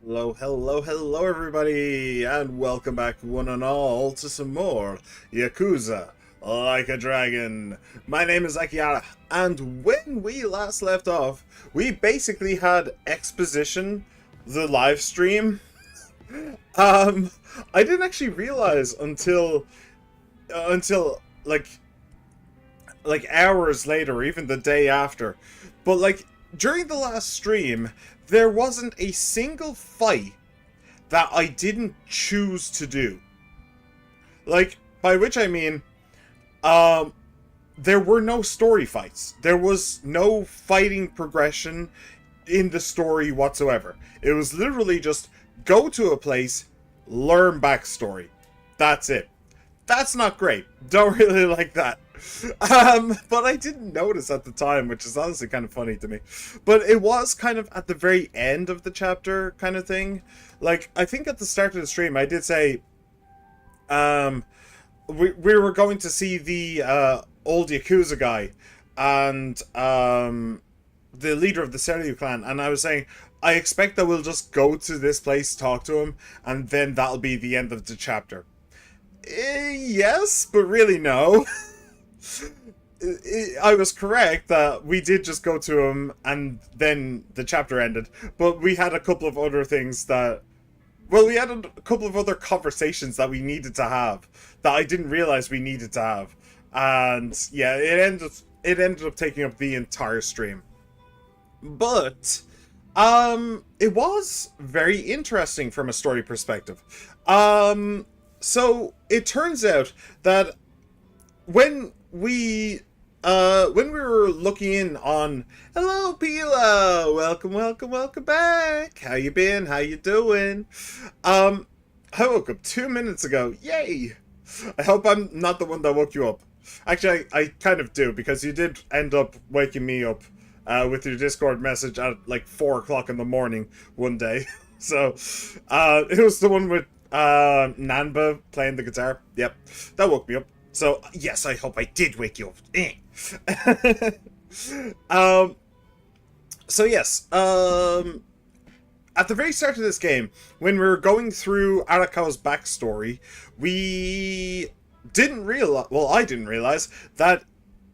Hello, hello, hello, everybody, and welcome back, one and all, to some more Yakuza Like a Dragon. My name is Akiara, and when we last left off, we basically had exposition, the live stream. I didn't actually realize until like hours later, or even the day after, but like during the last stream, there wasn't a single fight that I didn't choose to do. Like, by which I mean, there were no story fights. There was no fighting progression in the story whatsoever. It was literally just go to a place, learn backstory. That's it. That's not great. Don't really like that. But I didn't notice at the time, which is honestly kind of funny to me. But it was kind of at the very end of the chapter kind of thing. Like, I think at the start of the stream, I did say, we were going to see the old Yakuza guy and the leader of the Seryu clan, and I was saying, I expect that we'll just go to this place, talk to him, and then that'll be the end of the chapter. Yes, but really no. I was correct that we did just go to him and then the chapter ended, but we had a couple of other things that, well, we had a couple of other conversations that we needed to have that I didn't realize we needed to have, and yeah, it ended up taking up the entire stream. But it was very interesting from a story perspective. So it turns out that when we were looking in on, hello Pila, welcome back. How you been? How you doing? I woke up 2 minutes ago. Yay! I hope I'm not the one that woke you up. Actually, I kind of do, because you did end up waking me up with your Discord message at like 4 o'clock in the morning one day. So it was the one with Nanba playing the guitar. Yep, that woke me up. So yes, I hope I did wake you up. So yes, at the very start of this game, when we were going through Arakawa's backstory, we didn't realize, well, I didn't realize that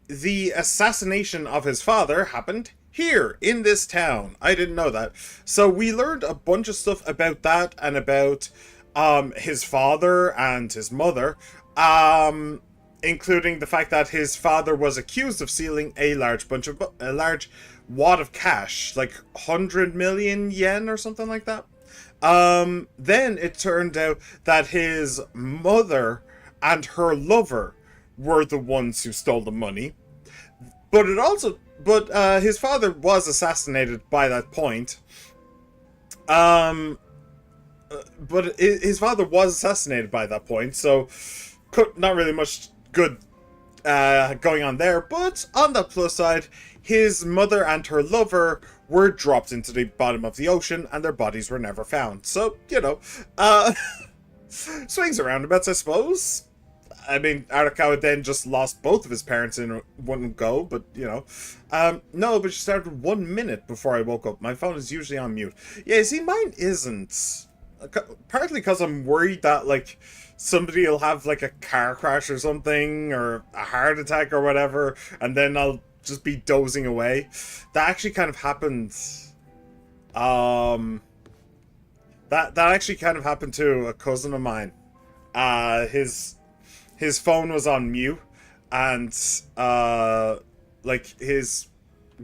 the assassination of his father happened here in this town. I didn't know that. So we learned a bunch of stuff about that and about his father and his mother, including the fact that his father was accused of stealing a large wad of cash, like 100 million yen or something like that. Then it turned out that his mother and her lover were the ones who stole the money. But his father was assassinated by that point. But his father was assassinated by that point, so not really much good going on there. But on the plus side, his mother and her lover were dropped into the bottom of the ocean, and their bodies were never found. So, you know, swings and roundabouts, I suppose. I mean, Arakawa then just lost both of his parents in one go, but, you know. No, but she started 1 minute before I woke up. My phone is usually on mute. Yeah, see, mine isn't. Partly because I'm worried that, like, somebody will have, like, a car crash or something, or a heart attack or whatever, and then I'll just be dozing away. That actually kind of happened. That actually kind of happened to a cousin of mine. His phone was on mute, and like his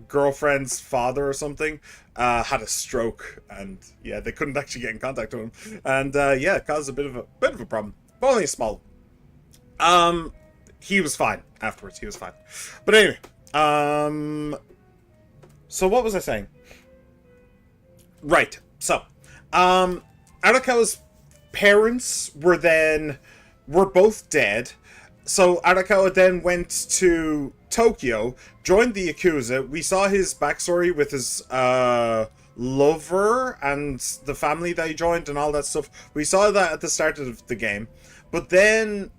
girlfriend's father or something had a stroke, and yeah, they couldn't actually get in contact with him, and yeah, it caused a bit of a problem, but only a small. He was fine afterwards. He was fine, but anyway. So what was I saying? Right. So, Arakawa's parents were both dead. So Arakawa then went to Tokyo, joined the Yakuza. We saw his backstory with his lover and the family that he joined and all that stuff. We saw that at the start of the game. But then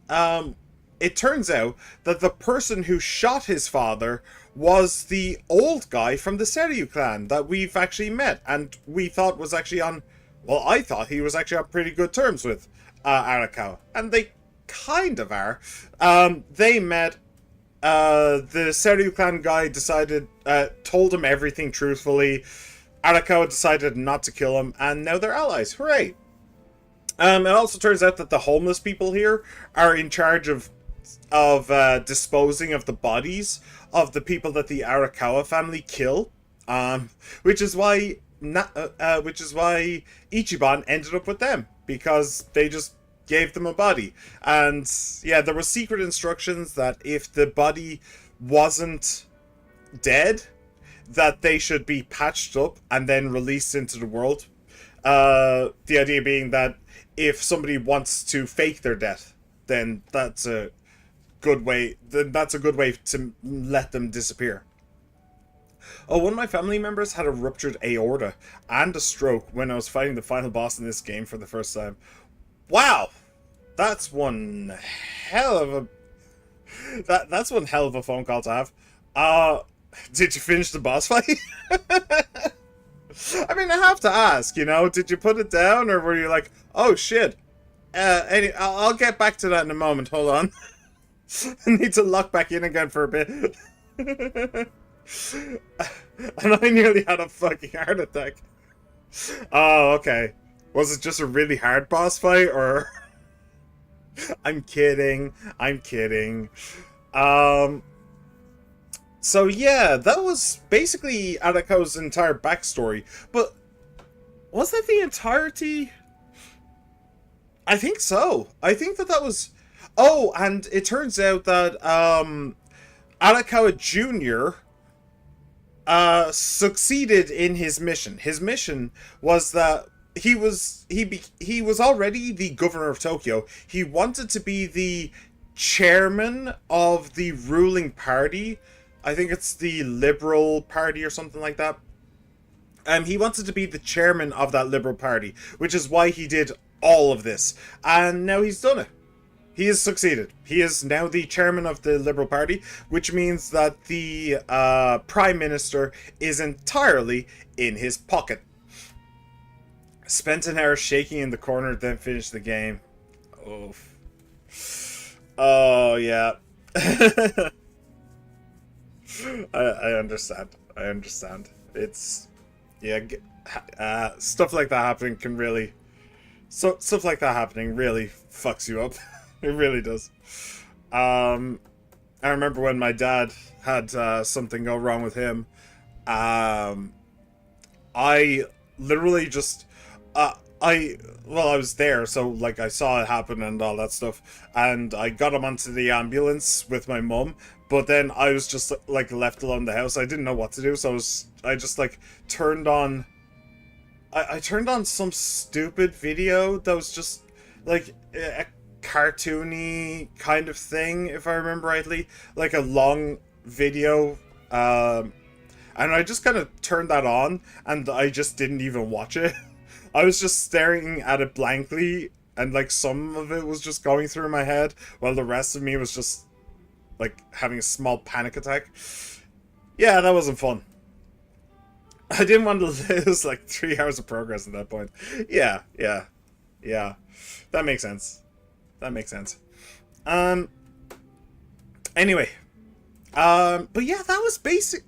it turns out that the person who shot his father was the old guy from the Seryu clan that we've actually met and we thought was actually on Well, I thought he was actually on pretty good terms with Arakawa, and they kind of are. They met. The Seiryu clan guy told him everything truthfully. Arakawa decided not to kill him, and now they're allies. Hooray! It also turns out that the homeless people here are in charge of disposing of the bodies of the people that the Arakawa family kill. Which is why Ichiban ended up with them, because they just gave them a body. And yeah, there were secret instructions that if the body wasn't dead, that they should be patched up and then released into the world. The idea being that if somebody wants to fake their death, then that's a good way. To let them disappear. Oh, one of my family members had a ruptured aorta and a stroke when I was fighting the final boss in this game for the first time. Wow, that's one hell of a that's one hell of a phone call to have. Did you finish the boss fight? I mean, I have to ask, did you put it down, or were you like, oh shit? I'll get back to that in a moment. Hold on. I need to lock back in again for a bit. And I nearly had a fucking heart attack. Oh, okay. Was it just a really hard boss fight, or... I'm kidding. So yeah, that was basically Arakawa's entire backstory. But was that the entirety? I think so. I think that was... Oh, and it turns out that Arakawa Jr. Succeeded in his mission. His mission was that he was already the governor of Tokyo. He wanted to be the chairman of the ruling party. I think it's the Liberal Party or something like that. He wanted to be the chairman of that Liberal Party, which is why he did all of this. And now he's done it. He has succeeded. He is now the chairman of the Liberal Party, which means that the Prime Minister is entirely in his pocket. Spent an hour shaking in the corner, then finished the game. Oof. Oh, yeah. I understand. It's... Yeah, stuff like that happening can really... stuff like that happening really fucks you up. It really does. I remember when my dad had something go wrong with him. I literally just... I was there, so like I saw it happen and all that stuff, and I got him onto the ambulance with my mum, but then I was just like left alone in the house. I didn't know what to do, so I just like turned on... I turned on some stupid video that was just like a cartoony kind of thing, if I remember rightly, like a long video, and I just kind of turned that on, and I just didn't even watch it. I was just staring at it blankly, and like some of it was just going through my head, while the rest of me was just like having a small panic attack. Yeah, that wasn't fun. I didn't want to lose like 3 hours of progress at that point. Yeah. That makes sense. Anyway. But yeah, that was basic.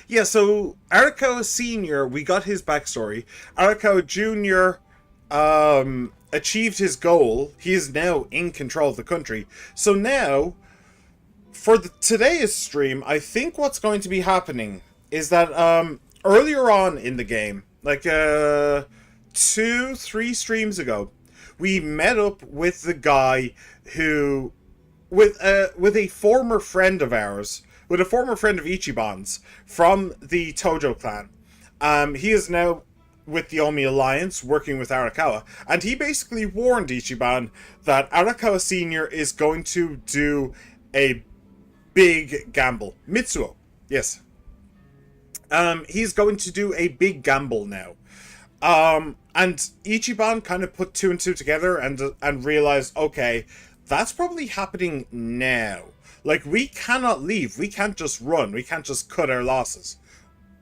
Yeah, so Arakawa Sr., we got his backstory. Arakawa Jr., achieved his goal. He is now in control of the country. So now, for today's stream, I think what's going to be happening is that, earlier on in the game, like, 2-3 streams ago, we met up with the guy who... with a former friend of ours, with a former friend of Ichiban's from the Tojo clan. He is now with the Omi Alliance, working with Arakawa, and he basically warned Ichiban that Arakawa Sr. is going to do a big gamble. Mitsuo, yes. He's going to do a big gamble now. And Ichiban kind of put 2 and 2 together and realized, okay, that's probably happening now. Like, we cannot leave. We can't just run. We can't just cut our losses.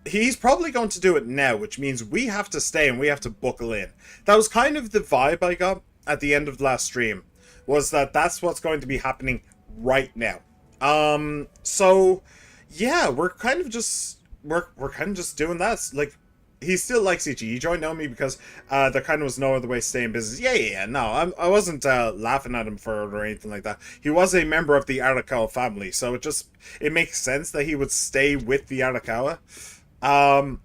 he's probably going to do it now, which means we have to stay and we have to buckle in. That was kind of the vibe I got at the end of the last stream, was that that's what's going to be happening right now. So yeah, we're kind of just doing that. Like, he still likes Ichi. He joined Naomi because there kind of was no other way to stay in business. Yeah. No, I wasn't laughing at him for it or anything like that. He was a member of the Arakawa family, so it makes sense that he would stay with the Arakawa. But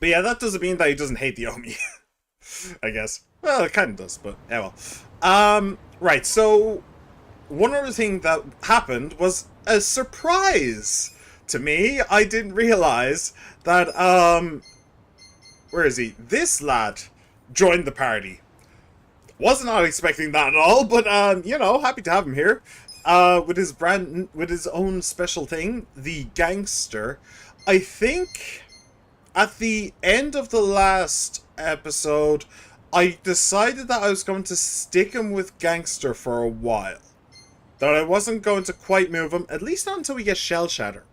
yeah, that doesn't mean that he doesn't hate the Omi. I guess. Well, it kind of does, but yeah, well. Right, so one other thing that happened was a surprise to me. I didn't realize that, where is he? This lad joined the party. Was not expecting that at all, but, you know, happy to have him here. With his own special thing, the gangster. I think at the end of the last episode, I decided that I was going to stick him with gangster for a while. That I wasn't going to quite move him, at least not until we get Shell Shatter.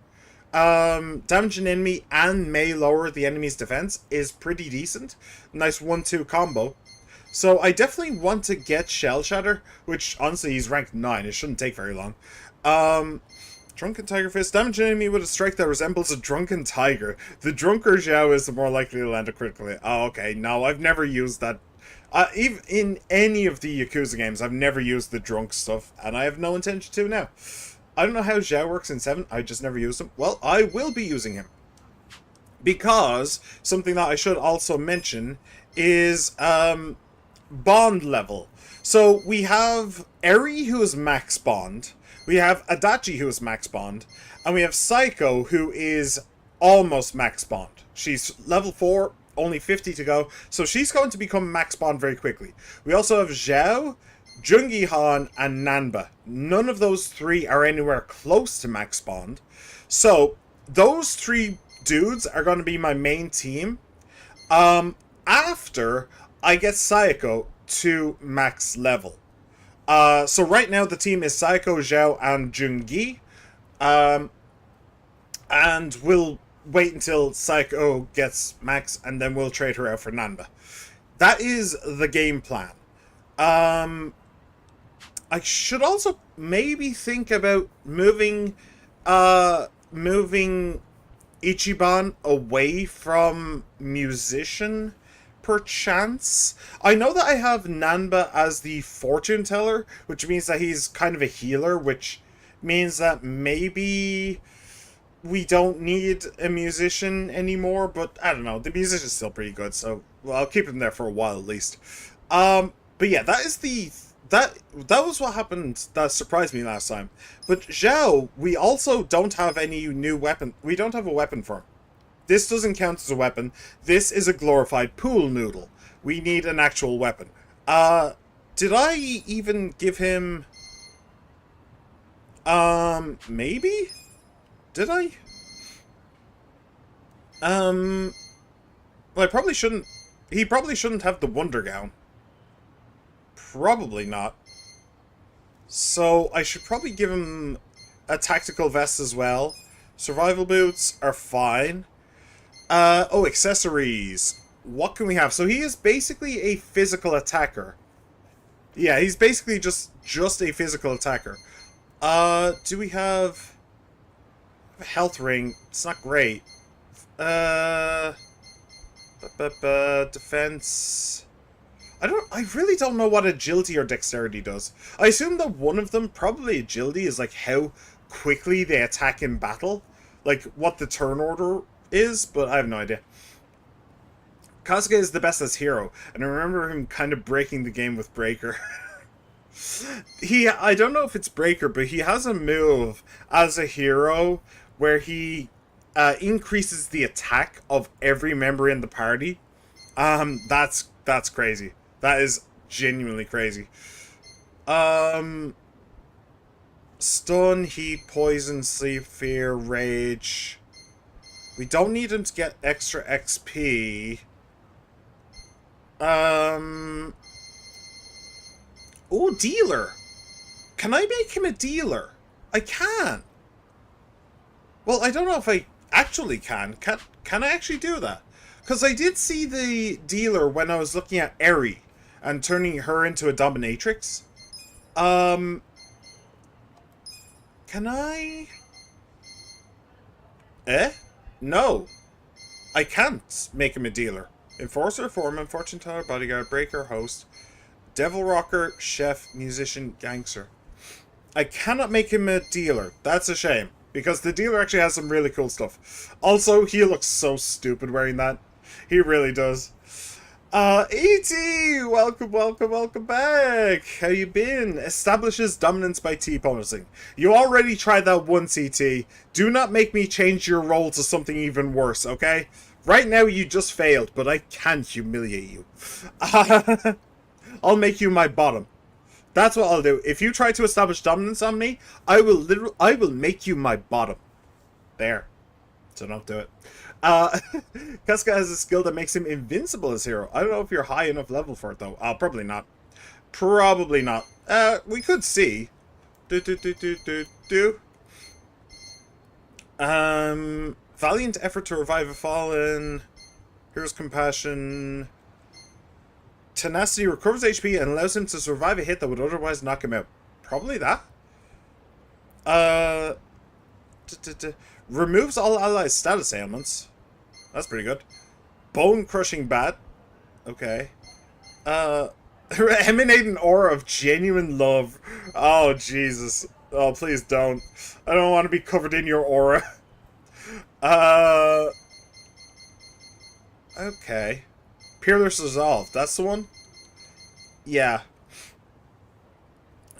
Damage an enemy and may lower the enemy's defense is pretty decent. Nice 1-2 combo. So I definitely want to get Shell Shatter, which honestly he's ranked 9. It shouldn't take very long. Drunken Tiger Fist. Damage an enemy with a strike that resembles a drunken tiger. The drunker Xiao is the more likely to land a critical hit. Oh, okay. No, I've never used that. Even in any of the Yakuza games, I've never used the drunk stuff, and I have no intention to now. I don't know how Xiao works in 7. I just never used him. Well, I will be using him. Because something that I should also mention is bond level. So we have Eri, who is max bond. We have Adachi, who is max bond. And we have Psycho, who is almost max bond. She's level 4, only 50 to go. So she's going to become max bond very quickly. We also have Xiao, Jungi Han, and Nanba. None of those 3 are anywhere close to max bond. So those 3 dudes are going to be my main team. After I get Sayako to max level. So right now the team is Sayako, Xiao, and Jungi. And we'll wait until Sayako gets max, and then we'll trade her out for Nanba. That is the game plan. I should also maybe think about moving Ichiban away from musician, perchance. I know that I have Nanba as the fortune teller, which means that he's kind of a healer, which means that maybe we don't need a musician anymore, but I don't know. The musician's still pretty good, so well, I'll keep him there for a while at least. But yeah, that is that was what happened that surprised me last time. But Zhao, we also don't have any new weapon. We don't have a weapon for him. This doesn't count as a weapon. This is a glorified pool noodle. We need an actual weapon. Did I even give him... maybe? Did I? Well, I probably shouldn't... He probably shouldn't have the Wonder Gown. Probably not. So, I should probably give him a tactical vest as well. Survival boots are fine. Oh, accessories. What can we have? So he is basically a physical attacker. Yeah, he's basically just a physical attacker. Do we have a health ring? It's not great. Defense. I really don't know what agility or dexterity does. I assume that one of them, probably agility, is like how quickly they attack in battle. Like what the turn order is, but I have no idea. Kasuga is the best as hero, and I remember him kind of breaking the game with Breaker. I don't know if it's Breaker, but he has a move as a hero where he increases the attack of every member in the party. That's crazy. That is genuinely crazy. Stun, heat, poison, sleep, fear, rage. We don't need him to get extra XP. Oh, dealer. Can I make him a dealer? I can. Well, I don't know if I actually can I actually do that? Because I did see the dealer when I was looking at Eri and turning her into a dominatrix. Um, can I? Eh? No, I can't make him a dealer. Enforcer, foreman, fortune teller, bodyguard, breaker, host, devil rocker, chef, musician, gangster. I cannot make him a dealer. That's a shame. Because the dealer actually has some really cool stuff. Also, he looks so stupid wearing that. He really does. E.T. Welcome, welcome, welcome back. How you been? Establishes dominance by T-posing. You already tried that once, E.T. Do not make me change your role to something even worse, okay? Right now you just failed, but I can humiliate you. I'll make you my bottom. That's what I'll do. If you try to establish dominance on me, I will make you my bottom. There. So don't do it. Casca has a skill that makes him invincible as hero. I don't know if you're high enough level for it though. Probably not. Probably not. We could see. Valiant effort to revive a fallen. Hero's compassion. Tenacity recovers HP and allows him to survive a hit that would otherwise knock him out. Probably that. Removes all allies' status ailments. That's pretty good. Bone crushing bat. Okay. Emanating aura of genuine love. Oh, Jesus. Oh, please don't. I don't want to be covered in your aura. Okay. Peerless Resolve. That's the one? Yeah.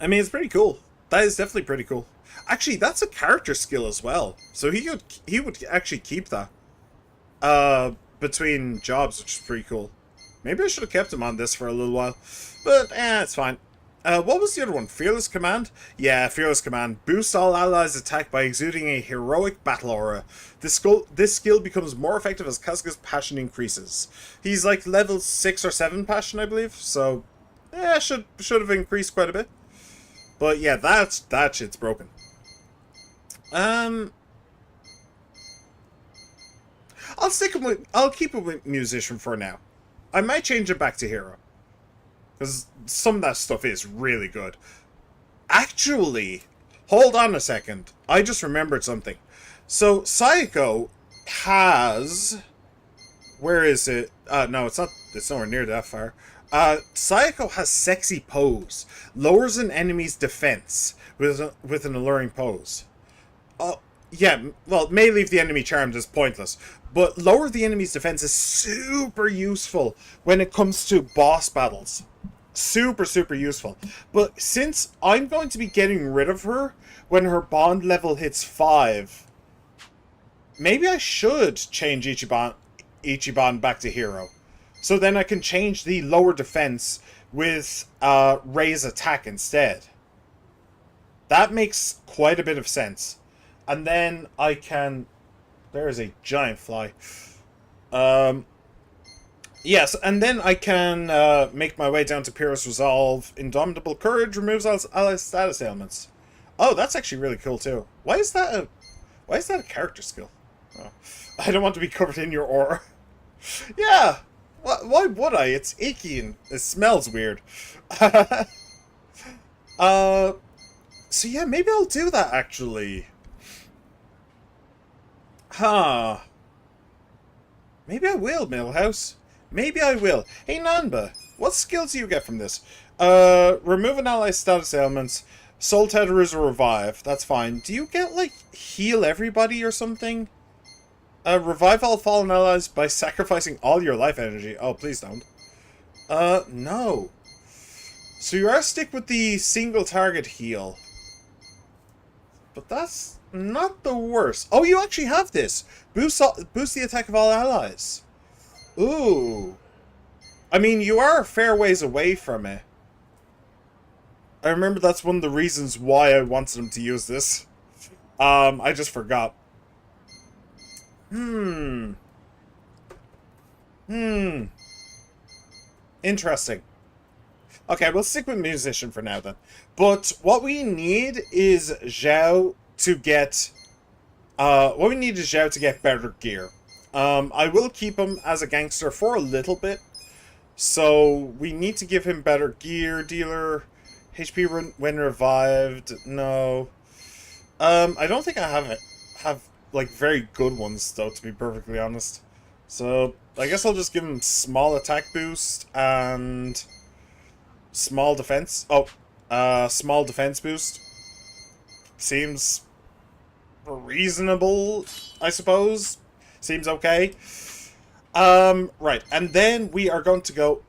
I mean, it's pretty cool. That is definitely pretty cool. Actually, that's a character skill as well. So he would actually keep that. Between jobs, which is pretty cool. Maybe I should have kept him on this for a little while. But, it's fine. What was the other one? Fearless Command? Yeah, Fearless Command. Boosts all allies' attack by exuding a heroic battle aura. This skill becomes more effective as Casca's passion increases. He's like level 6 or 7 passion, I believe. So, should have increased quite a bit. But yeah, that shit's broken. I'll keep it with musician for now. I might change it back to hero. Because some of that stuff is really good. Actually, hold on a second. I just remembered something. So, Sayako has... Where is it? No, it's not. It's nowhere near that far. Sayako has sexy pose. Lowers an enemy's defense with an alluring pose. Yeah, well, may leave the enemy charmed is pointless. But lower the enemy's defense is super useful when it comes to boss battles. Super, super useful. But since I'm going to be getting rid of her when her bond level hits 5, maybe I should change Ichiban back to hero. So then I can change the lower defense with raise attack instead. That makes quite a bit of sense. And then I can... There is a giant fly. Yes, and then I can make my way down to Pyrrhus Resolve. Indomitable Courage removes ally status ailments. Oh, that's actually really cool too. Why is that a character skill? Oh. I don't want to be covered in your aura. Yeah! Why would I? It's icky and it smells weird. So yeah, maybe I'll do that actually. Huh. Maybe I will, Millhouse. Maybe I will. Hey, Nanba, what skills do you get from this? Remove an ally's status ailments. Soul Tetherers or Revive. That's fine. Do you get, like, heal everybody or something? Revive all fallen allies by sacrificing all your life energy. Oh, please don't. No. So you are stick with the single target heal. But that's not the worst. Oh, you actually have this. Boost the attack of all allies. Ooh. I mean, you are a fair ways away from it. I remember that's one of the reasons why I wanted him to use this. I just forgot. Interesting. Okay, we'll stick with musician for now then. But what we need is Zhao to get what we need is Zhao to get better gear. I will keep him as a gangster for a little bit. So we need to give him better gear. Dealer, HP when revived. No. I don't think I have like very good ones though, to be perfectly honest. So I guess I'll just give him small attack boost and small defense. Oh, small defense boost. Seems reasonable, I suppose. Seems okay. Right, and then we are going to go...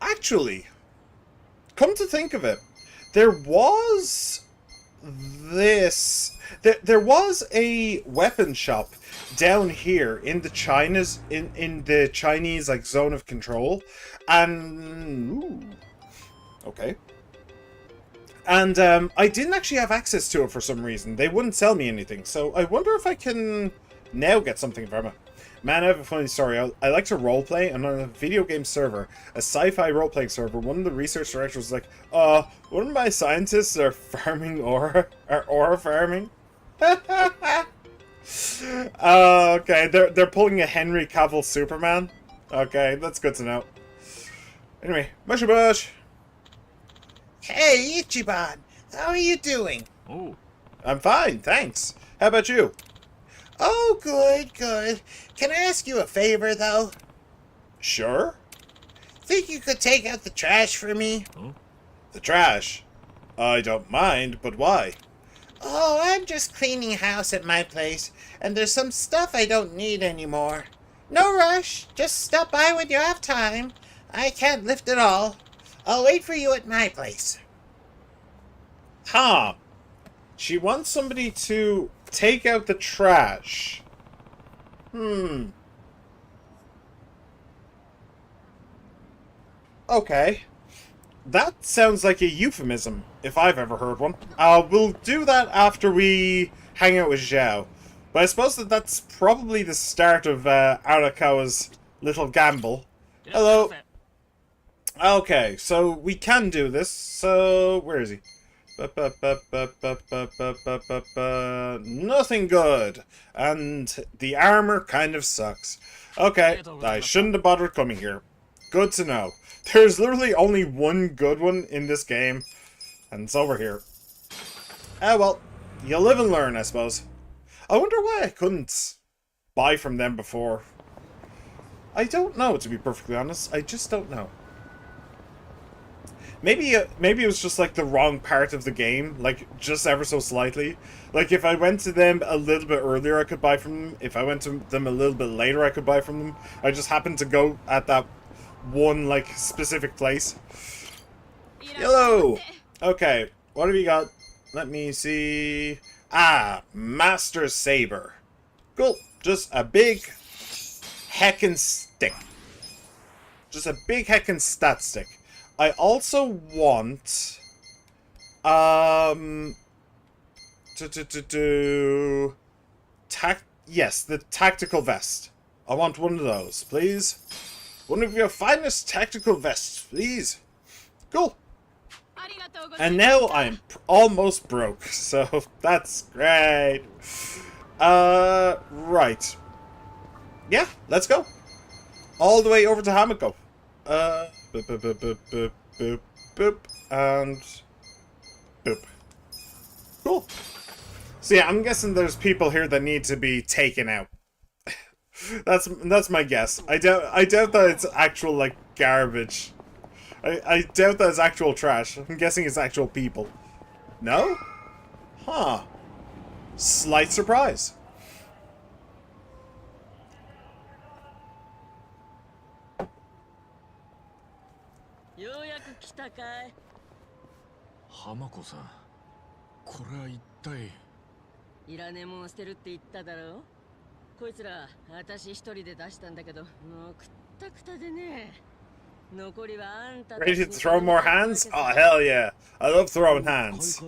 Actually, come to think of it, there was this... There was a weapon shop down here in the in the Chinese like zone of control, and... Ooh, okay. And I didn't actually have access to it for some reason. They wouldn't sell me anything, so I wonder if I can now get something from it. Man, I have a funny story. I like to roleplay, and on a video game server, a sci-fi role-playing server, one of the research directors was like, one of my scientists are farming ore, farming. Okay, they're pulling a Henry Cavill Superman. Okay, that's good to know. Anyway, mushy bush. Hey, Ichiban, how are you doing? Oh. I'm fine, thanks. How about you? Oh, good, good. Can I ask you a favor, though? Sure. Think you could take out the trash for me? Huh? The trash? I don't mind, but why? Oh, I'm just cleaning house at my place, and there's some stuff I don't need anymore. No rush, just stop by when you have time. I can't lift it all. I'll wait for you at my place. Huh. She wants somebody to take out the trash. Okay. That sounds like a euphemism, if I've ever heard one. We'll do that after we hang out with Zhao. But I suppose that's probably the start of Arakawa's little gamble. Hello. Okay, so we can do this. So, where is he? Nothing good. And the armor kind of sucks. Okay, I shouldn't have bothered coming here. Good to know. There's literally only one good one in this game, and it's over here. Ah, well, you live and learn, I suppose. I wonder why I couldn't buy from them before. I don't know, to be perfectly honest. I just don't know. Maybe it was just like the wrong part of the game, like just ever so slightly. Like if I went to them a little bit earlier, I could buy from them. If I went to them a little bit later, I could buy from them. I just happened to go at that one like specific place. Hello. Okay, what have you got? Let me see. Ah, Master Saber. Cool. Just a big heckin' stick. Just a big heckin' stat stick. I also want yes, the tactical vest. I want one of those, please. One of your finest tactical vests, please. Cool. And now I'm almost broke, so that's great. Right. Yeah, let's go. All the way over to Hamako. Boop, boop, boop, boop, boop, boop, boop, and boop. Cool. So yeah, I'm guessing there's people here that need to be taken out. That's my guess. I doubt that it's actual like garbage. I doubt that it's actual trash. I'm guessing it's actual people. No? Huh. Slight surprise. Hamako-san, これは一体。いらねえもん捨てるって言っただろ。こいつら私一人で出したんだけど、もうくったくたでね。残りはあんたたち Ready to throw more hands? Oh hell yeah. I love throwing hands.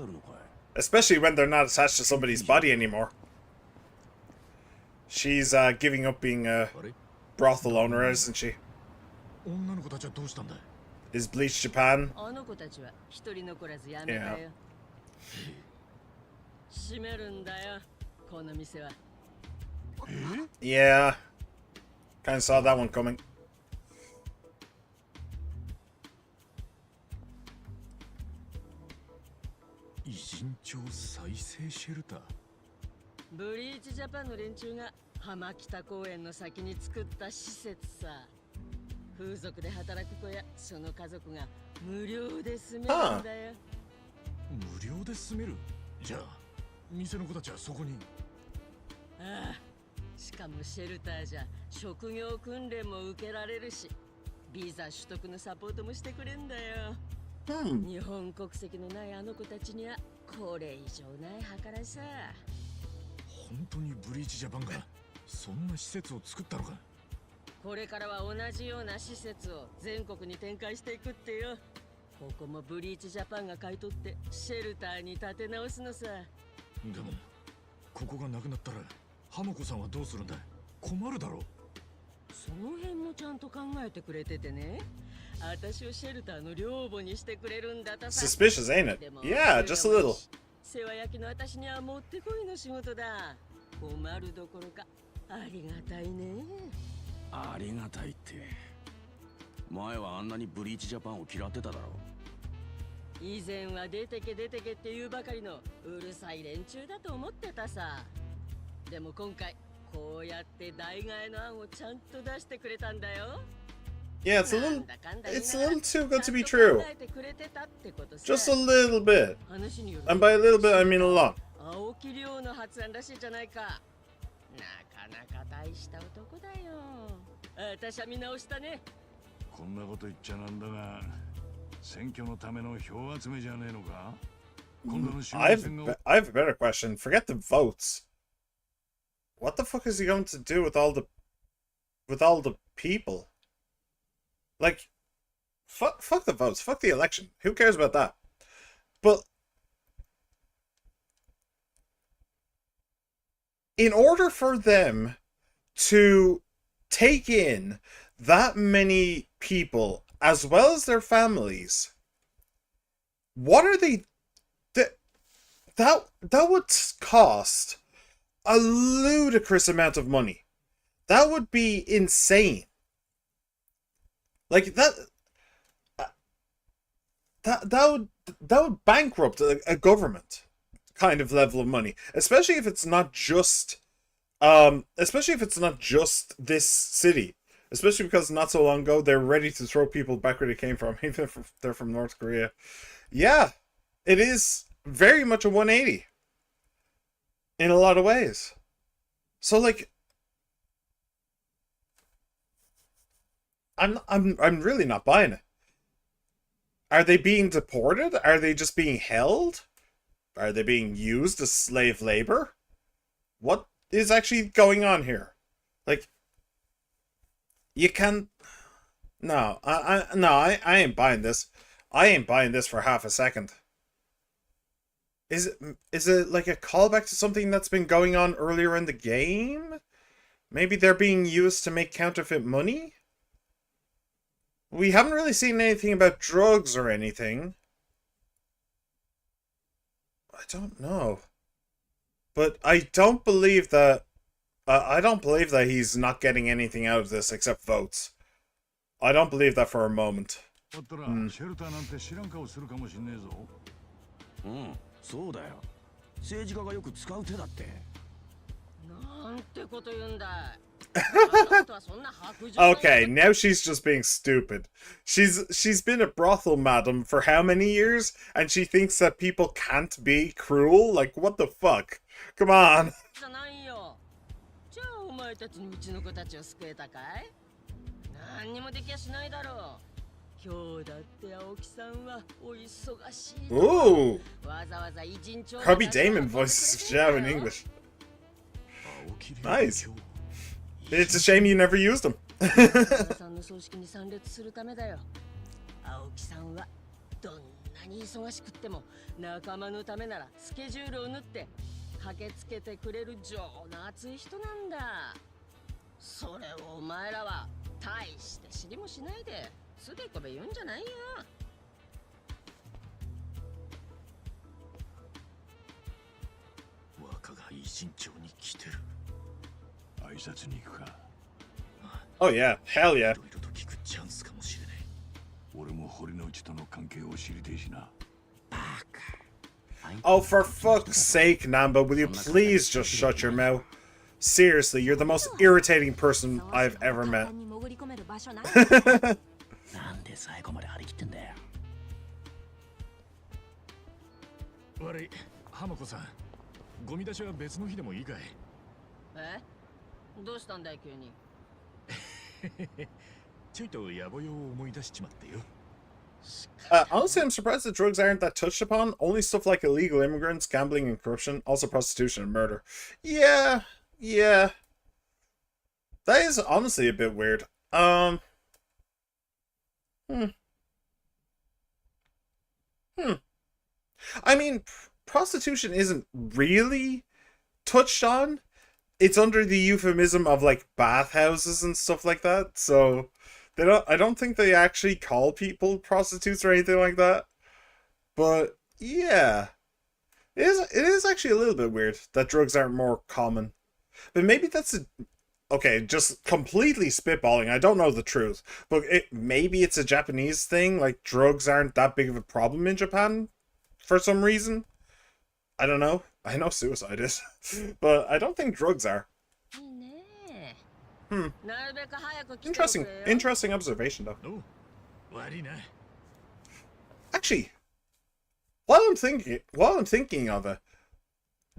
Especially when they're not attached to somebody's body anymore. She's giving up being a brothel owner, isn't she? 女の子たちはどうしたんだい? Is Bleach Japan? あの子たちは一人残らずやめたよ。閉めるんだよ。この店は。Yeah. Kind of saw that one coming. 偉人町再生シェルター。ブリーチジャパンの連中が浜北公園の先に作った施設さ。風俗で働く子やその家族が無料で住めるんだよ。無料で住める？じゃあ店の子たちはそこに。ああ、しかもシェルターじゃ職業訓練も受けられるし、ビザ取得のサポートもしてくれんだよ。日本国籍のないあの子たちにはこれ以上ない計らいさ。本当にブリーチジャパンがそんな施設を作ったのか？これからは同じような施設を全国に展開していくってよ。ここもブリーチジャパンが買い取ってシェルターに立て直すのさ。でもここがなくなったらハモコさんはどうするんだ？困るだろう。その辺もちゃんと考えてくれててね。私をシェルターの寮母にしてくれるんだとさ。 Suspicious, ain't it? Yeah, just a little. 世話焼きの私にはもってこいの仕事だ。困るどころかありがたいね。ありがたいって。前はあんなにブリーチジャパンを嫌ってただろう。以前は出てけ出てけって言うばかりのうるさい連中だと思ってたさ。でも今回こうやって代替えの案をちゃんと出してくれたんだよ。 Yeah, it's a little too good to be true. Just a little bit. And by a little bit, I mean a lot. 青木亮の発案らしいじゃないか。なかなか大した男だよ。私は見直したね。こんなこと言っちゃなんだが、選挙のための票集めじゃねえのか？今度の衆院選が I have a better question. Forget the votes. What the fuck is he going to do with all the people? Like, fuck the votes. Fuck the election. Who cares about that? But in order for them to take in that many people as well as their families, what are they? That would cost a ludicrous amount of money. That would be insane. Like that would bankrupt a government kind of level of money, especially if it's not just this city. Especially because not so long ago they're ready to throw people back where they came from, even if they're from North Korea. Yeah, it is very much a 180 in a lot of ways. So like, I'm really not buying it. Are they being deported? Are they just being held? Are they being used as slave labor? What is actually going on here? Like, you can... No, I ain't buying this. I ain't buying this for half a second. Is it like a callback to something that's been going on earlier in the game? Maybe they're being used to make counterfeit money? We haven't really seen anything about drugs or anything. I don't know. But I don't believe that... I don't believe that he's not getting anything out of this except votes. I don't believe that for a moment. だったらシェルターなんて知らん顔するかもしんねえぞ。うん、そうだよ。政治家がよく使う手だって。なんてこと言うんだ。Okay, now she's just being stupid. She's been a brothel madam for how many years, and she thinks that people can't be cruel? Like, what the fuck? Come on. じゃあお前たちにうちの子たちを救えたかい？何にもできやしないだろう。今日だって青木さんはお忙しい。Ooh. わざわざ偉人帳。Harvey Damon voices Xiao in English. Nice. It's a shame you never used them. さんの葬式に参列するためだよ。青木さんはどんなに忙しくっても仲間のためならスケジュールを縫って駆けつけてくれる情の熱い人なんだ。それをお前らは大して知りもしないでつべこべ言うんじゃないよ。若が一慎重に来てる。挨拶に行くか。 Oh yeah, hell yeah. いろいろと聞くチャンスかもしれない。俺も堀之内との関係を知りてえしな。 Oh, for fuck's sake, Namba, will you please just shut your mouth? Seriously, you're the most irritating person I've ever met. なんで最後まで張り切ってんだよ。悪い、浜子さん。ゴミ出しは別の日でもいいかい？え？どうしたんだい急に。ちょいと野暮用を思い出しちまってよ。 Honestly, I'm surprised that drugs aren't that touched upon. Only stuff like illegal immigrants, gambling and corruption, also prostitution and murder. Yeah. That is honestly a bit weird. I mean, prostitution isn't really touched on. It's under the euphemism of like bathhouses and stuff like that. So I don't think they actually call people prostitutes or anything like that. But yeah, it is actually a little bit weird that drugs aren't more common. But maybe that's okay, just completely spitballing. I don't know the truth, but maybe it's a Japanese thing. Like drugs aren't that big of a problem in Japan for some reason. I don't know. I know suicide is, but I don't think drugs are. Interesting observation though. Actually, while I'm thinking of it,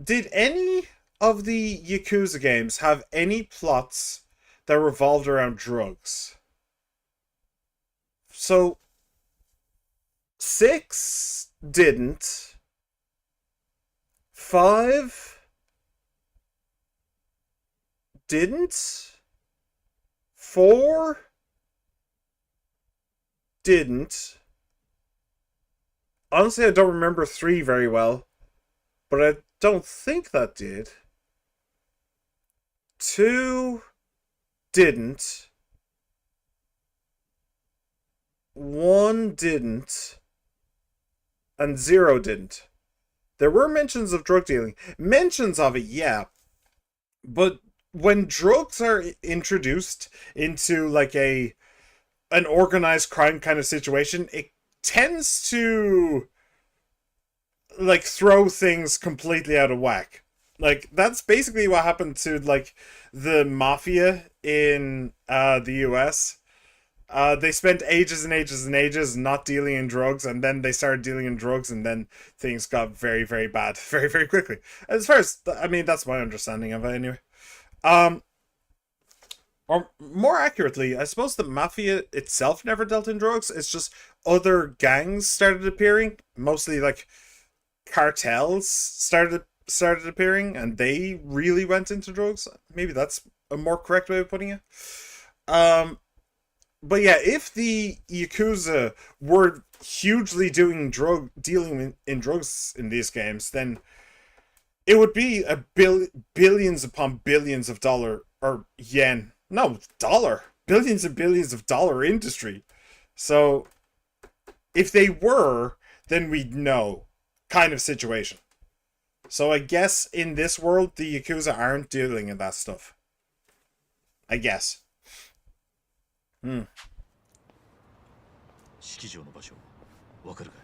did any of the Yakuza games have any plots that revolved around drugs? So 6 didn't. 5 didn't. 4 didn't. Honestly, I don't remember 3 very well, but I don't think that did. 2 didn't. 1 didn't. And 0 didn't. There were mentions of drug dealing. Mentions of it, yeah. But when drugs are introduced into like an organized crime kind of situation, it tends to like throw things completely out of whack. Like that's basically what happened to like the mafia in the US. They spent ages and ages and ages not dealing in drugs, and then they started dealing in drugs, and then things got very, very bad very, very quickly. As far as, I mean, that's my understanding of it anyway. Or more accurately, I suppose the mafia itself never dealt in drugs. It's just other gangs started appearing, mostly like cartels started appearing, and they really went into drugs. Maybe that's a more correct way of putting it. But yeah, if the Yakuza were hugely dealing in drugs in these games, then it would be a billions upon billions of dollar or yen. No, dollar. Billions and billions of dollar industry. So if they were, then we'd know kind of situation. So I guess in this world, the Yakuza aren't dealing in that stuff. I guess. 式場の場所わかるか？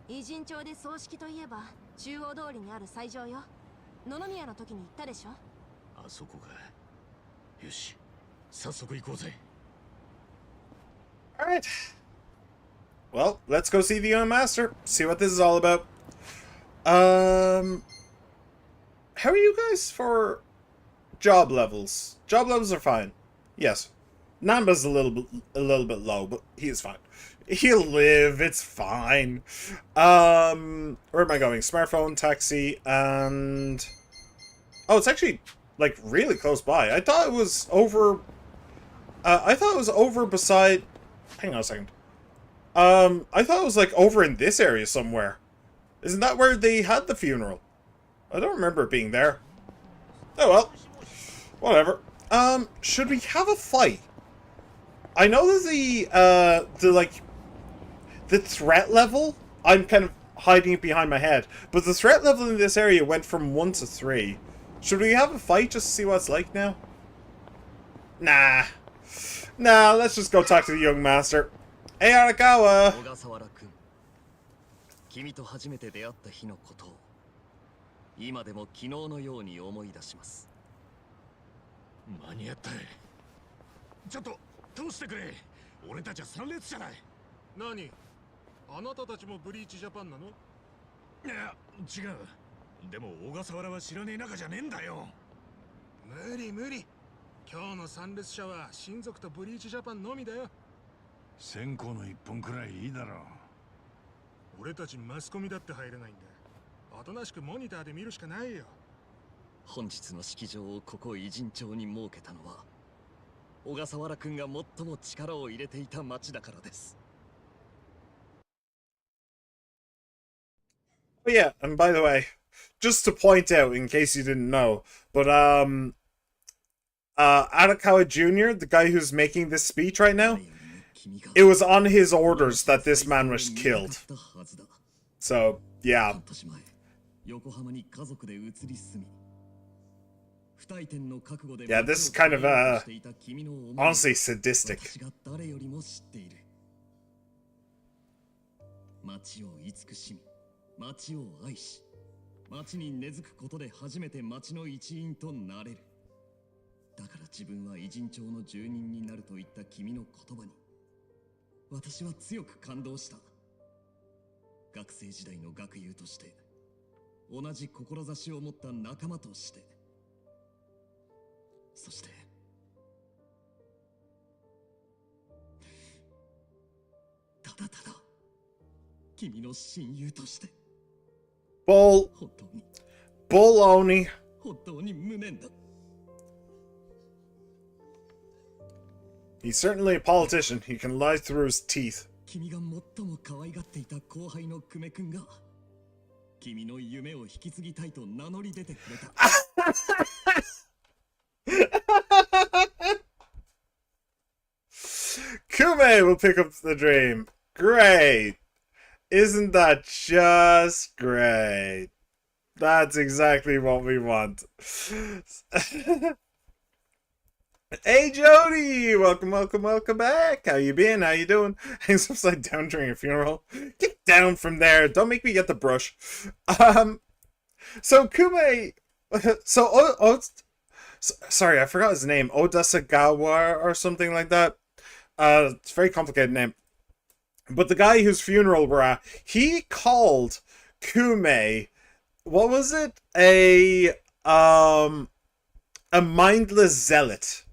偉人町で葬式といえば中央通りにある斎場よ。野々宮の時に行ったでしょ。あそこか。よし、早速行こうぜ。All right. Well, let's go see the young master. See what this is all about. How are you guys for job levels? Job levels are fine. Yes. Namba's a little bit low, but he's fine. He'll live. It's fine. Where am I going? Smartphone, taxi, and oh, it's actually like really close by. I thought it was over. I thought it was over beside. Hang on a second. I thought it was like over in this area somewhere. Isn't that where they had the funeral? I don't remember it being there. Oh well. Whatever. Should we have a fight? I know that the threat level, I'm kind of hiding it behind my head, but the threat level in this area went from 1 to 3. Should we have a fight just to see what it's like now? Nah. Nah, let's just go talk to the young master. Hey, Arakawa! 小笠原君、君と初めて出会った日のことを今でも昨日のように思い出します。間に合ったい。ちょっと通してくれ。俺たちは参列じゃない。何？あなたたちもブリーチジャパンなの？いや違う。でも小笠原は知らねえ仲じゃねえんだよ。無理無理。今日の参列者は親族とブリーチジャパンのみだよ。線香の一本くらいいいだろう。俺たちマスコミだって入れないんだ。おとなしくモニターで見るしかないよ。本日の式場をここ偉人町に設けたのは小笠原君が最も力を入れていた町だからです。 Oh yeah, and by the way, just to point out, in case you didn't know, but Arakawa Jr., the guy who's making this speech right now, it was on his orders that this man was killed. So, yeah. Yeah, this is kind of, honestly sadistic. 町を愛し、町に根付くことで初めて町の一員となれる。だから自分は偉人町の住人になるといった君の言葉に、私は強く感動した。学生時代の学友として、同じ志を持った仲間として、そして、ただただ、君の親友として。 Bull. Baloney. He's certainly a politician. He can lie through his teeth. Kume will pick up the dream. Great. Isn't that just great? That's exactly what we want. Hey Jody! Welcome, welcome, welcome back. How you been? How you doing? Hangs upside down during a funeral. Get down from there. Don't make me get the brush. So Kume... sorry, I forgot his name. Odasagawa or something like that. It's a very complicated name. But the guy whose funeral we're at, he called Kume, what was it? A mindless zealot.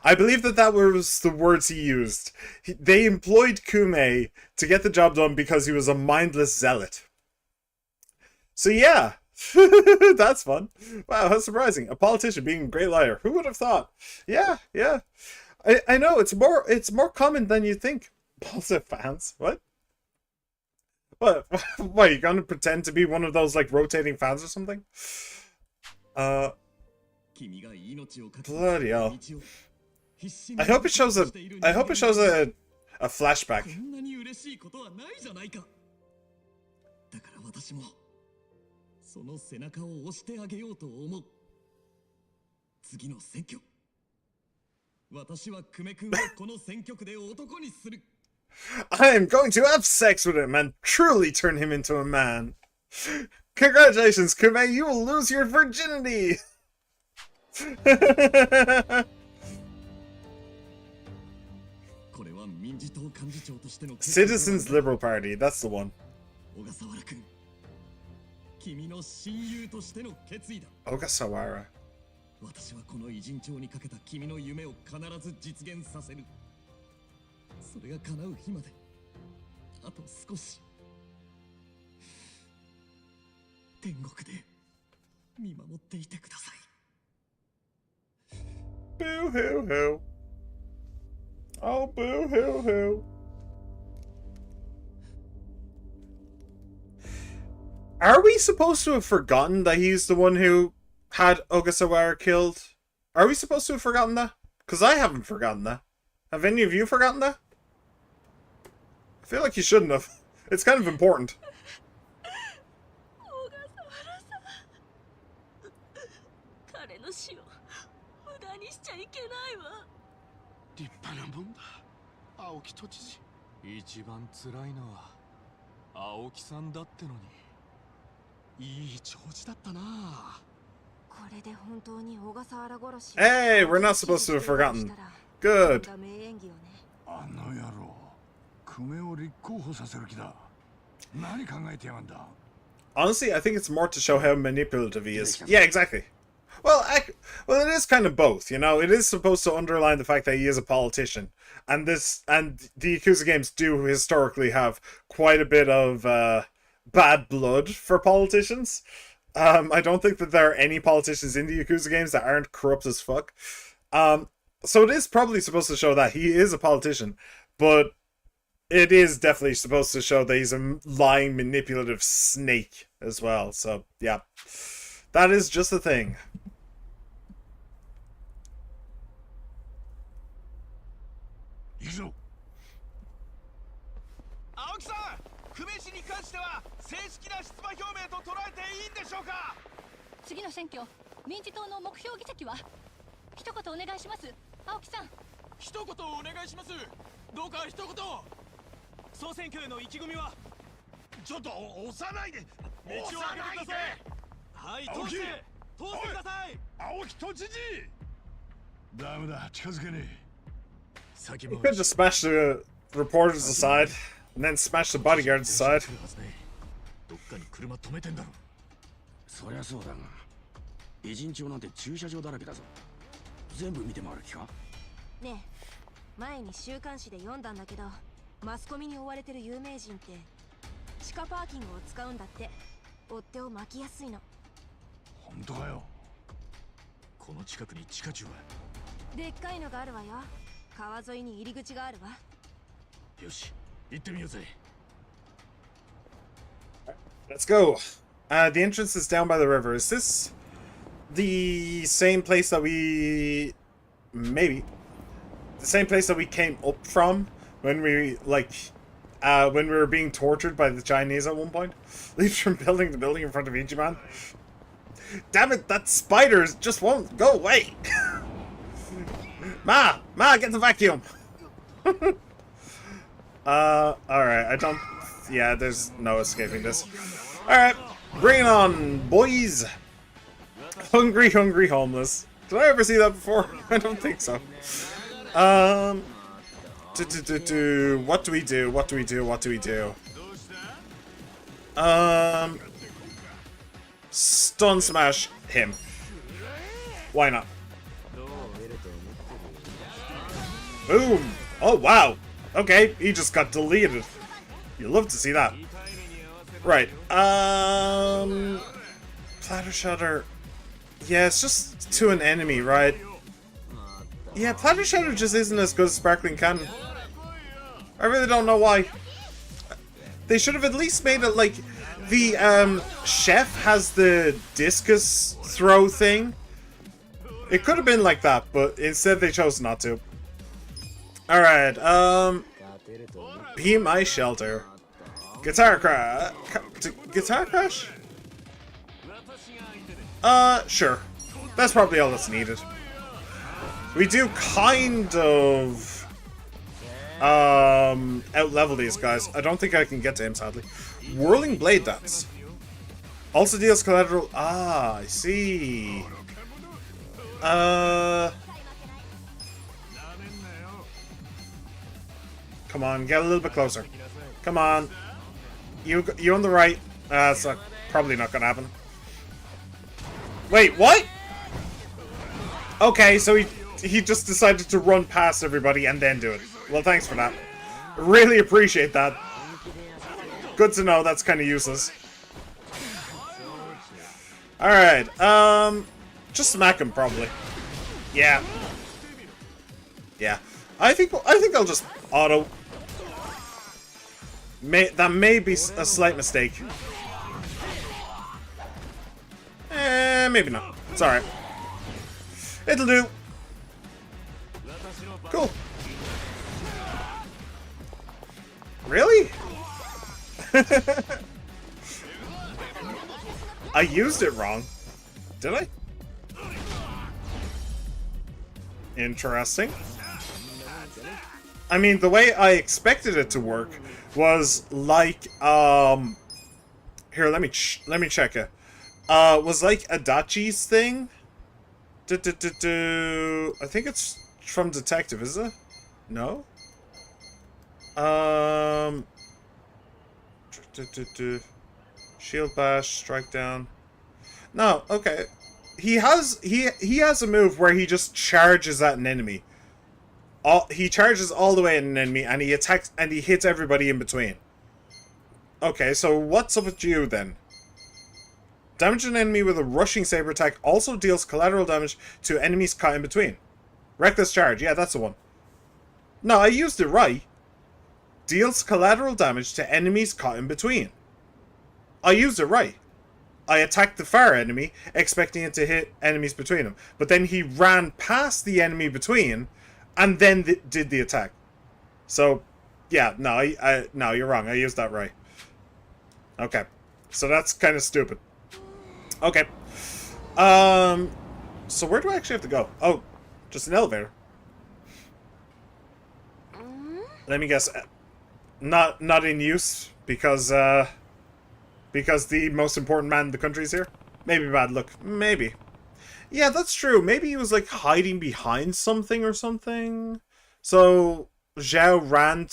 I believe that was the words he used. They employed Kume to get the job done because he was a mindless zealot. So yeah, that's fun. Wow, how surprising. A politician being a great liar. Who would have thought? Yeah, yeah. I know, it's more common than you think. Balsa fans? What? What? What, you gonna pretend to be one of those, like, rotating fans or something? Bloody hell. I hope it shows a flashback. I am going to have sex with him and truly turn him into a man. Congratulations, Kume, you will lose your virginity! Citizens Liberal Party, that's the one. Ogasawara. 私はこの偉人帳にかけた君の夢を必ず実現させる。それが叶う日まであと少し。天国で見守っていてください。Boo hoo hoo. Oh, boo hoo hoo. Are we supposed to have forgotten that he's the one who had Ogasawara killed? Are we supposed to have forgotten that? Because I haven't forgotten that. Have any of you forgotten that? I feel like you shouldn't have. It's kind of important. けないわ。立派なもんだ、青木都知事。一番辛いのは青木さんだってのに。いい調子だったな。これで本当に小笠原殺し。 Hey, we're not supposed to have forgotten. Good. 名演技よね。あの野郎、久米を立候補させる気だ。何考えてやがんだ。 Honestly, I think it's more to show how manipulative he is. Yeah, exactly. Well, well, it is kind of both, you know. It is supposed to underline the fact that he is a politician, and the Yakuza games do historically have quite a bit of bad blood for politicians. I don't think that there are any politicians in the Yakuza games that aren't corrupt as fuck. So it is probably supposed to show that he is a politician, but it is definitely supposed to show that he's a lying, manipulative snake as well. So, yeah. That is just a thing. 行くぞ。青木さん、久米氏に関しては正式な出馬表明と捉えていいんでしょうか。次の選挙、民事党の目標議席は一言お願いします。青木さん、一言お願いします。どうか一言。総選挙への意気込みは。ちょっと押さないで。道を開けてください。はい、通してください。青木都知事。ダメだ、近づけねえ。 You could just smash the reporters aside, and then smash the bodyguards aside. どっかに車止めてんだろ。そりゃそうだが、偉人町なんて駐車場だらけだぞ。全部見て回る気か。ねえ、前に週刊誌で読んだんだけど、マスコミに追われてる有名人って地下パーキングを使うんだって。追っ手を巻きやすいの。本当かよ。この近くに地下駐は。でっかいのがあるわよ。川沿いに入り口があるわ。よし、行ってみようぜ。Let's go. The entrance is down by the river. Is this the same place that we... Maybe. The same place that we came up from when we, like... when we were being tortured by the Chinese at one point? Leaps from building to building in front of Ichiban. Damn it, that spider just won't go away! Ma, get the vacuum! Alright, I don't... Yeah, there's no escaping this. Alright, bring it on, boys! Hungry, homeless. Did I ever see that before? I don't think so. What do we do? Stun smash him. Why not? Boom! Oh, wow! Okay, he just got deleted. You love to see that. Right, Platter Shutter. Yeah, it's just to an enemy, right? Yeah, Platter Shutter just isn't as good as Sparkling Cannon. I really don't know why. They should have at least made it like... The, chef has the discus throw thing. It could have been like that, but instead they chose not to. Alright, be my shelter. Guitar crash. Guitar crash? Sure. That's probably all that's needed. We do kind of out-level these guys. I don't think I can get to him, sadly. Whirling Blade Dance. Also deals collateral. Ah, I see. Come on, get a little bit closer. Come on. You on the right. It's probably not gonna happen. Wait, what? Okay, so he just decided to run past everybody and then do it. Well, thanks for that. Really appreciate that. Good to know that's kind of useless. Alright, just smack him, probably. Yeah. Yeah. I think I'll just auto. That may be a slight mistake. Maybe not. It's alright. It'll do. Cool. Really? I used it wrong. Did I? Interesting. I mean, the way I expected it to work was like, here, let me check it. Was like Adachi's thing. I think it's from Detective, is it? No? Shield bash, strike down. No, okay. He has a move where he just charges at an enemy. He charges all the way at an enemy and he attacks and he hits everybody in between. Okay, so what's up with you then? Damage an enemy with a rushing saber attack also deals collateral damage to enemies caught in between. Reckless charge, yeah, that's the one. No, I used it right. Deals collateral damage to enemies caught in between. I used it right. I attacked the far enemy, expecting it to hit enemies between them. But then he ran past the enemy between, and then did the attack. So, yeah, no, no, you're wrong. I used that right. Okay. So that's kind of stupid. Okay. So where do I actually have to go? Oh, just an elevator. Let me guess. Not in use because the most important man in the country is here? Maybe bad luck. Maybe. Yeah, that's true. Maybe he was like hiding behind something or something. So Zhao ran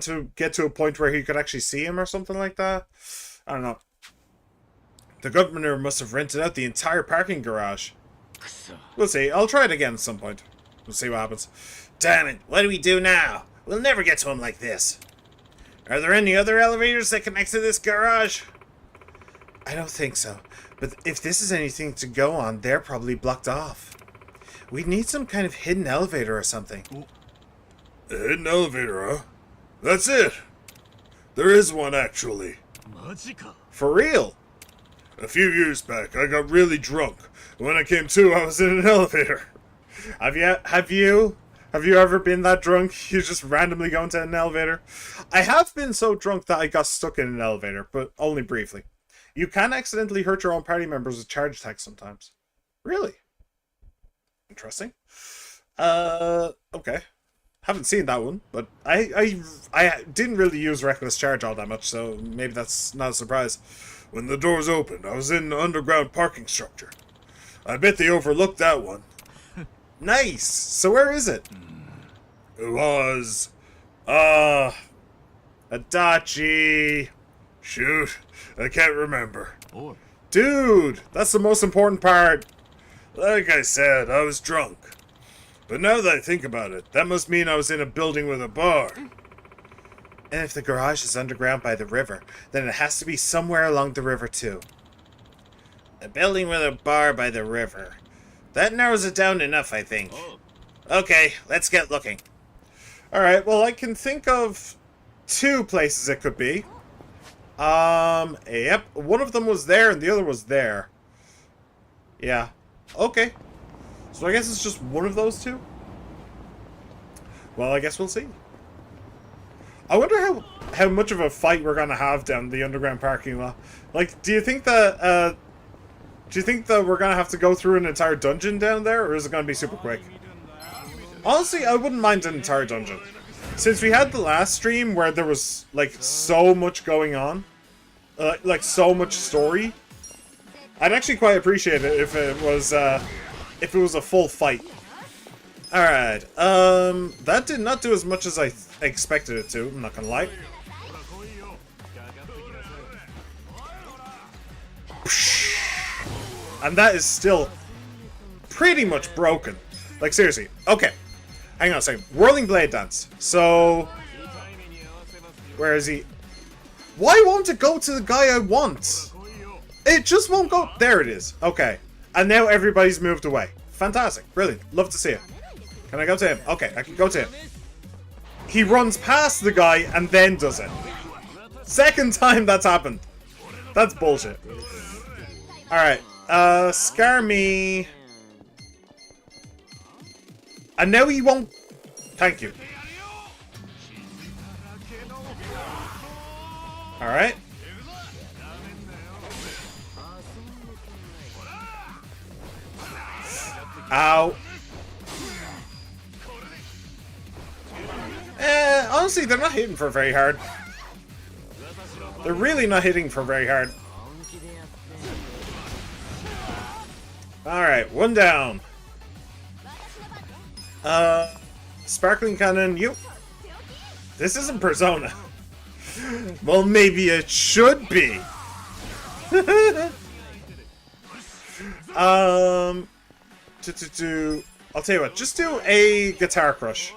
to get to a point where he could actually see him or something like that. I don't know. The governor must have rented out the entire parking garage. We'll see. I'll try it again at some point. We'll see what happens. Damn it. What do we do now? We'll never get to him like this. Are there any other elevators that connect to this garage? I don't think so. But if this is anything to go on, they're probably blocked off. We need some kind of hidden elevator or something. A hidden elevator, huh? That's it. There is one, actually. For real? A few years back, I got really drunk. When I came to, I was in an elevator. Have you ever been that drunk? You just randomly go into an elevator? I have been so drunk that I got stuck in an elevator, but only briefly. You can accidentally hurt your own party members with charge attacks sometimes. Really? Interesting. Okay. Haven't seen that one, but I didn't really use Reckless Charge all that much, so maybe that's not a surprise. When the doors opened, I was in the underground parking structure. I bet they overlooked that one. Nice! So where is it? It was... Adachi... Shoot, I can't remember. Dude, that's the most important part. Like I said, I was drunk. But now that I think about it, that must mean I was in a building with a bar. And if the garage is underground by the river, then it has to be somewhere along the river too. A building with a bar by the river. That narrows it down enough, I think. Okay, let's get looking. Alright, well, I can think of two places it could be. Yep, one of them was there and the other was there. Yeah, okay. So I guess it's just one of those two? Well, I guess we'll see. I wonder how much of a fight we're gonna have down the underground parking lot. Like, do you think that we're gonna have to go through an entire dungeon down there, or is it gonna be super quick? Honestly, I wouldn't mind an entire dungeon. Since we had the last stream where there was, like, so much going on, like, so much story, I'd actually quite appreciate it if it was a full fight. Alright, that did not do as much as I expected it to, I'm not gonna lie. And that is still pretty much broken. Like, seriously. Okay. Hang on a second. Whirling Blade Dance. So... where is he? Why won't it go to the guy I want? It just won't go... there it is. Okay. And now everybody's moved away. Fantastic. Brilliant. Love to see it. Can I go to him? Okay, I can go to him. He runs past the guy and then does it. Second time that's happened. That's bullshit. Alright. Scar me. And now he won't... thank you. Alright. honestly, they're not hitting for very hard. They're really not hitting for very hard. Alright, one down. Sparkling Cannon, you. This isn't Persona. Well, maybe it should be. I'll tell you what, just do a Guitar Crush.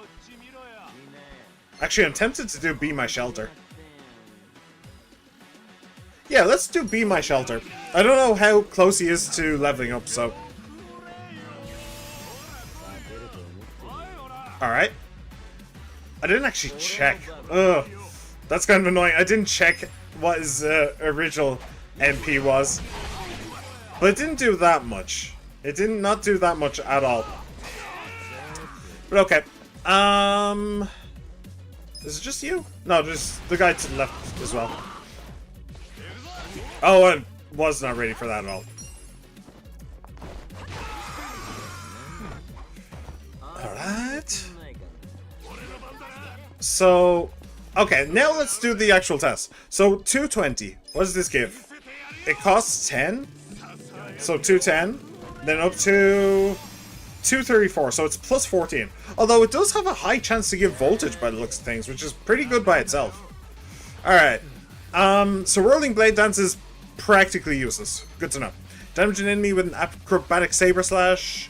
Actually, I'm tempted to do Be My Shelter. Yeah, let's do Be My Shelter. I don't know how close he is to leveling up, so... Alright. I didn't actually check. Ugh. That's kind of annoying. I didn't check what his original MP was. But it didn't do that much. It did not do that much at all. But okay. Is it just you? No, there's the guy to the left as well. Oh, I was not ready for that at all. Alright. So, okay, now let's do the actual test. So, 220. What does this give? It costs 10. So, 210. Then up to 234. So, it's plus 14. Although, it does have a high chance to give voltage by the looks of things, which is pretty good by itself. Alright. So, Whirling Blade Dance is practically useless. Good to know. Damage an enemy with an acrobatic saber slash.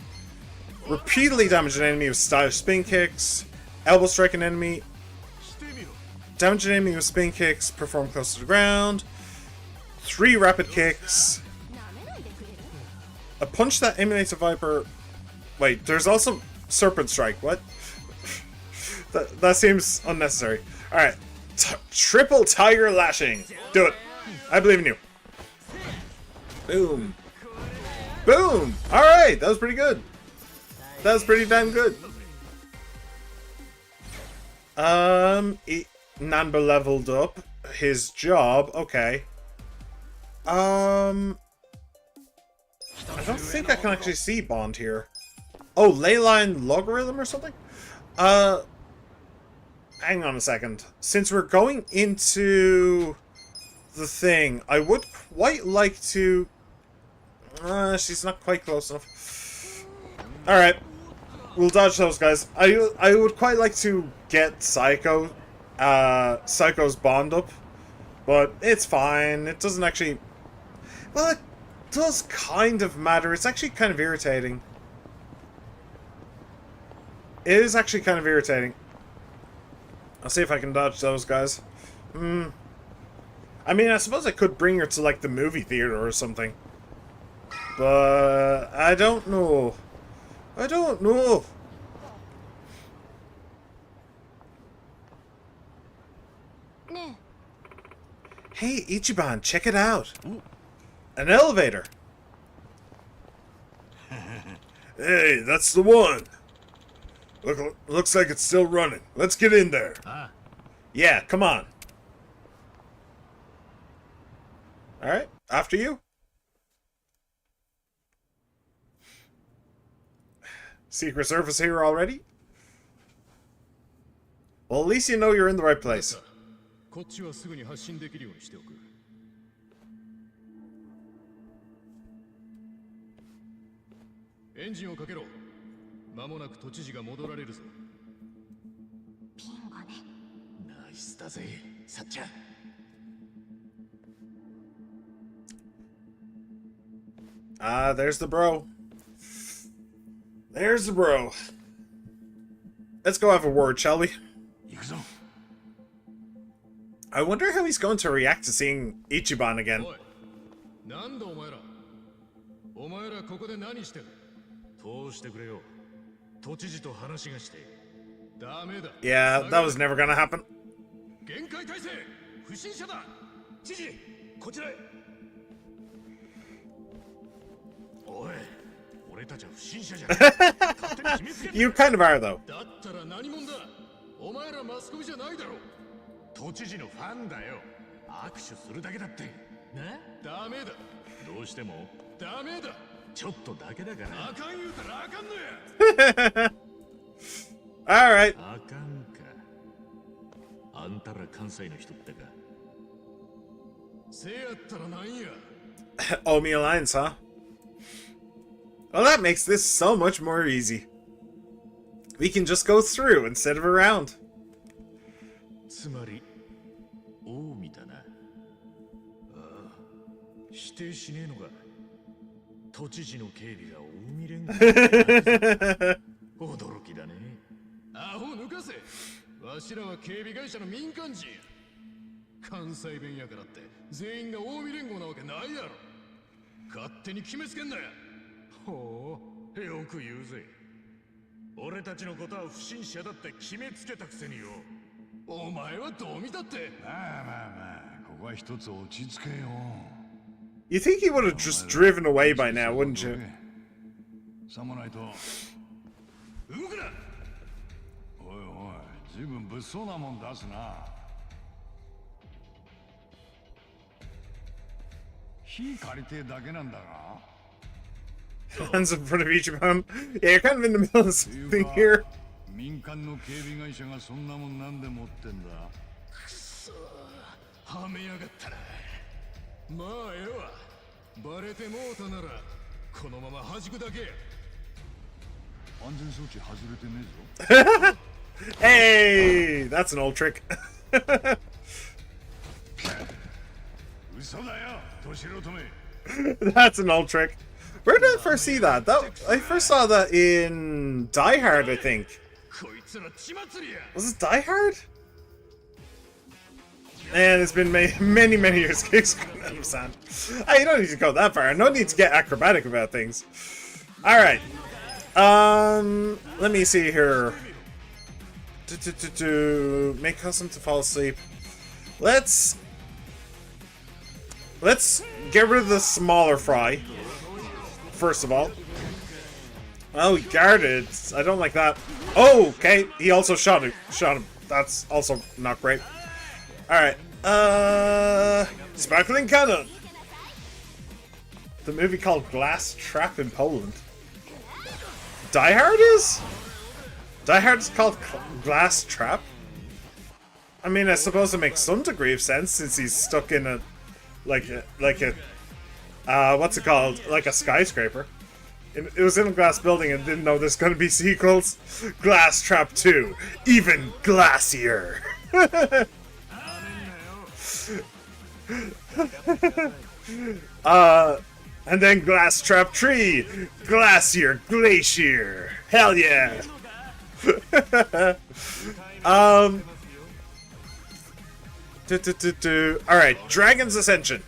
Repeatedly damage an enemy with stylish spin kicks. Elbow strike an enemy. Damage an enemy with spin kicks. Perform close to the ground. 3 rapid kicks. A punch that emulates a viper. Wait, there's also serpent strike. What? that seems unnecessary. Alright. Triple tiger lashing. Do it. I believe in you. Boom. Boom! Alright, that was pretty good. That was pretty damn good. Nanba leveled up his job. Okay. I don't think I can actually see Bond here. Oh, Leyline Logarithm or something? Hang on a second. Since we're going into the thing, I would quite like to... she's not quite close enough. Alright. We'll dodge those guys. I would quite like to get Psycho's Bond up. But it's fine. It doesn't actually... Well, it does kind of matter. It's actually kind of irritating. It is actually kind of irritating. I'll see if I can dodge those guys. I mean, I suppose I could bring her to, like, the movie theater or something. But I don't know. I don't know. Hey, Ichiban, check it out. An elevator. Hey, that's the one. Looks like it's still running. Let's get in there. Yeah, come on. Alright, after you. Secret Service here already? Well, at least you know you're in the right place. There's the bro. There's the bro. Let's go have a word, shall we? I wonder how he's going to react to seeing Ichiban again. Yeah, that was never gonna happen. You kind of are, though. Alright. 関西の人ってか。せやったらなんや。Omi Alliance, huh? Well, that makes this so much more easy. We can just go through instead of around. つまり近江だな。ああ、否定しねえのか。都知事の警備が近江連合。驚きだね。アホ抜かせ。わしらは警備会社の民間人や。関西弁やからって全員が近江連合なわけないやろ。勝手に決めつけんなや。ほう、よく言うぜ。俺たちのことは不審者だって決めつけたくせによ。お前はどう見たって。まあまあまあ、ここは一つ落ち着けよ。You think he would have just driven away by now, wouldn't you? さもないと。動くな。おいおい、ずいぶん物騒なもん出すな。火借りてえだけなんだが。Hands in front of each of them. Yeah, you're kind of in the middle of something here. 民間の警備会社がそんなもんなんで持ってんだ。くそ、はめやがったな。まあええわ。バレてもうたならこのまま弾くだけ。安全装置外れてねhey, えぞ。that's an old trick. 嘘だよ、ど素人め。That's an old trick. Where did I first see that? I first saw that in Die Hard, I think. Was it Die Hard? And it's been many, many years. Gigs couldn't understand. Hey, you don't need to go that far. No need to get acrobatic about things. All right. Let me see here. Make custom to fall asleep. Let's get rid of the smaller fry. First of all. Oh, he guarded. I don't like that. Oh, okay. He also shot him. That's also not great. Alright. Sparkling Cannon. The movie called Glass Trap in Poland. Die Hard is? Die Hard is called Glass Trap? I mean, I suppose it makes some degree of sense since he's stuck in a like a what's it called? Like a skyscraper. It was in a glass building and didn't know there's gonna be sequels. Glass Trap 2, even glassier. And then Glass Trap 3, Glacier Glacier. Hell yeah. Alright, Dragon's Ascension.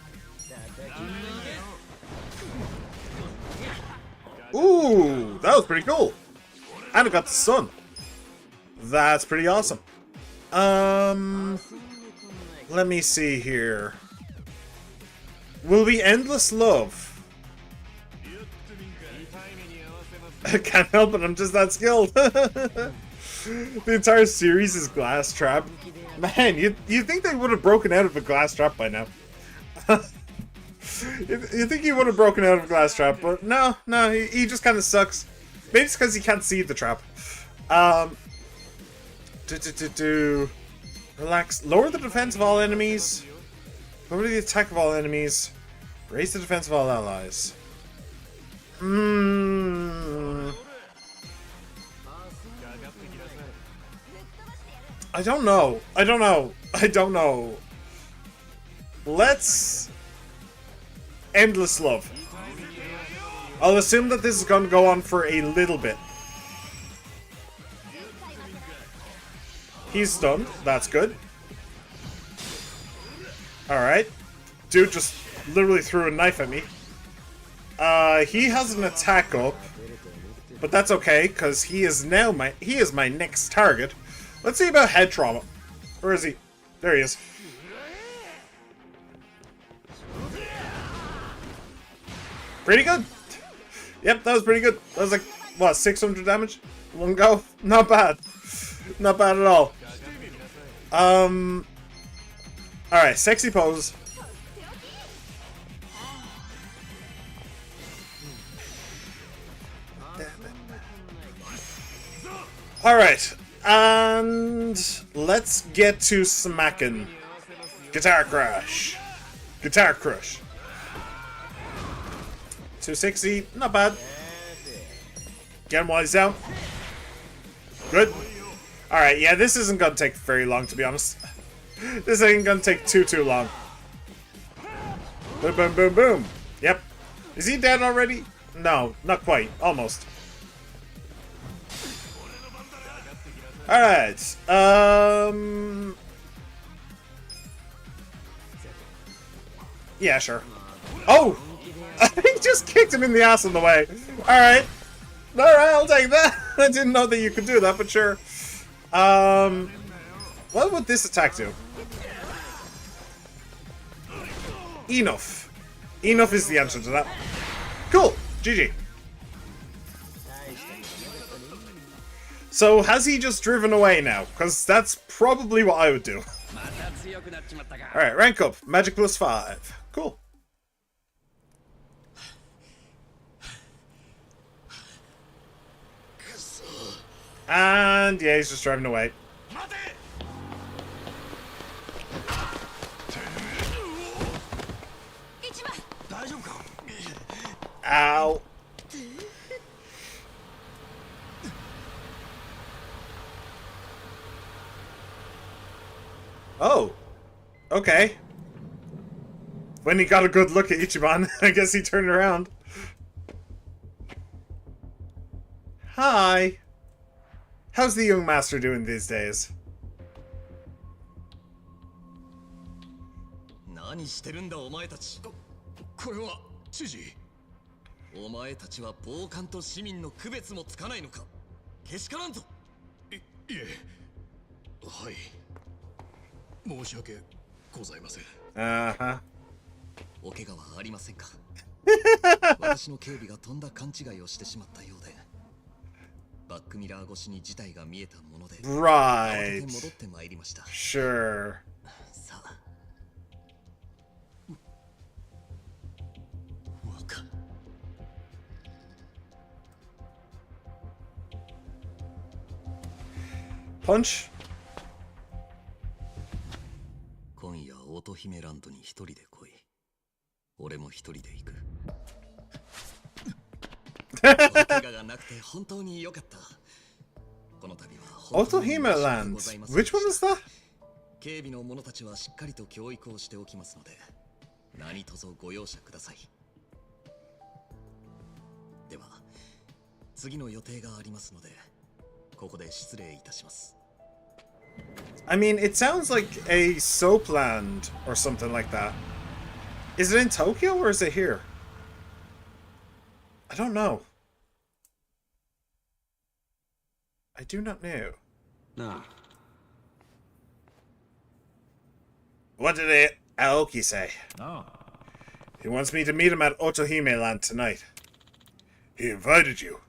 Ooh, that was pretty cool. And it got the sun. That's pretty awesome. Let me see here. Will be Endless Love. I can't help it, I'm just that skilled. The entire series is Glass Trap. Man, you think they would have broken out of a Glass Trap by now. You think he would have broken out of a Glass Trap, but no, he just kind of sucks. Maybe it's because he can't see the trap. Relax. Lower the defense of all enemies. Lower the attack of all enemies. Raise the defense of all allies. I don't know. Let's... Endless Love. I'll assume that this is going to go on for a little bit. He's stunned. That's good. Alright. Dude just literally threw a knife at me. He has an attack up. But that's okay, because he is my next target. Let's see about head trauma. Where is he? There he is. Pretty good. Yep, that was pretty good. That was like, what, 600 damage? One go? Not bad. Not bad at all. Alright, sexy pose. Alright. And let's get to smacking. Guitar Crush. Guitar Crush. 260, not bad. Get him while he's down. Good. Alright, yeah, this isn't gonna take very long, to be honest. This ain't gonna take too long. Boom, boom, boom, boom. Yep. Is he dead already? No, not quite. Almost. Alright. Yeah, sure. Oh! He just kicked him in the ass on the way. Alright. Alright, I'll take that. I didn't know that you could do that, but sure. What would this attack do? Enough. Enough is the answer to that. Cool. GG. So, has he just driven away now? Because that's probably what I would do. Alright, rank up. Magic plus 5. Cool. And yeah, he's just driving away. Ow. Oh. Okay. When he got a good look at Ichiban, I guess he turned around. Hi. How's the young master doing these days? 何してるんだお前たち。これは知事。お前たちは暴漢と市民の区別もつかないのか。けしからんぞ。いえ、はい。申し訳ございません。お怪我はありませんか。私の警備がとんだ勘違いをしてしまったようで。バックミラー越しに事態が見えたもので、Right. 戻ってまいりました。Sure. さあ。Punch. 今夜乙姫ランドに一人で来い。俺も一人で行く。お怪我がなくて本当に良かった。この度は Otohime Land. Which one is that? 警備の者たちはしっかりと教育をしておきますので、何卒ご容赦ください。では、次の予定がありますので、ここで失礼いたします。I mean, it sounds like a soapland or something like that. Is it in Tokyo or is it here? I don't know. I do not know. Nah. What did Aoki say? Oh. He wants me to meet him at Otohime Land tonight. He invited you.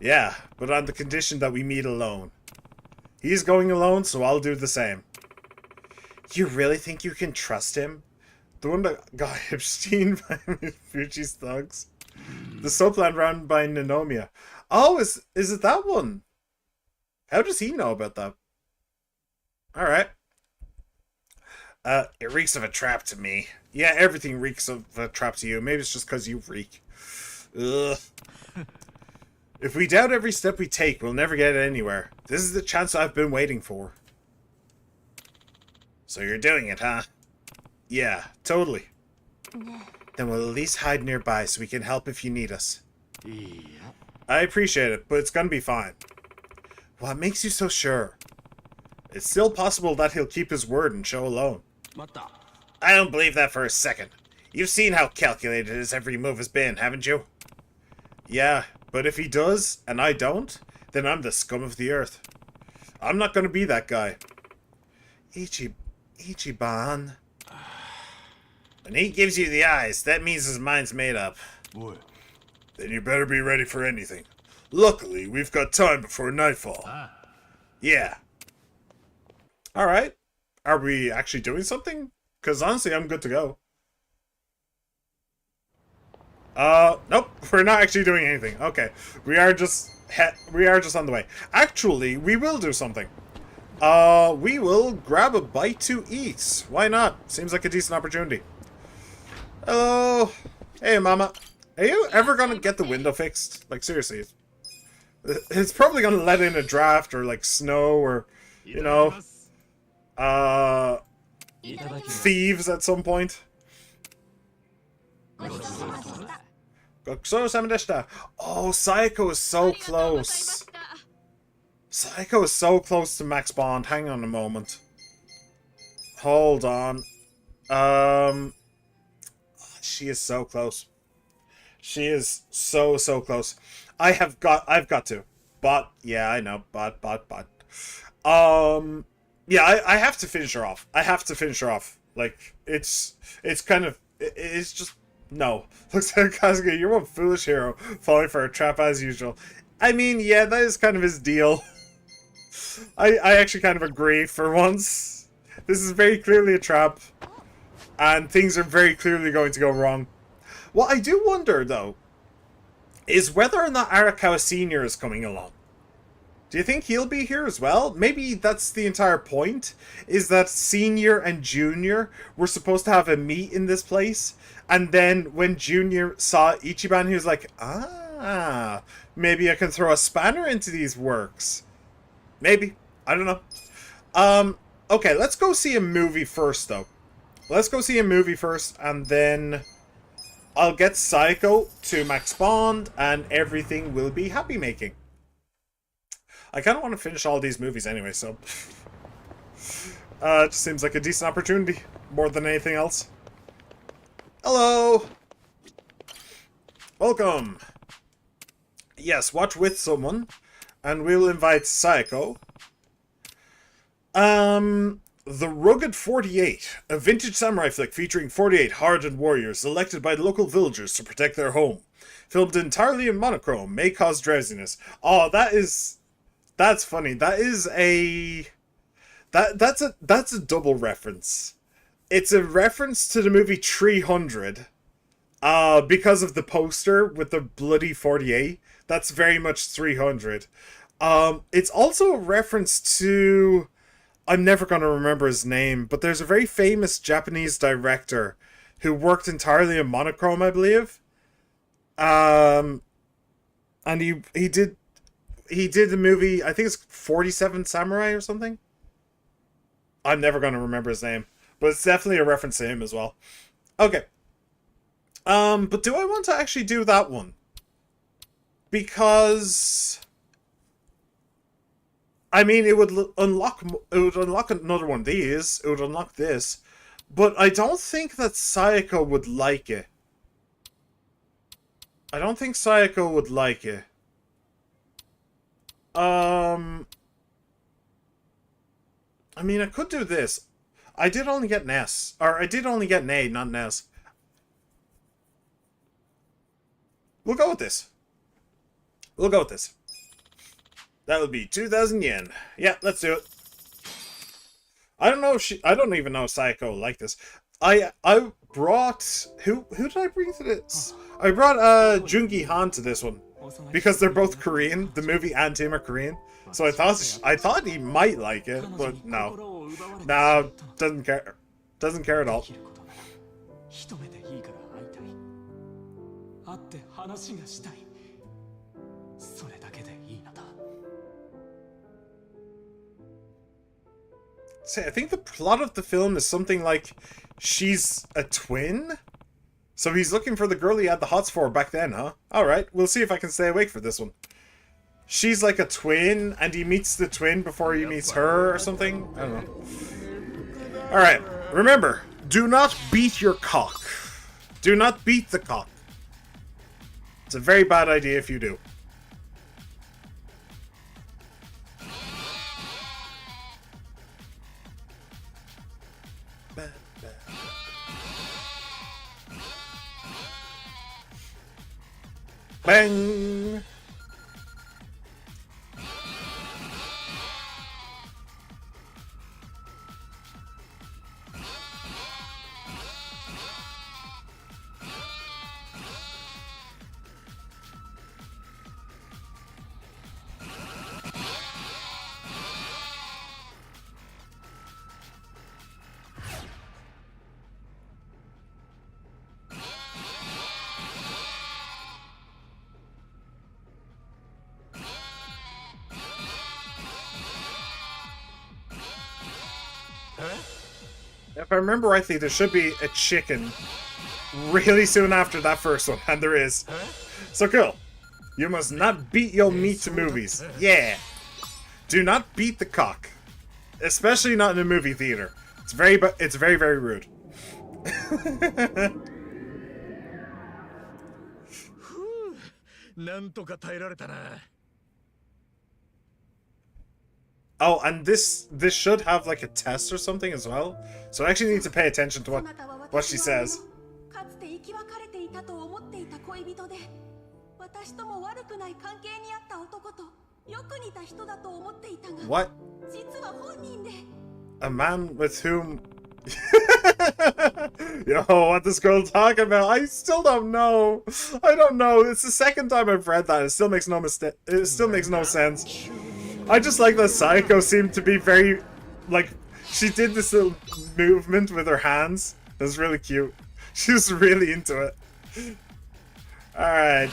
Yeah, but on the condition that we meet alone. He's going alone, so I'll do the same. You really think you can trust him? The one that got Epstein by Fuji's thugs? The soapland run by Ninomiya. Oh, is it that one? How does he know about that? Alright. It reeks of a trap to me. Yeah, everything reeks of a trap to you. Maybe it's just because you reek. Ugh. If we doubt every step we take, we'll never get anywhere. This is the chance I've been waiting for. So you're doing it, huh? Yeah, totally. Then we'll at least hide nearby so we can help if you need us. Yeah. I appreciate it, but it's gonna be fine. What makes you so sure? It's still possible that he'll keep his word and show alone. I don't believe that for a second. You've seen how calculated his every move has been, haven't you? Yeah, but if he does, and I don't, then I'm the scum of the earth. I'm not gonna be that guy. Ichiban. When he gives you the eyes, that means his mind's made up. What? Then you better be ready for anything. Luckily, we've got time before nightfall. Yeah. Alright. Are we actually doing something? Because honestly, I'm good to go. Nope. We're not actually doing anything. Okay. We are just We are just on the way. Actually, we will do something. We will grab a bite to eat. Why not? Seems like a decent opportunity. Hello. Hey, Mama. Are you ever gonna get the window fixed? Like, seriously. It's probably gonna let in a draft or, like, snow or, you know, thieves at some point. Oh, Psycho is so close. Psycho is so close to Max Bond. Hang on a moment. Hold on. She is so close. She is so close. I've got to. But yeah, I know. But. Yeah, I have to finish her off. I have to finish her off. Like, it's kind of, it's just, no. Looks like Kazuga, you're one foolish hero, falling for a trap as usual. I mean, yeah, that is kind of his deal. I actually kind of agree for once. This is very clearly a trap, and things are very clearly going to go wrong. What I do wonder, though, is whether or not Arakawa Sr. is coming along. Do you think he'll be here as well? Maybe that's the entire point, is that Senior and Junior were supposed to have a meet in this place, and then when Junior saw Ichiban, he was like, ah, maybe I can throw a spanner into these works. Maybe. I don't know. Okay, let's go see a movie first, though. Let's go see a movie first, and then I'll get Psycho to Max Bond, and everything will be happy-making. I kind of want to finish all these movies anyway, so... it just seems like a decent opportunity, more than anything else. Hello! Welcome! Yes, watch with someone, and we'll invite Psycho. The Rugged 48, a vintage samurai flick featuring 48 hardened warriors selected by local villagers to protect their home. Filmed entirely in monochrome, may cause drowsiness. Oh, that's funny. That is a... That's a double reference. It's a reference to the movie 300, because of the poster with the bloody 48. That's very much 300. It's also a reference to... I'm never going to remember his name, but there's a very famous Japanese director who worked entirely in monochrome, I believe. And he did the movie, I think it's 47 Samurai or something. I'm never going to remember his name, but it's definitely a reference to him as well. Okay. But do I want to actually do that one? Because... I mean, it would unlock another one of these. It would unlock this. But I don't think that Sayako would like it. I don't think Sayako would like it. I mean, I could do this. I did only get Ness. Or, I did only get Nay, not Ness. We'll go with this. We'll go with this. That would be 2,000 yen. Yeah, let's do it. I don't know if I don't even know if Sayako like this. I brought... Who did I bring to this? I brought Jungi Han to this one. Because they're both Korean. The movie and him are Korean. So I thought he might like it, but no. No, doesn't care. Doesn't care at all. See, I think the plot of the film is something like she's a twin? So he's looking for the girl he had the hots for back then, huh? Alright, we'll see if I can stay awake for this one. She's like a twin, and he meets the twin before he meets her or something? I don't know. Alright, remember, do not beat your cock. Do not beat the cock. It's a very bad idea if you do. Bang! If I remember rightly, there should be a chicken really soon after that first one, and there is. So cool. You must not beat your meat to movies. Yeah. Do not beat the cock. Especially not in a movie theater. It's very, very rude. Oh, and this should have like a test or something as well. So I actually need to pay attention to what she says. What? A man with whom... Yo, what this girl talking about? I still don't know. I don't know. It's the second time I've read that. It still makes no mistake. It still makes no sense. I just like that Psycho seemed to be very, like, she did this little movement with her hands. It was really cute. She was really into it. Alright.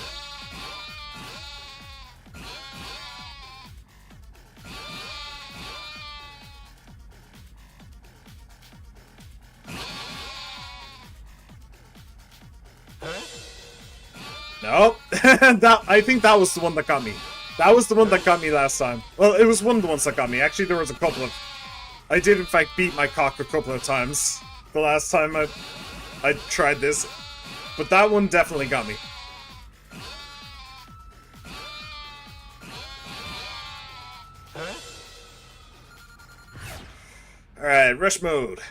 Nope. I think that was the one that got me. That was the one that got me last time. Well, it was one of the ones that got me. Actually, there was a couple of... I did, in fact, beat my cock a couple of times the last time I tried this. But that one definitely got me. Alright, rush mode.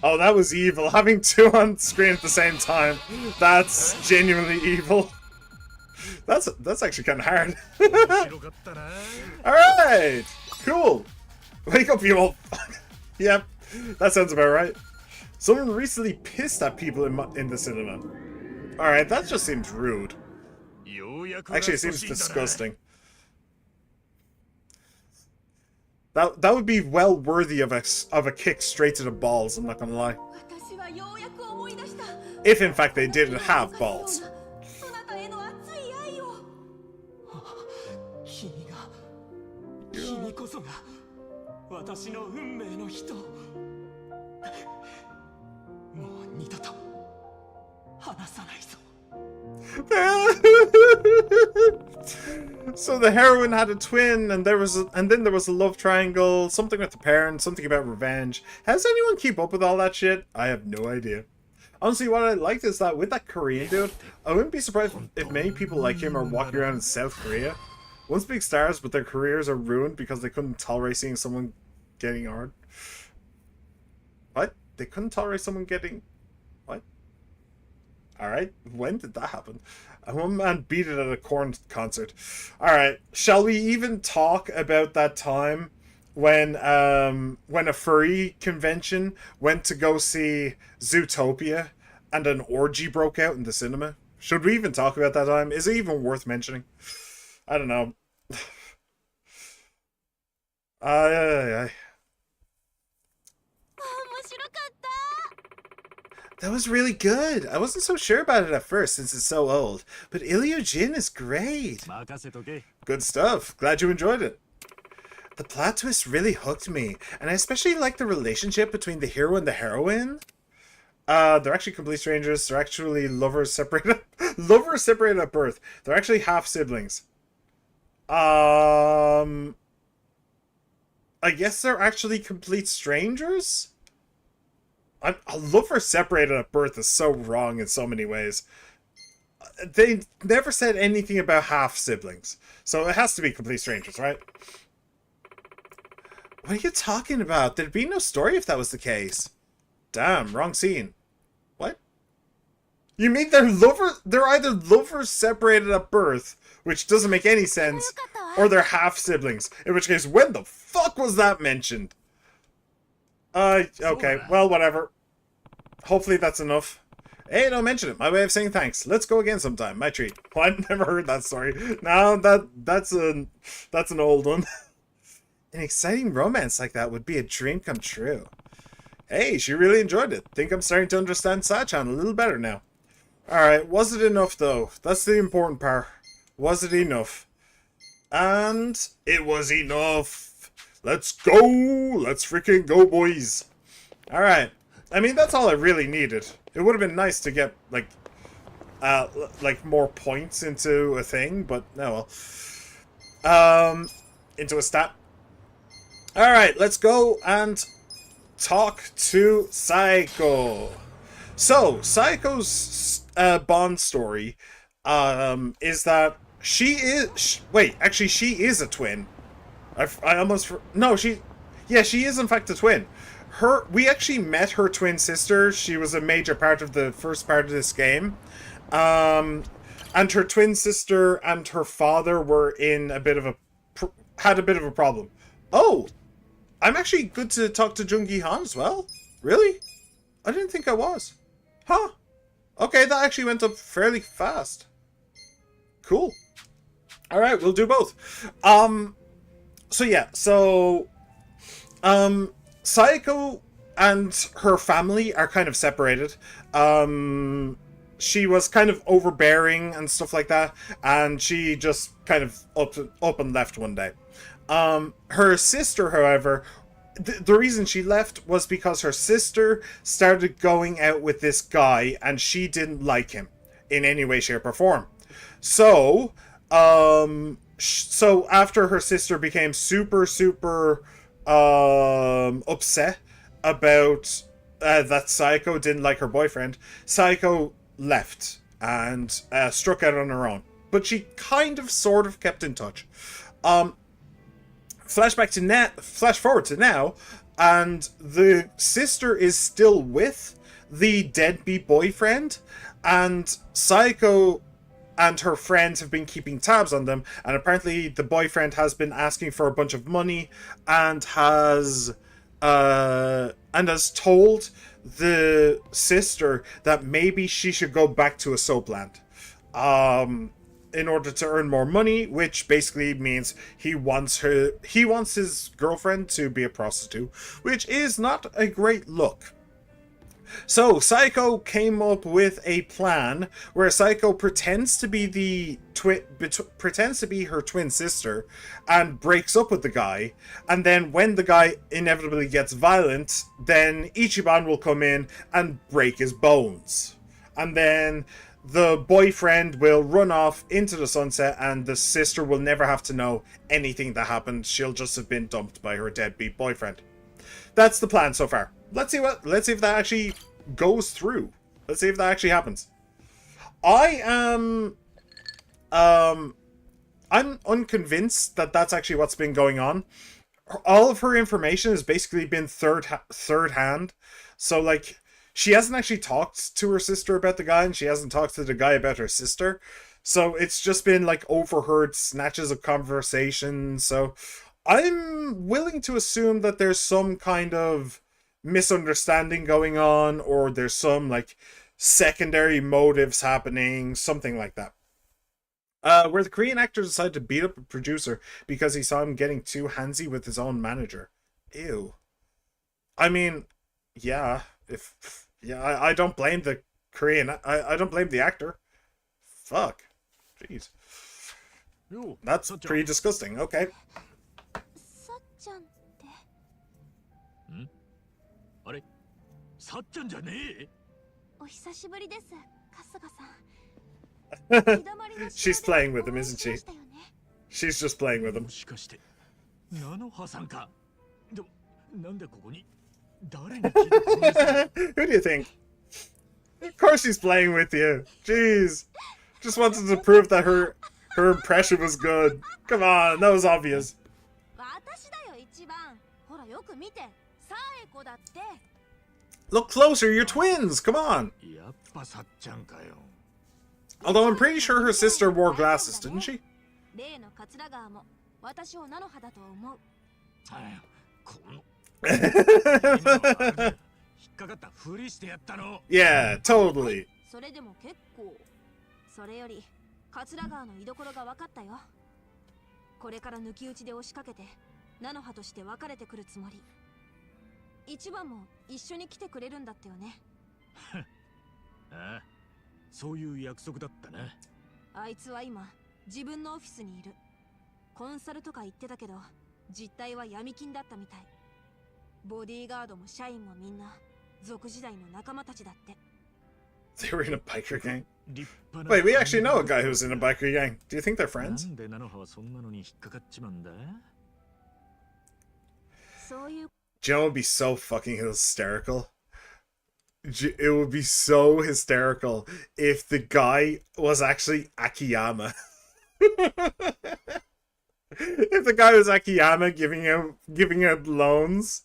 Oh, that was evil. Having two on screen at the same time. That's genuinely evil. That's actually kind of hard. Alright! Cool! Wake up, you old... Yep, that sounds about right. Someone recently pissed at people in the cinema. Alright, that just seems rude. Actually, it seems disgusting. That would be well worthy of a kick straight to the balls, I'm not gonna lie. If in fact they didn't have balls. So the heroine had a twin, and then there was a love triangle, something with the parents, something about revenge. How does anyone keep up with all that shit? I have no idea. Honestly, what I liked is that with that Korean dude, I wouldn't be surprised if many people like him are walking around in South Korea. Once big stars, but their careers are ruined because they couldn't tolerate seeing someone getting hard. What? They couldn't tolerate someone getting... What? Alright, when did that happen? One man beat it at a corn concert. Alright, shall we even talk about that time when a furry convention went to go see Zootopia and an orgy broke out in the cinema? Should we even talk about that time? Is it even worth mentioning? I don't know. That was really good. I wasn't so sure about it at first since it's so old, but Ilio Jin is great. Good stuff. Glad you enjoyed it. The plot twist really hooked me, and I especially like the relationship between the hero and the heroine. They're actually complete strangers. They're actually lovers separated at birth. They're actually half siblings. I guess they're actually complete strangers? A lover separated at birth is so wrong in so many ways. They never said anything about half siblings, so it has to be complete strangers, right? What are you talking about? There'd be no story if that was the case. Damn, wrong scene. What? You mean they're either lovers separated at birth, which doesn't make any sense, or they're half siblings. In which case, when the fuck was that mentioned? Okay, well, whatever. Hopefully that's enough. Hey, don't mention it. My way of saying thanks. Let's go again sometime. My treat. Well, I've never heard that story. No, that's an old one. An exciting romance like that would be a dream come true. Hey, she really enjoyed it. Think I'm starting to understand Sachan a little better now. Alright, was it enough though? That's the important part. Was it enough? And it was enough. Let's go! Let's freaking go, boys! Alright. I mean, that's all I really needed. It would have been nice to get, like more points into a thing, but no well. Into a stat. Alright, let's go and talk to Saeko. So, Saeko's Bond story is that she is... wait, actually, she is a twin. I almost... no, she is in fact a twin. We actually met her twin sister. She was a major part of the first part of this game. And her twin sister and her father were in a bit of a... had a bit of a problem. Oh! I'm actually good to talk to Jungi Han as well? Really? I didn't think I was. Huh. Okay, that actually went up fairly fast. Cool. Alright, we'll do both. Saeko and her family are kind of separated. She was kind of overbearing and stuff like that, and she just kind of up and left one day. Her sister, however, the reason she left was because her sister started going out with this guy, and she didn't like him in any way, shape, or form. So after her sister became super upset about that Saeko didn't like her boyfriend, Saeko left and struck out on her own. But she kind of, sort of kept in touch. Flash forward to now, and the sister is still with the deadbeat boyfriend, and Saeko and her friends have been keeping tabs on them, and apparently the boyfriend has been asking for a bunch of money and has told the sister that maybe she should go back to a soapland in order to earn more money, which basically means he wants his girlfriend to be a prostitute, which is not a great look. So Saeko came up with a plan where Saeko pretends to be her twin sister and breaks up with the guy, and then when the guy inevitably gets violent, then Ichiban will come in and break his bones, and then the boyfriend will run off into the sunset, and the sister will never have to know anything that happened. She'll just have been dumped by her deadbeat boyfriend. That's the plan so far. Let's see if that actually goes through. Let's see if that actually happens. I'm unconvinced that that's actually what's been going on. All of her information has basically been third hand. So, like, she hasn't actually talked to her sister about the guy, and she hasn't talked to the guy about her sister. So it's just been, like, overheard snatches of conversation. So I'm willing to assume that there's some kind of misunderstanding going on, or there's some, like, secondary motives happening, something like that. Where the Korean actor decided to beat up a producer because he saw him getting too handsy with his own manager. Ew. I mean, yeah, I don't blame the Korean. I don't blame the actor. Fuck. Jeez. That's pretty disgusting. Okay. あれさっちゃんじゃねえお久しぶりです、春日さん。 She's playing with him, isn't she? She's just playing with him. もしかしてナノハさんかでもなんでここに誰に聞いてこの人 Who do you think? Of course she's playing with you. Jeez. Just wanted to prove that her impression was good. Come on, that was obvious. 私だよ一番。ほらよく見て。サエコだって。 Look closer, you're twins. Come on. やっぱさっちゃんかよ Although I'm pretty sure her sister wore glasses, didn't she? 例の桂川も私を菜の葉だと思う。この今のあれで引っかかったふりしてやったの Yeah, totally. それでも結構。それより桂川の居所が分かったよ。これから抜き打ちで押しかけて菜の葉として別れてくるつもり。一番も一緒に来てくれるんだったよね。ああ、そういう約束だったな。あいつは今自分のオフィスにいる。コンサルとか言ってたけど実態は闇金だったみたい。ボディーガードも社員もみんな族時代の仲間たちだって。 They were in a biker gang. Wait, we actually know a guy who's in a biker gang. Do you think they're な friends? んで菜の葉はそんなのに引っかかっちまうんだ。そういう Joe would be so fucking hysterical. It would be so hysterical if the guy was actually Akiyama. If the guy was Akiyama giving out loans,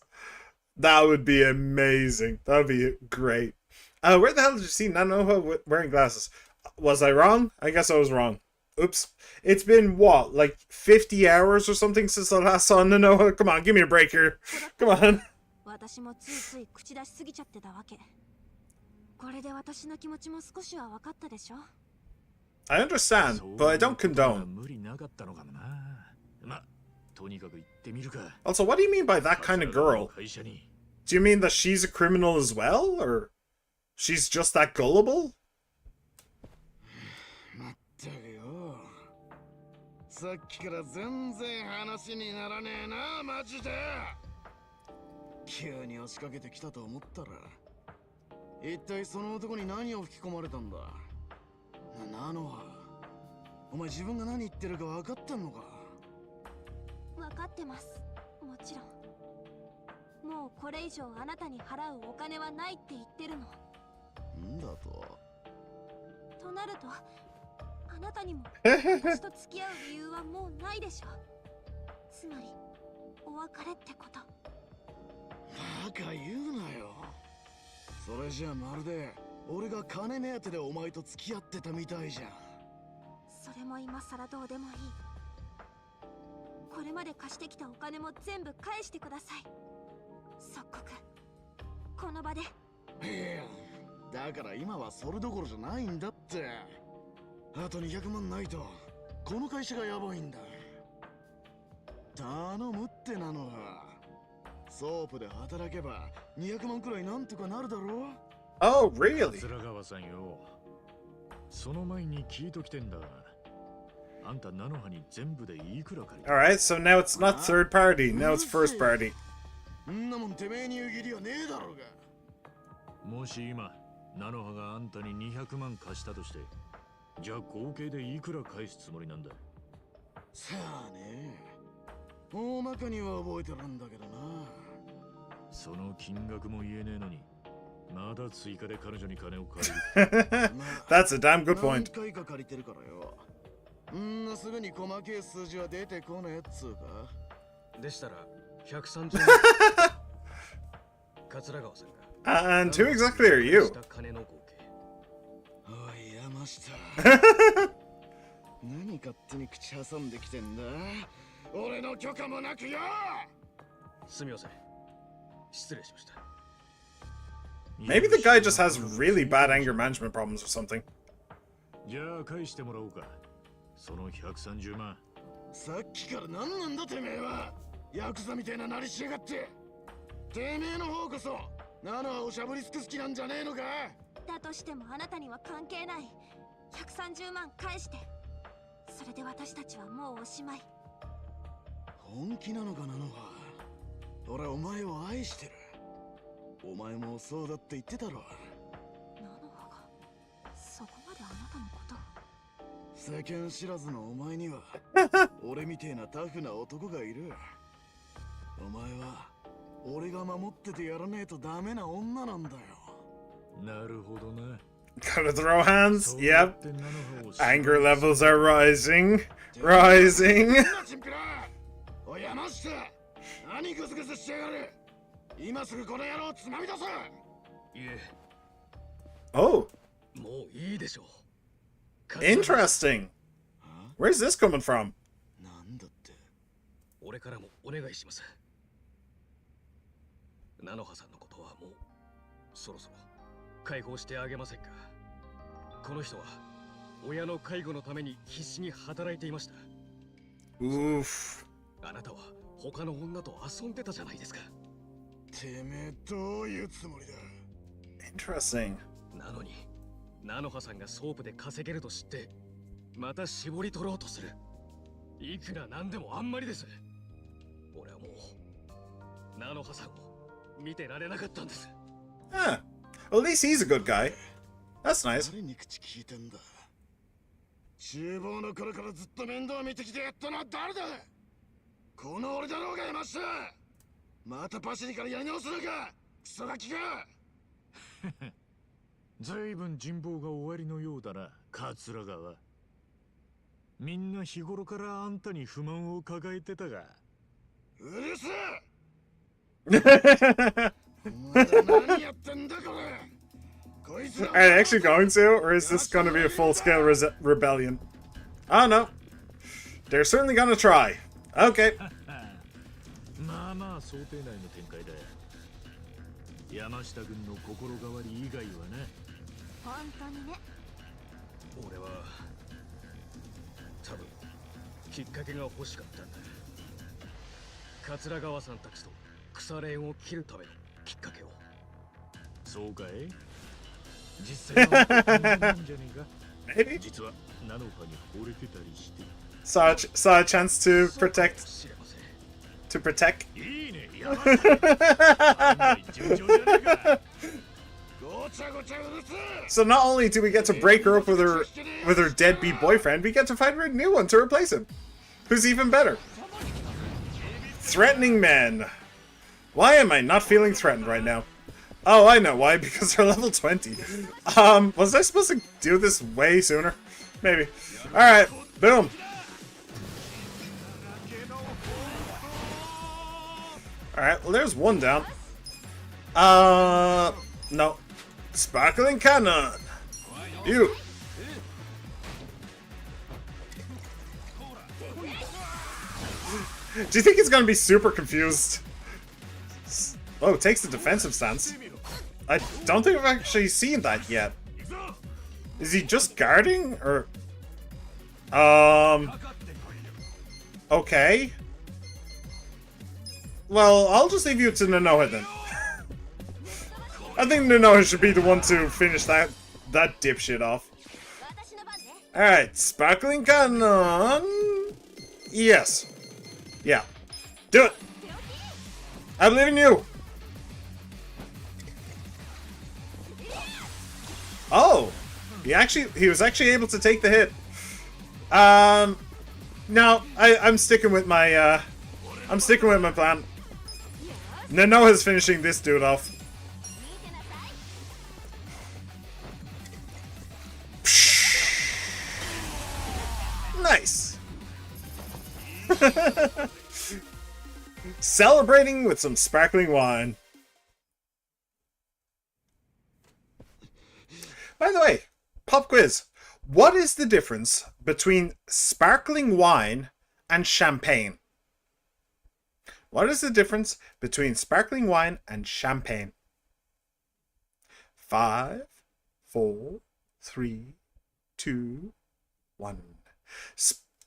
that would be amazing. That would be great. Where the hell did you see Nanoha wearing glasses? Was I wrong? I guess I was wrong. Oops. It's been what, like 50 hours or something since I last saw Nanoha? Come on, give me a break here. Come on. 私もついつい口出しすぎちゃってたわけ。これで私の気持ちも少しは分かったでしょ。 I understand, but I don't condone. 無理なかったのかもな。ま、とにかく行ってみるか。 Also, what do you mean by that kind of girl? 会社に。 Do you mean that she's a criminal as well? Or she's just that gullible? まったくよ。さっきから全然話にならねえな、マジで。急に押しかけてきたと思ったら、一体その男に何を吹き込まれたんだ。なのは、お前自分が何言ってるか分かってんのか。分かってます。もちろん。もうこれ以上あなたに払うお金はないって言ってるの。んだと。となると、あなたにも私と付き合う理由はもうないでしょ。つまりお別れってこと。バカ言うなよ。それじゃまるで俺が金目当てでお前と付き合ってたみたいじゃん。それも今さらどうでもいい。これまで貸してきたお金も全部返してください。即刻この場で。いや、だから今はそれどころじゃないんだって。あと200万ないとこの会社がやばいんだ。頼むってなのは。ソープで働けば200万くらいなんとかなるだろう。 Oh, really? 桂川さんよ。その前に聞いときてんだ。あんた菜の葉に全部でいくら借りた？ Alright, so now it's not third party, now it's first party. んなもんてめえに言う義理はねえだろうが。もし今菜の葉があんたに200万貸したとして、じゃあ合計でいくら返すつもりなんだ？さあね、大まかには覚えてるんだけどな。その金額も言えねえのに、まだ追加で彼女に金を借りる。That's a damn good 何 point. 回か借りてるからよ。んなすぐに細けえ数字は出てこねえっつうか。でしたら130万。桂川さんが。And who exactly are you? 金の合計。おい山下。何勝手に口挟んできてんだ。俺の許可もなくよ。すみません。失礼しました。 Maybe the guy just has really bad anger management problems or something. じゃあ返してもらおうか。その130万。さっきから何なんだてめえは。ヤクザみたいななりしやがって。てめえの方こそナノはおしゃぶりすく好きなんじゃねえのか。だとしてもあなたには関係ない。130万返して。それで私たちはもうおしまい。本気なのかナノは。俺はお前を愛してる。お前もそうだって言ってたろ。ナノハがそこまであなたのことを。世間知らずのお前には俺みてえなタフな男がいる。お前は俺が守っててやらねえとダメな女なんだよ。なるほどな。 Gotta throw hands. Yep. Anger levels are rising. Rising. おい山下、何グズグズしやがる。今すぐこの野郎つまみ出せ。いえ。Oh. もういいでしょう。 Interesting. Where's this coming from? なんだって。俺からもお願いします。菜の葉さんのことはもうそろそろ解放してあげませんか。この人は親の介護のために必死に働いていました。Oof. あなたは他の女と遊んでたじゃないですか。てめえどういうつもりだ。 Interesting. なのにナノハさんがソープで稼げると知ってまた絞り取ろうとする。いくらなんでもあんまりです。俺はもうナノハさんを見てられなかったんです。 Huh. Well, at least he's a good guy. That's nice. 誰に口聞いてんだ。厨房の頃からずっと面倒見てきてやったのは誰だ。この俺だろうがいました。またパシリからやり直すのか。クソガキが。ずいぶん人望が終わりのようだな、桂川。みんな日頃からあんたに不満を抱えてたが。うるせえ。お前ら何やってんだこれ。こいつら。Are they actually going to, or is this going to be a full-scale rebellion? I don't know. They're certainly going to try. Okay. まあまあ想定内の展開だ。山下軍の心変わり以外はね。本当にね。俺は多分きっかけが欲しかったんだ。桂川さんたちと腐れ縁を切るためのきっかけを。そうかい？実際はなんじゃねえか。Maybe. 実はナノカに惚れてたりして。Saw a chance to protect. To protect. いいね。やばい。順調じゃねえか。So not only do we get to break her up with her deadbeat boyfriend, we get to find her a new one to replace him, who's even better. Threatening men. Why am I not feeling threatened right now? Oh, I know why. Because they're level 20. Was I supposed to do this way sooner? Maybe. All right. Boom. All right. Well, there's one down. No. Sparkling cannon. You. Do you think he's gonna be super confused? Oh, it takes the defensive stance. I don't think I've actually seen that yet. Is he just guarding or? Okay. Well, I'll just leave you to Nanoha then. I think Nanoha should be the one to finish that dipshit off. Alright, Sparkling Cannon. Yes. Yeah. Do it. I believe in you. Oh. He was actually able to take the hit. No, I'm sticking with my plan. Nanoha's finishing this dude off. Nice. Celebrating with some sparkling wine. By the way, pop quiz. What is the difference between sparkling wine and champagne? What is the difference between sparkling wine and champagne? 5, 4, 3, 2, 1.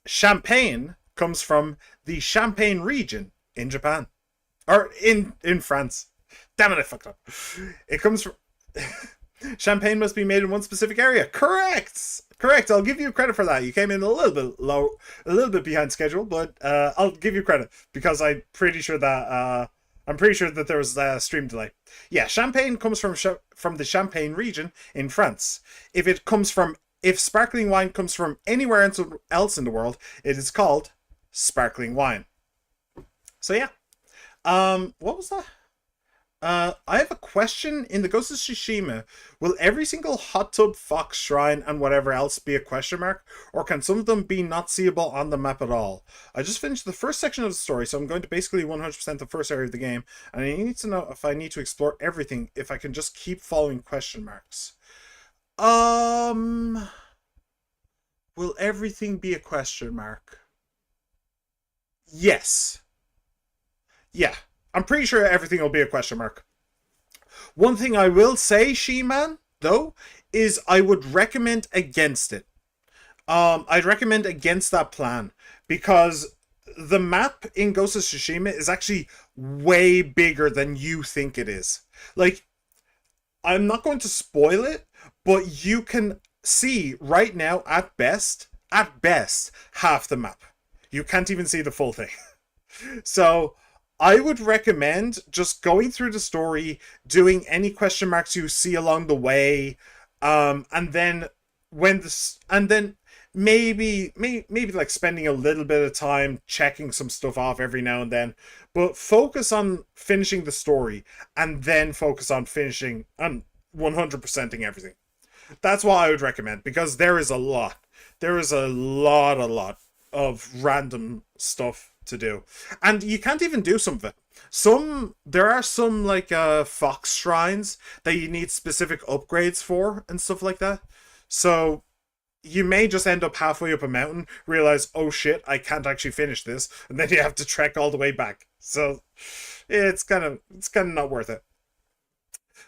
Champagne comes from the Champagne region in Japan. Or in France. Damn it, I fucked up. It comes from... Champagne must be made in one specific area. Correct! Correct, I'll give you credit for that. You came in a little bit low, a little bit behind schedule, but I'll give you credit because I'm pretty sure that there was a stream delay. Yeah, champagne comes from the Champagne region in France. If sparkling wine comes from anywhere else in the world, it is called sparkling wine. So yeah, what was that? I have a question. In the Ghost of Tsushima, will every single hot tub, fox, shrine, and whatever else be a question mark? Or can some of them be not seeable on the map at all? I just finished the first section of the story, so I'm going to basically 100% the first area of the game, and I need to know if I need to explore everything, if I can just keep following question marks. Will everything be a question mark? Yes. Yeah. I'm pretty sure everything will be a question mark. One thing I will say, She-Man, though, is I would recommend against it. I'd recommend against that plan because the map in Ghost of Tsushima is actually way bigger than you think it is. Like, I'm not going to spoil it, but you can see right now, at best, half the map. You can't even see the full thing. So I would recommend just going through the story, doing any question marks you see along the way, and then maybe like spending a little bit of time checking some stuff off every now and then, but focus on finishing the story and then focus on finishing on 100%ing everything. That's what I would recommend, because there is a lot of random stuff to do, and you can't even do some of it. There are some like fox shrines that you need specific upgrades for and stuff like that, so you may just end up halfway up a mountain, realize, oh shit, I can't actually finish this, and then you have to trek all the way back. So it's kind of not worth it.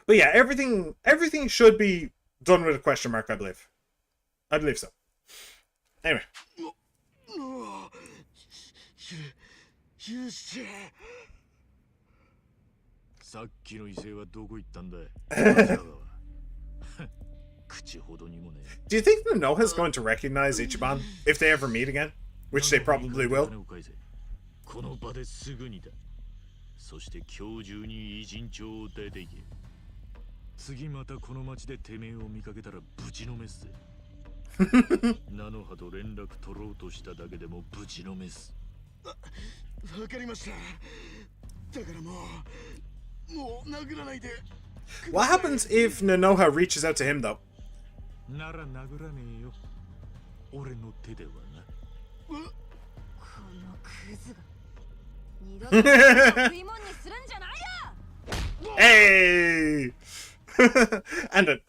But yeah, everything should be done with a question mark, I believe. I believe so. Anyway. さっきの威勢はどこ行ったんだ。口ほどにもね。Do you think Nonoha's going to recognize Ichiban if they ever meet again? Which they probably will. この場ですぐにだ。そして今日中に偉人帳を出ていけ。次またこの町でてめえを見かけたらぶちのめすぜ。菜の葉と連絡取ろうとしただけでもぶちのめす。わかりました。だからもう殴らないで。What happens if Nonoha reaches out to him though? なら殴らねえよ。俺の手ではな。このクズが二度と食い物にするんじゃないよ。 Hey! and an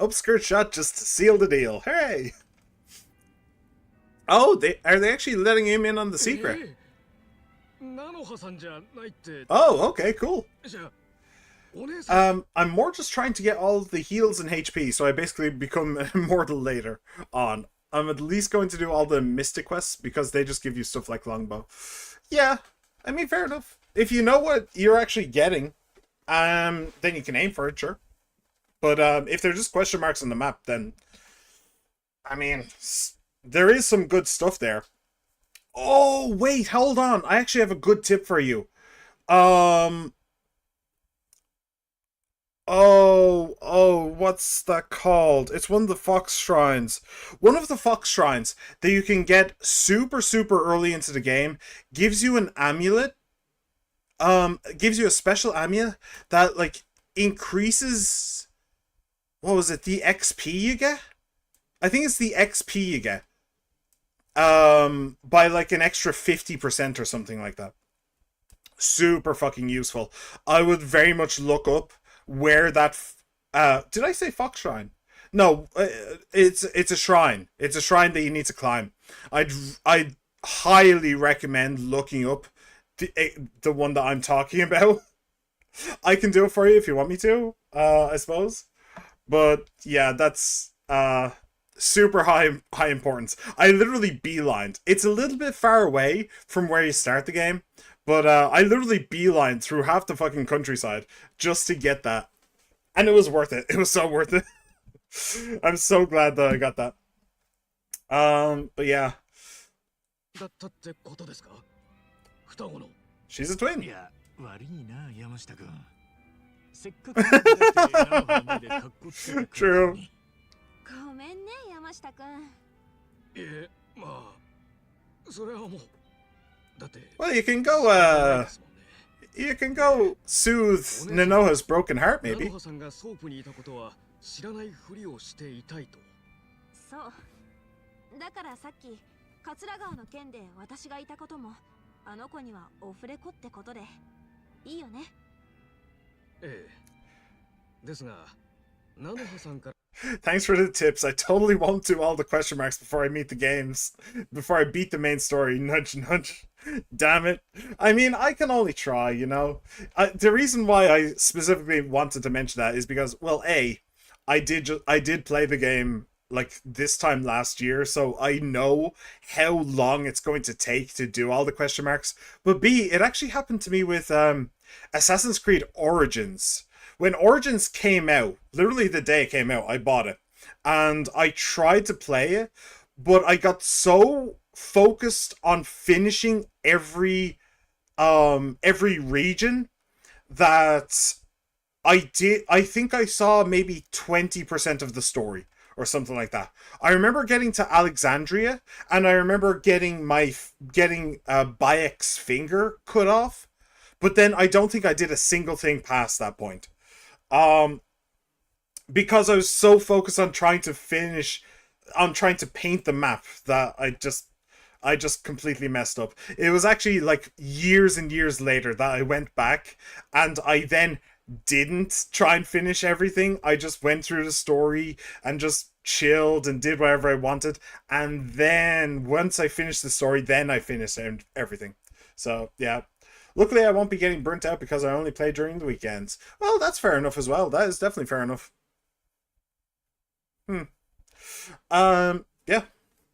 upskirt shot just sealed the deal. Hey! Oh, are they actually letting him in on the secret? Oh, okay, cool. I'm more just trying to get all the heals and HP, so I basically become immortal later on. I'm at least going to do all the mystic quests because they just give you stuff like longbow. Yeah, I mean, fair enough. If you know what you're actually getting, then you can aim for it, sure. But if they're just question marks on the map, then I mean, there is some good stuff there. Oh, wait, hold on. I actually have a good tip for you. What's that called? It's one of the fox shrines. One of the fox shrines that you can get super early into the game gives you an amulet. Gives you a special amulet that like increases, what was it, the XP you get? I think it's the XP you get. By like an extra 50% or something like that. Super fucking useful. I would very much look up where that did I say fox shrine? No, it's a shrine. It's a shrine that you need to climb. I'd highly recommend looking up the one that I'm talking about. I can do it for you if you want me to, I suppose. But yeah, that's super high importance. I literally beelined. It's a little bit far away from where you start the game, but I literally beelined through half the fucking countryside just to get that. And it was worth it. It was so worth it. I'm so glad that I got that. But yeah. She's a twin. True. ごめんね、山下くん。Well, you can go soothe Nonoha's broken heart, maybe. そう。だからさっき桂川の件で私がいたこともあの子にはオフレコってことでいいよね。ですが、菜の葉さんから Thanks for the tips. I totally won't do all the question marks before I meet the games. Before I beat the main story. Nudge, nudge. Damn it. I mean, I can only try, you know? The reason why I specifically wanted to mention that is because, well, I did play the game like this time last year, so I know how long it's going to take to do all the question marks. But B, it actually happened to me with Assassin's Creed Origins. When Origins came out, literally the day it came out, I bought it. And I tried to play it, but I got so focused on finishing every region that I think I saw maybe 20% of the story or something like that. I remember getting to Alexandria, and I remember getting Bayek's finger cut off, but then I don't think I did a single thing past that point. Because I was so focused on trying to paint the map that I just completely messed up. It was actually like years and years later that I went back and I then didn't try and finish everything. I just went through the story and just chilled and did whatever I wanted. And then once I finished the story, then I finished everything. So yeah. Luckily, I won't be getting burnt out because I only play during the weekends. Well, that's fair enough as well. That is definitely fair enough. Yeah.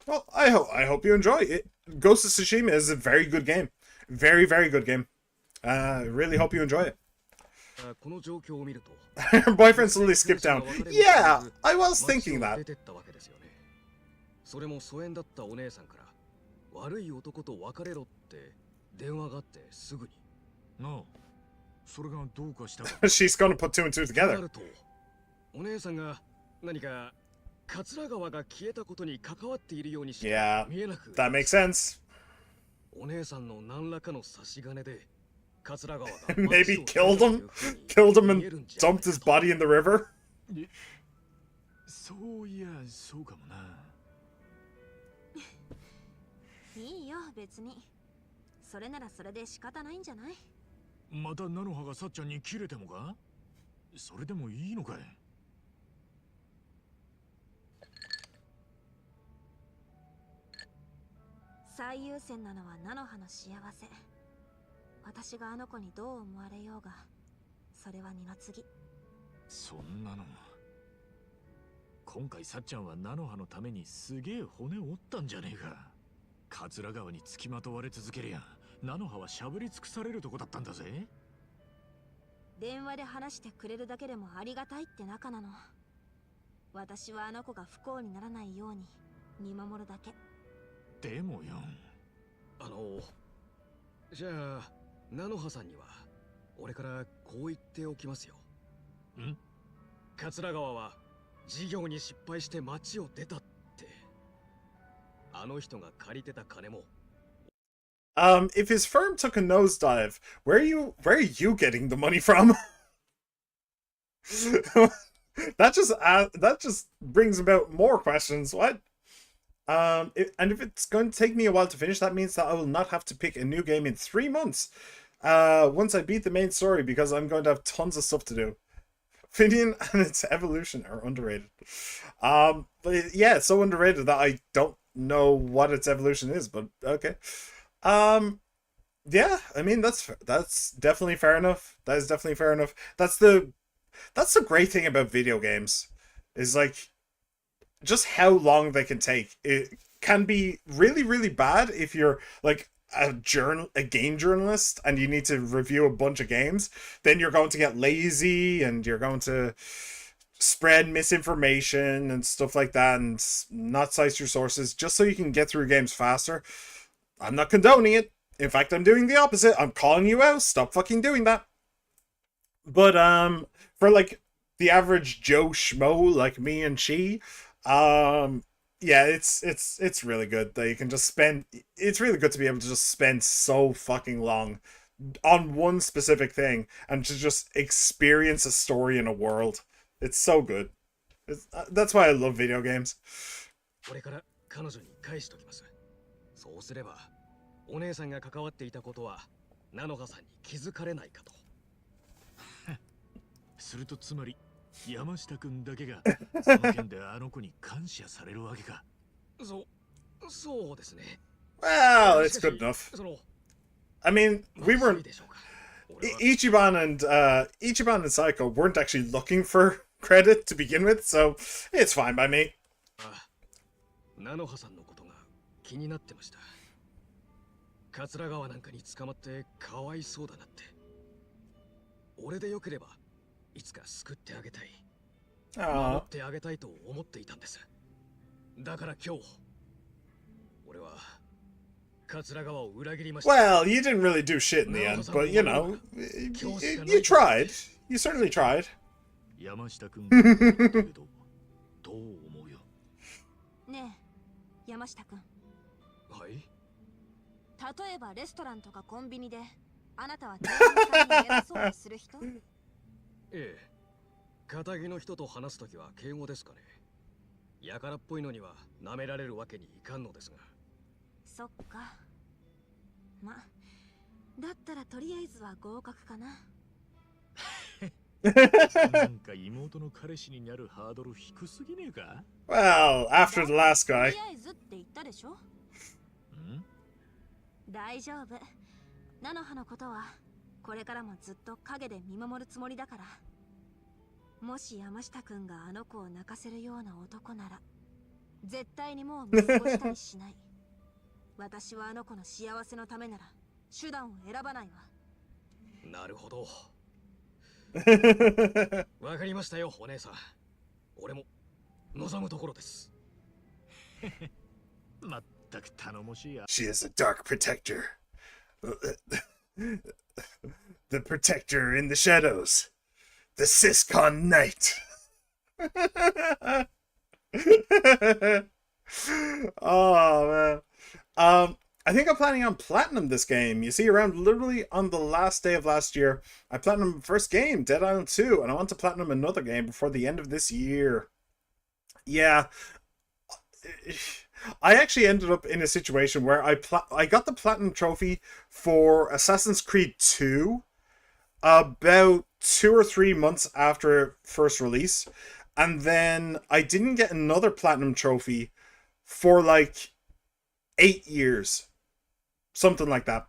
Well, I hope you enjoy it. Ghost of Tsushima is a very good game. Very, very good game. Really hope you enjoy it. Her boyfriend suddenly skipped down. Yeah, I was thinking that. それも疎遠だったお姉さんから悪い男と別れろって電話があってすぐに。なあ、それがどうかしたか。She's gonna put two and two together. お姉さんが何か桂川が消えたことに関わっているようにしか見えなく。Yeah, that makes sense. お姉さんの何らかの差し金で桂川が maybe killed him and dumped his body in the river. そういやそうかもな。いいよ別に。それならそれで仕方ないんじゃない？また菜の葉がさっちゃんに切れてもか？それでもいいのかい？最優先なのは菜の葉の幸せ。私があの子にどう思われようが、それは二の次。そんなの。今回さっちゃんは菜の葉のためにすげえ骨を折ったんじゃねえか。桂川につきまとわれ続けりゃ、菜の葉はしゃぶり尽くされるとこだったんだぜ。電話で話してくれるだけでもありがたいって仲なの。私はあの子が不幸にならないように見守るだけ。でもよ。じゃあ菜の葉さんには俺からこう言っておきますよ。ん？桂川は事業に失敗して町を出たって。あの人が借りてた金も。If his firm took a nosedive, where are you getting the money from? that just brings about more questions. What? And if it's going to take me a while to finish, that means that I will not have to pick a new game in 3 months. Once I beat the main story, because I'm going to have tons of stuff to do. Finian and its evolution are underrated. But yeah, it's so underrated that I don't know what its evolution is, but okay. Yeah, I mean that's definitely fair enough. That is definitely fair enough. That's the great thing about video games, is like just how long they can take. It can be really, really bad if you're like a game journalist and you need to review a bunch of games. Then you're going to get lazy and you're going to spread misinformation and stuff like that and not cite your sources just so you can get through games faster. I'm not condoning it. In fact, I'm doing the opposite. I'm calling you out. Stop fucking doing that. But for like the average Joe Schmo like me and she, yeah, it's really good that you can just spend. It's really good to be able to just spend so fucking long on one specific thing and to just experience a story in a world. It's so good. That's why I love video games. これから彼女に返しときます。そうすれば、お姉さんが関わっていたことは菜の葉さんに気づかれないかと。するとつまり山下くんだけがその件であの子に感謝されるわけか。そうですね。Well, it's good enough. I mean, we weren't. Ichiban and Saiko weren't actually looking for credit to begin with, so it's fine by me. あ、菜の葉さんのことが気になってました。桂川なんかに捕まってかわいそうだなって。俺でよければいつか救ってあげたい。守ってあげたいと思っていたんです。だから今日俺は桂川を裏切りました。 Well, you didn't really do shit in the end, but you know, you tried. You certainly tried. 山下君だけどどう思うよ。ねえ山下君、はい。例えばレストランとかコンビニであなたは店員さんに偉そうにする人？ええ、堅気の人と話すときは敬語ですかね。やからっぽいのには舐められるわけにいかんのですが。そっか。ま、だったらとりあえずは合格かな。なんか妹の彼氏になるハードル低すぎねえか？ Well, after the last と guy. りあえずって言ったでしょ？大丈夫。菜の葉のことはこれからもずっと陰で見守るつもりだから。もし山下くんがあの子を泣かせるような男なら絶対にもう見過ごしたりしない。私はあの子の幸せのためなら手段を選ばないわ。なるほど。わかりましたよ、お姉さん。俺も望むところです。まったく頼もしいや。She is a dark protector. The protector in the shadows. The Siscon Knight. Oh man. I think I'm planning on platinum this game. You see, around literally on the last day of last year, I platinum first game, Dead Island 2, and I want to platinum another game before the end of this year. Yeah. I actually ended up in a situation where I got the platinum trophy for Assassin's Creed 2 about 2 or 3 months after first release, and then I didn't get another platinum trophy for like 8 years, something like that.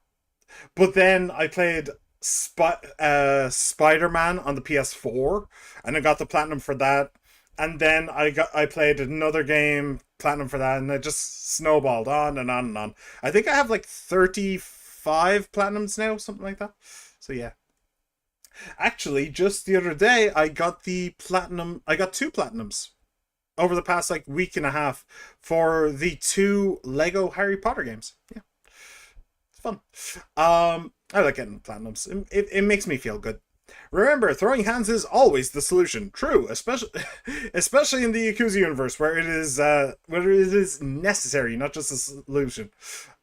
But then I played Spider-Man on the PS4, and I got the platinum for that. And then I played another game, platinum for that, and it just snowballed on and on and on. I think I have like 35 platinums now, something like that. So yeah. Actually, just the other day, I got the platinum. I got 2 platinums over the past like week and a half for the 2 Lego Harry Potter games. Yeah, it's fun. I like getting platinums. It makes me feel good. Remember, throwing hands is always the solution. True, especially in the Yakuza universe, where it is necessary, not just a solution.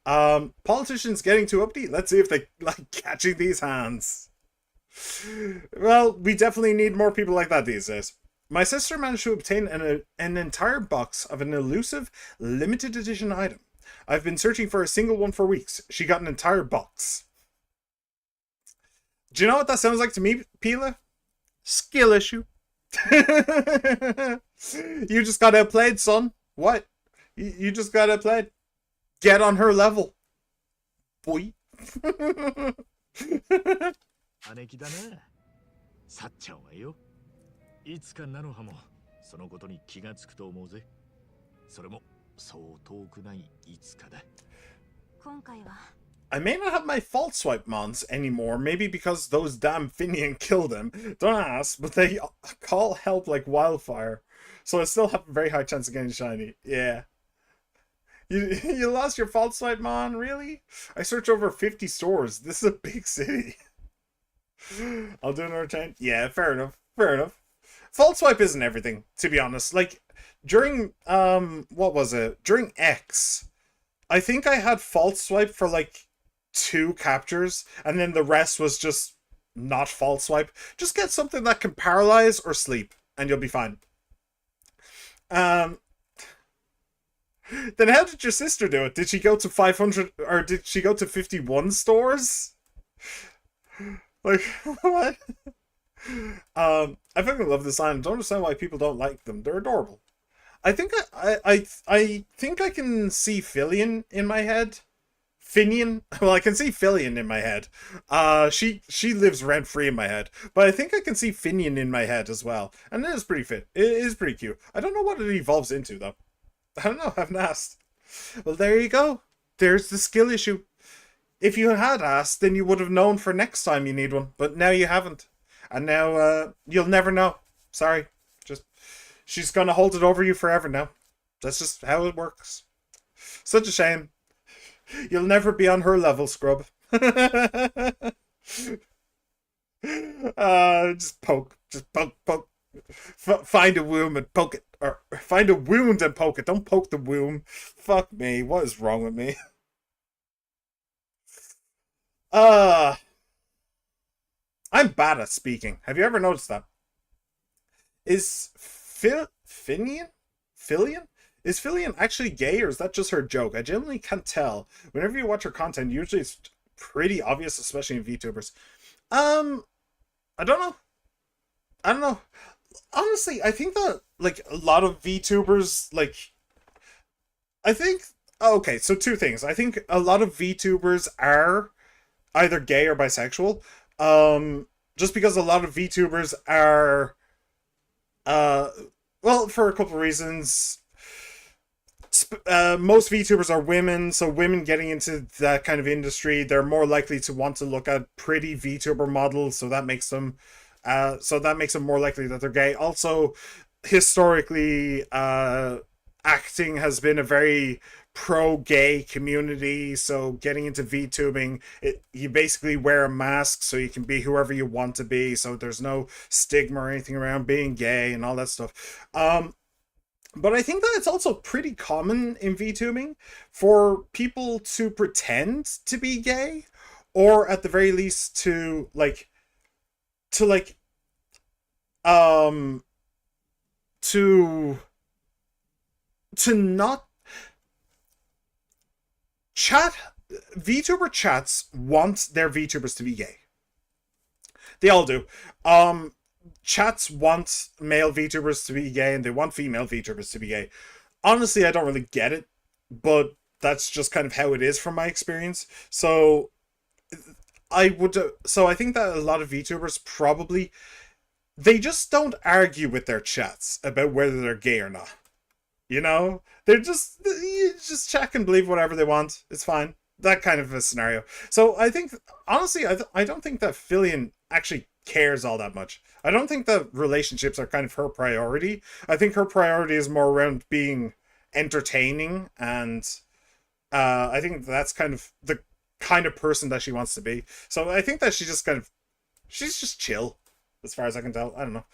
Politicians getting too uppity. Let's see if they like catching these hands. Well, we definitely need more people like that these days. My sister managed to obtain an entire box of an elusive, limited edition item. I've been searching for a single one for weeks. She got an entire box. Do you know what that sounds like to me, Pila? Skill issue. You just got outplayed, son. What? You just got outplayed. Get on her level. Boy. 姉貴だな。さっちゃんはよ。いつか菜の葉もそのことに気がつくと思うぜ。それもそう遠くないいつかだ。今回は I may not have my fault swipe mons anymore, maybe because those damn Finian killed them. Don't ask, but they call help like wildfire. So I still have a very high chance of getting shiny. Yeah. You lost your fault swipe mon? Really? I searched over 50 stores. This is a big city. I'll do another time. Yeah, fair enough. Fair enough. Fault swipe isn't everything, to be honest. Like, during, what was it? During X, I think I had fault swipe for like 2 captures, and then the rest was just not fault swipe. Just get something that can paralyze or sleep, and you'll be fine. Then how did your sister do it? Did she go to 500, or did she go to 51 stores? Like, what? I fucking love this line. I don't understand why people don't like them. They're adorable. I think I think I can see Filion in my head. Finian? Well, I can see Filion in my head. She lives rent free in my head, but I think I can see Finian in my head as well, and it is pretty fit. It is pretty cute. I don't know what it evolves into though. I don't know. I haven't asked. Well, there you go. There's the skill issue. If you had asked, then you would have known for next time you need one. But now you haven't. And now you'll never know. Sorry. Just she's going to hold it over you forever now. That's just how it works. Such a shame. You'll never be on her level, scrub. Just poke. Just poke, poke. Find a wound and poke it. Or find a wound and poke it. Don't poke the wound. Fuck me. What is wrong with me? I'm bad at speaking. Have you ever noticed that? Is Finian? Fillion? Is Fillion actually gay, or is that just her joke? I genuinely can't tell. Whenever you watch her content, usually it's pretty obvious, especially in VTubers. I don't know. I don't know. Honestly, I think that, like, a lot of VTubers, like... I think... Okay, so two things. I think a lot of VTubers are either gay or bisexual. Just because a lot of VTubers are... well, for a couple of reasons. Most VTubers are women, so women getting into that kind of industry, they're more likely to want to look at pretty VTuber models, so that makes them more likely that they're gay. Also, historically, acting has been a very pro-gay community, so getting into VTubing, you basically wear a mask so you can be whoever you want to be, so there's no stigma or anything around being gay and all that stuff. But I think that it's also pretty common in VTubing for people to pretend to be gay, or at the very least to not chat. VTuber chats want their VTubers to be gay. They all do. Chats want male VTubers to be gay, and they want female VTubers to be gay. Honestly, I don't really get it, but that's just kind of how it is from my experience. So I think that a lot of VTubers probably, they just don't argue with their chats about whether they're gay or not. You know? You just chat and believe whatever they want. It's fine. That kind of a scenario. So I think, honestly, I don't think that Fillion actually cares all that much. I don't think that relationships are kind of her priority. I think her priority is more around being entertaining, and I think that's kind of the kind of person that she wants to be. So I think that she's just chill, as far as I can tell. I don't know.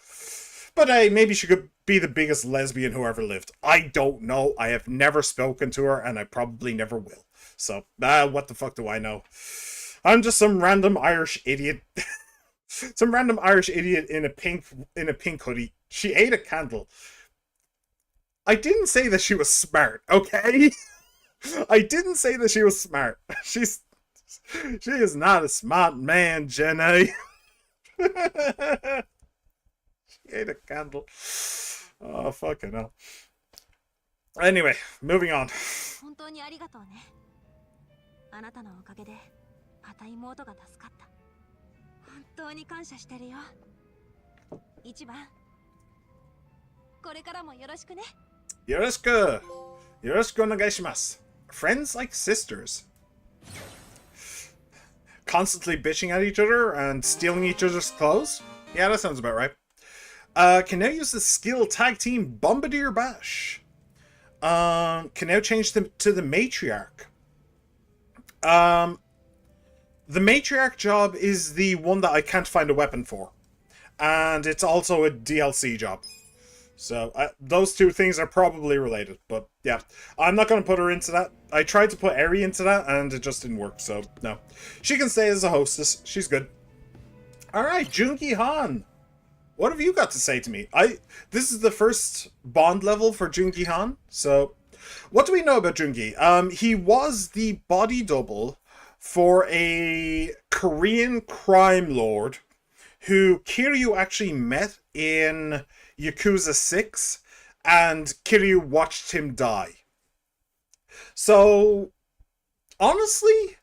But maybe she could be the biggest lesbian who ever lived. I don't know. I have never spoken to her, and I probably never will. So, what the fuck do I know? I'm just some random Irish idiot. Some random Irish idiot in a pink hoodie. She ate a candle. I didn't say that she was smart, okay? I didn't say that she was smart. She is not a smart man, Jenny. She ate a candle. Oh, fucking hell. Anyway, moving on. 本当にありがとうね。あなたのおかげでまた妹が助かった。本当に感謝してるよ。一番。これからもよろしくね。よろしく。よろしくお願いします。Friends like sisters. Constantly bitching at each other and stealing each other's clothes? Yeah, that sounds about right. Can now use the skill tag team Bombardier Bash. Can now change to the Matriarch. The Matriarch job is the one that I can't find a weapon for. And it's also a DLC job. So, those two things are probably related. But, yeah. I'm not going to put her into that. I tried to put Eri into that, and it just didn't work. So, no. She can stay as a hostess. She's good. Alright, Jungi Han. What have you got to say to me? This is the first Bond level for Jungi Han. So, what do we know about Jungi? He was the body double for a Korean crime lord who Kiryu actually met in Yakuza 6, and Kiryu watched him die. So, honestly,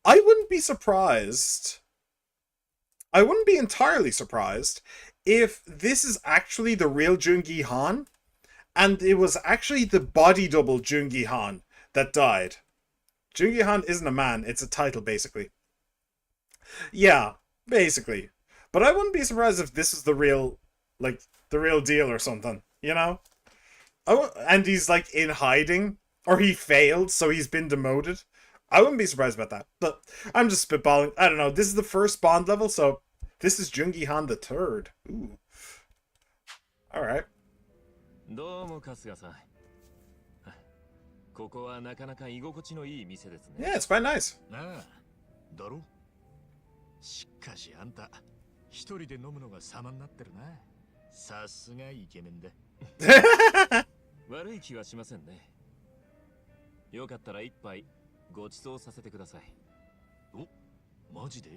I wouldn't be surprised. I wouldn't be entirely surprised if this is actually the real Jungi Han, And it was actually the body double Jungi Han that died. Jungi Han isn't a man, it's a title, basically. Yeah, basically. But I wouldn't be surprised if this is the real, like, the real deal or something, you know? Oh, and he's, like, in hiding, or he failed, so he's been demoted. I wouldn't be surprised about that, but I'm just spitballing. I don't know, this is the first Bond level, so this is Jungi Han the Third. Ooh. Alright. どうも春日さん。ここはなかなか居心地のいい店ですね。Yeah, it's quite nice. なあ、だろ？しかしあんた、一人で飲むのが様になってるな。さすがイケメンだ。悪い気はしませんね。よかったら一杯ご馳走させてください。お、マジで？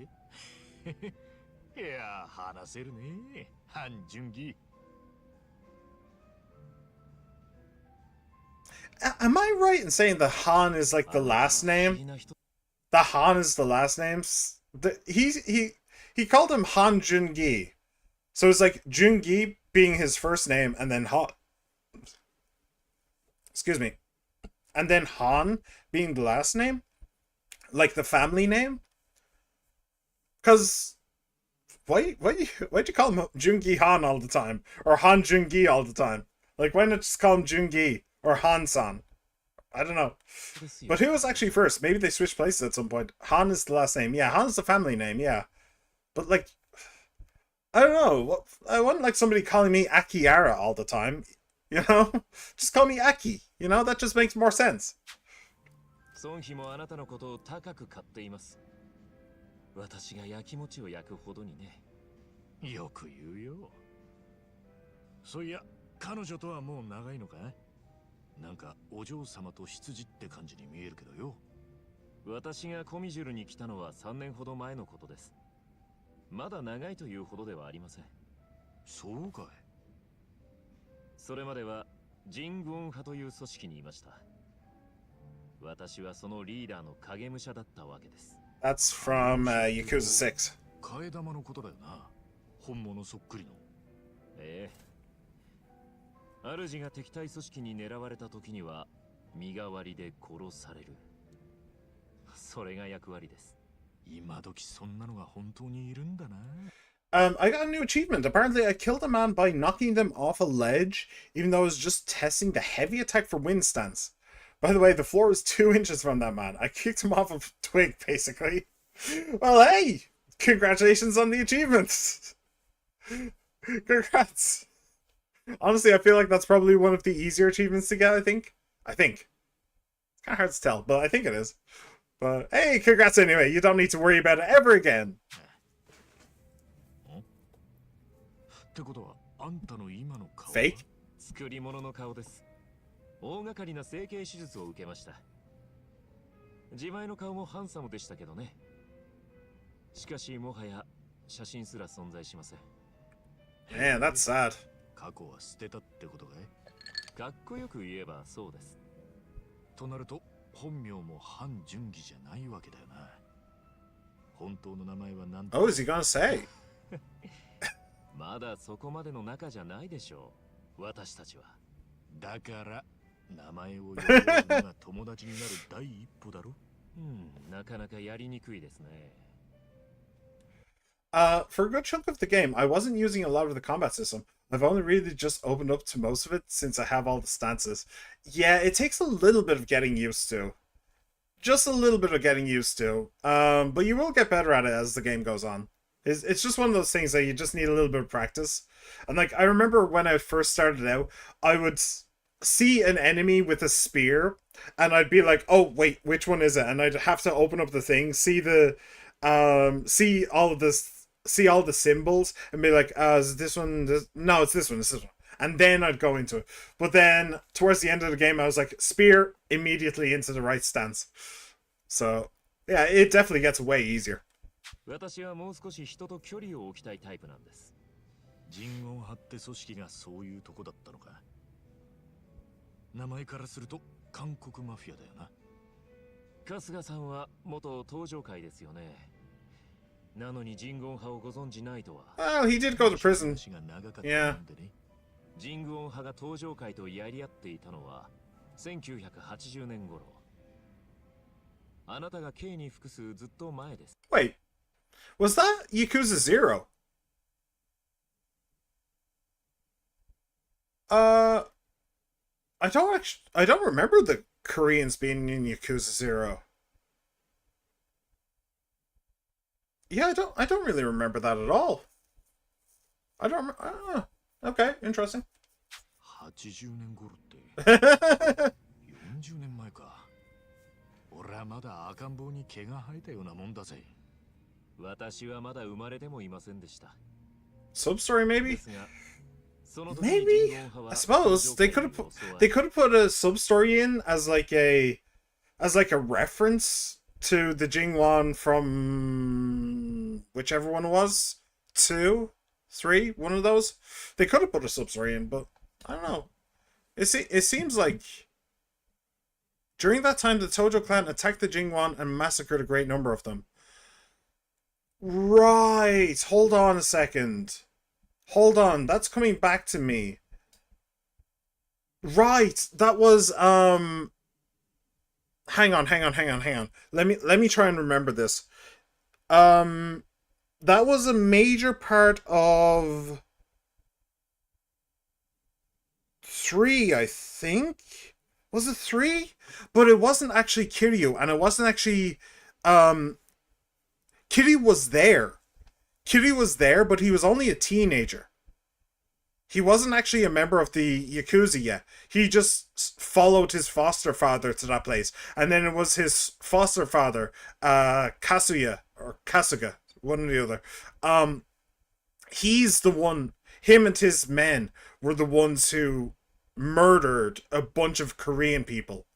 いや、話せるね。半純義。Am I right in saying the Han is like the last name? The Han is the last name? He called him Han Jungi. So it's like Jungi being his first name and then Han. Excuse me. And then Han being the last name? Like the family name? Because why'd you call him Jungi Han all the time? Or Han Jungi all the time? Like, why not just call him Jungi? Or Han-san. I don't know. But who was actually first? Maybe they switched places at some point. Han is the last name. Yeah, Han is the family name, yeah. But, like, I don't know. I wouldn't like somebody calling me Akiara all the time. You know? Just call me Aki. You know? That just makes more sense. 孫妃もあなたのことを高く買っています。私が焼き餅を焼くほどにね。よく言うよ。そういや、彼女とはもう長いのか？なんかお嬢様と執事って感じに見えるけどよ。私がコミジュルに来たのは3年ほど前のことです。まだ長いというほどではありません。そうかい。それまではジングオン派という組織にいました。私はそのリーダーの影武者だったわけです。That's from Yakuza 6. 替え玉のことだよな。本物そっくりの。ええ。主が敵対組織に狙われた時には身代わりで殺される。それが役割です。今時そんなのが本当にいるんだな。I got a new achievement. Apparently I killed a man by knocking them off a ledge, even though I was just testing the heavy attack for wind stance. By the way, the floor was 2 inches from that man. I kicked him off a twig, basically. Well, hey! Congratulations on the achievements! Congrats! Honestly, I feel like that's probably one of the easier achievements to get, I think. It's kind of hard to tell, but I think it is. But, hey, congrats anyway. You don't need to worry about it ever again. ってことは、あんたの今の顔は Fake? 作り物の顔です。大掛かりな整形手術を受けました。自前の顔もハンサムでしたけどね。しかし、もはや写真すら存在しません。Man, that's sad. 過去は捨てたってことかい？かっこよく言えばそうです。となると本名も半純義じゃないわけだよな。本当の名前は何だ？ Oh, is he gonna say? まだそこまでの仲じゃないでしょう。私たちは。だから名前を呼ぶのが友達になる第一歩だろ。なかなかやりにくいですね。For a good chunk of the game, I wasn't using a lot of the combat system. I've only really just opened up to most of it since I have all the stances. Yeah, it takes a little bit of getting used to. Just a little bit of getting used to. But you will get better at it as the game goes on. It's just one of those things that you just need a little bit of practice. And like, I remember when I first started out, I would see an enemy with a spear, and I'd be like, oh, wait, which one is it? And I'd have to open up the thing, see all of this, see all the symbols and be like, is this one? No, it's this one. It's this one. And then I'd go into it. But then towards the end of the game, I was like, spear immediately into the right stance. So yeah, it definitely gets way easier. 私はもう少し人と距離を置きたいタイプなんです。人言派って組織がそういうとこだったのか。名前からすると韓国マフィアだよな。春日さんは元登場会ですよね。なのに人言派をご存じないとは。Well, he did go to prison. Yeah. 神宮派が東上界とやり合っていたのは1980年頃。あなたが K に複数ずっと前です。Wait, was that Yakuza 0? I don't remember the Koreans being in Yakuza 0. Yeah, I don't really remember that at all. I don't remember. Okay, interesting. 80年頃って40年前か。俺はまだ赤ん坊に毛が生えたようなもんだぜ。私はまだ生まれてもいませんでした。 Sub-story maybe? ですが、その時に Maybe? 人言派は I suppose they could have put a sub-story in as like a reference to the Jingwan from whichever one it was, 2, 3, one of those. They could have put a sub-story in, but I don't know. It seems like during that time the Tojo clan attacked the Jingwan and massacred a great number of them. Right, hold on a second. Hold on, that's coming back to me. Right, that was hang on. Let me try and remember this. That was a major part of 3, I think. Was it 3? But it wasn't actually Kiryu, and it wasn't actually Kiryu was there. Kiryu was there, but he was only a teenager. He wasn't actually a member of the Yakuza yet. He just followed his foster father to that place. And then it was his foster father, Kasuya, or Kasuga, one or the other. He's the one, him and his men were the ones who murdered a bunch of Korean people.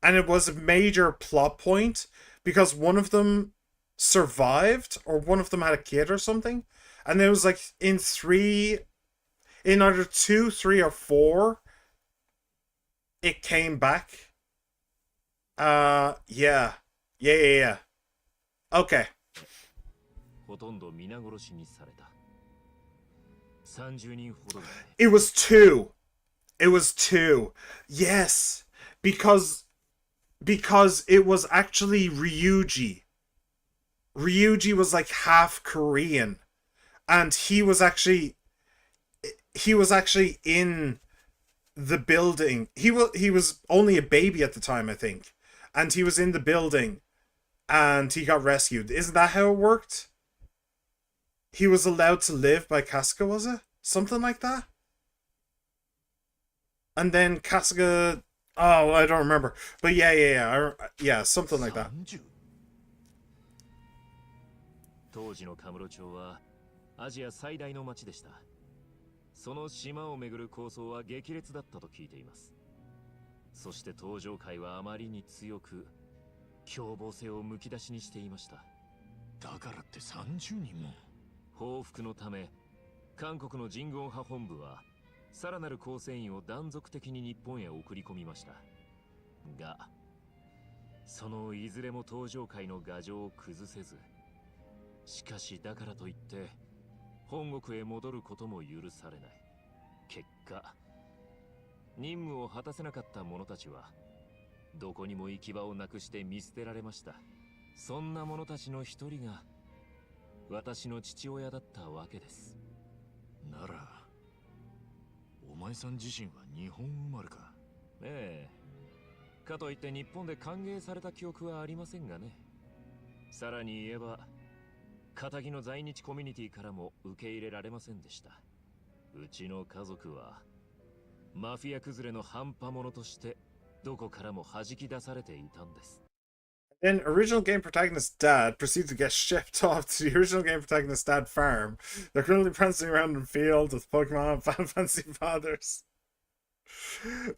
And it was a major plot point because one of them survived, or one of them had a kid or something. And it was like in either 2, 3, or 4, it came back. Yeah. Okay. It was 2. It was 2. Yes. Because it was actually Ryuji. Ryuji was like half Korean. And he was actually in the building. He was only a baby at the time, I think. And he was in the building and he got rescued. Isn't that how it worked? He was allowed to live by Kasuga, was it? Something like that? And then Kasuga... Oh, I don't remember. But yeah, something like that. 当時のカムロ町はアジア最大の町でした。その島をめぐる構想は激烈だったと聞いています。そして東上界はあまりに強く凶暴性をむき出しにしていました。だからって30人も。報復のため韓国の人言派本部はさらなる構成員を断続的に日本へ送り込みました。がそのいずれも東上界の牙城を崩せず、しかしだからといって本国へ戻ることも許されない。結果任務を果たせなかった者たちはどこにも行き場をなくして見捨てられました。そんな者たちの一人が私の父親だったわけです。ならお前さん自身は日本生まれか。ええ、かといって日本で歓迎された記憶はありませんがね。さらに言えば仇の在日コミュニティからも受け入れられませんでした。うちの家族はマフィア崩れの半端者としてどこからも弾き出されていたんです。Then original game protagonist's dad proceeds to get shipped off to the original game protagonist's dad farm. They're currently prancing around in fields with Pokemon Final Fantasy fathers.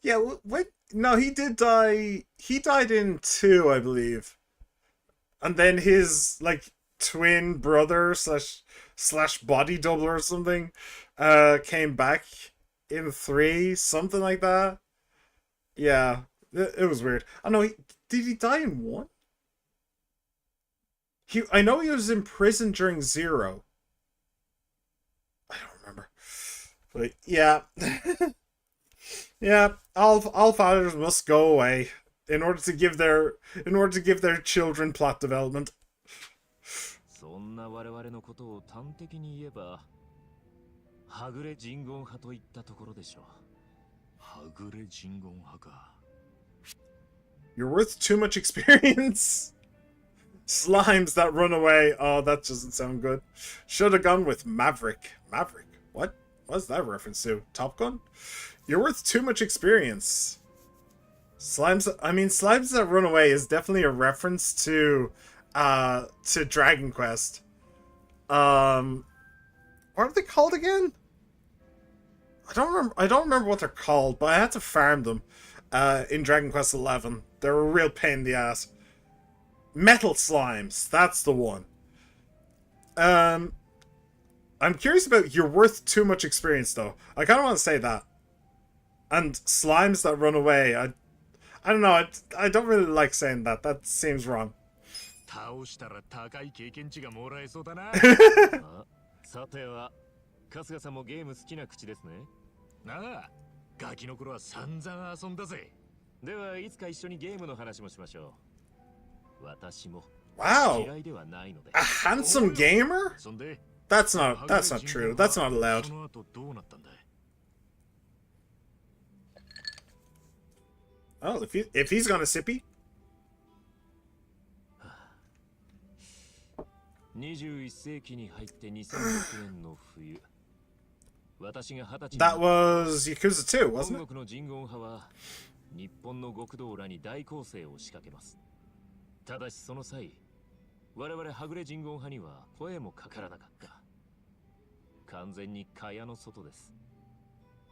Yeah, no, he did die. He died in 2, I believe. And then his like twin brother slash body double or something came back in 3, something like that. Yeah, it was weird. I know. Did he die in 1? I know he was in prison during 0. I don't remember. But yeah. Yeah, all fathers must go away in order to give their children plot development. そんな我々のことを端的に言えば、はぐれ人言派といったところでしょう。はぐれ人言派か。You're worth too much experience. Slimes that run away. Oh, that doesn't sound good. Should have gone with Maverick. Maverick? What? What's that reference to? Top Gun? You're worth too much experience. Slimes that run away is definitely a reference to Dragon Quest. What are they called again? I don't remember what they're called, but I had to farm them in Dragon Quest XI. They're a real pain in the ass. Metal slimes, that's the one. I'm curious about you're worth too much experience though. I kind of want to say that. And slimes that run away, I don't know, I don't really like saying that. That seems wrong. 倒したら高い経験値がもらえそうだな。さては、春日さんもゲーム好きな口ですね。なあ、ガキの頃は散々遊んだぜ。ではいつか一緒にゲームの話もしましょう。私も Wow, 嫌いではないので。 a handsome gamer? そんで、That's not true. That's not allowed. その後どうなったんだい? Oh, if he's gonna sippy. 21世紀に入って2006年の冬。私が20歳 That was Yakuza 2, wasn't it? 本国の人言派は日本の極道らに大攻勢を仕掛けます。ただしその際、我々はぐれ人言派には声もかからなかった。完全に蚊帳の外です。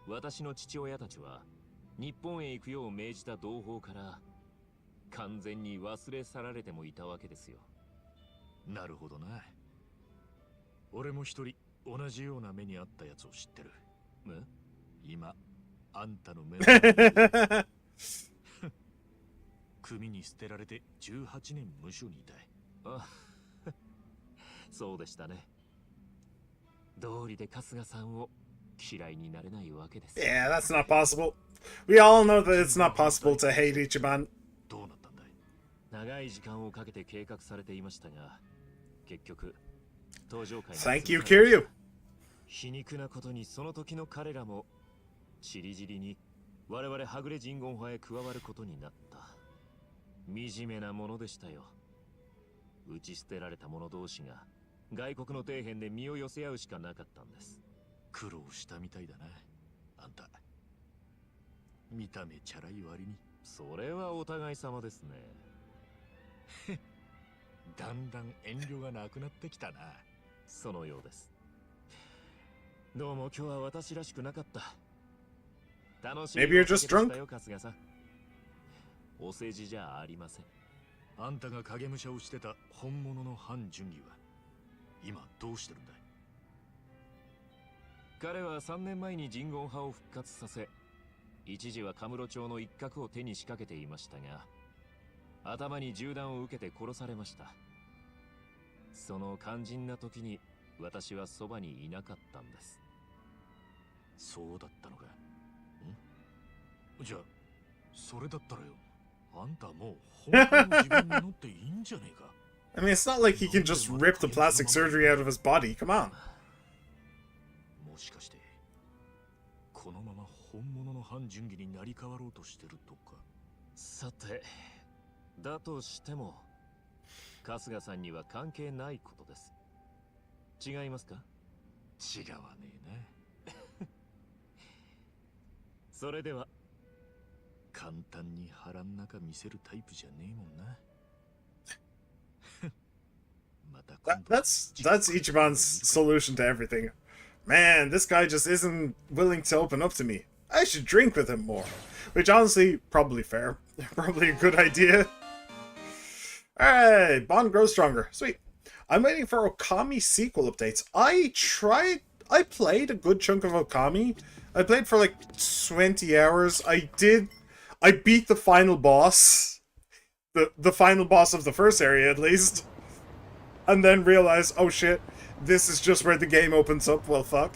私の父親たちは日本へ行くよう命じた同胞から完全に忘れ去られてもいたわけですよ。なるほどな。俺も一人同じような目にあったやつを知ってる。今、あんたの目の前に組に捨てられて18年無所にいたい。あ、そうでしたね。道理で春日さんを嫌いになれないわけです。Yeah, that's not possible. We all know that it's not possible to hate Ichiban. どうなったんだい? 長い時間をかけて計画されていましたが、結局登場会 Thank you, Kiryu. 皮肉なことにその時の彼らもちりぢりに我々はぐれ人言派へ加わることになった。惨めなものでしたよ。打ち捨てられた者同士が外国の底辺で身を寄せ合うしかなかったんです。苦労したみたいだな、あんた。見た目チャラい割に。それはお互い様ですね。だんだん遠慮がなくなってきたな。そのようです。どうも今日は私らしくなかった。楽しみ Maybe you're just drunk? よ、春日さん。お世辞じゃありません。あんたが影武者をしてた本物の反順義は今どうしてるんだい？彼は3年前に人言派を復活させ、一時はカムロ町の一角を手に仕掛けていましたが、頭に銃弾を受けて殺されました。その肝心な時に私はそばにいなかったんです。そうだったのか。じゃあそれだったらよ、あんたもう本当に自分に乗っていいんじゃねえか。I mean, it's not like he can just rip the plastic surgery out of his body. Come on. もしかしてこのまま本物の反順義になり変わろうとしてるとか。さて、だとしても春日さんには関係ないことです。違いますか？違わねえな。それでは簡単に腹ん中見せるタイプじゃねえもんな。That's Ichiban's solution to everything. Man, this guy just isn't willing to open up to me. I should drink with him more. Which honestly, probably fair. Probably a good idea. Alright, bond grows stronger. Sweet. I'm waiting for Okami sequel updates. I played a good chunk of Okami. I played for like 20 hours. I beat the final boss. The final boss of the first area, at least. And then realized, oh shit, this is just where the game opens up. Well, fuck.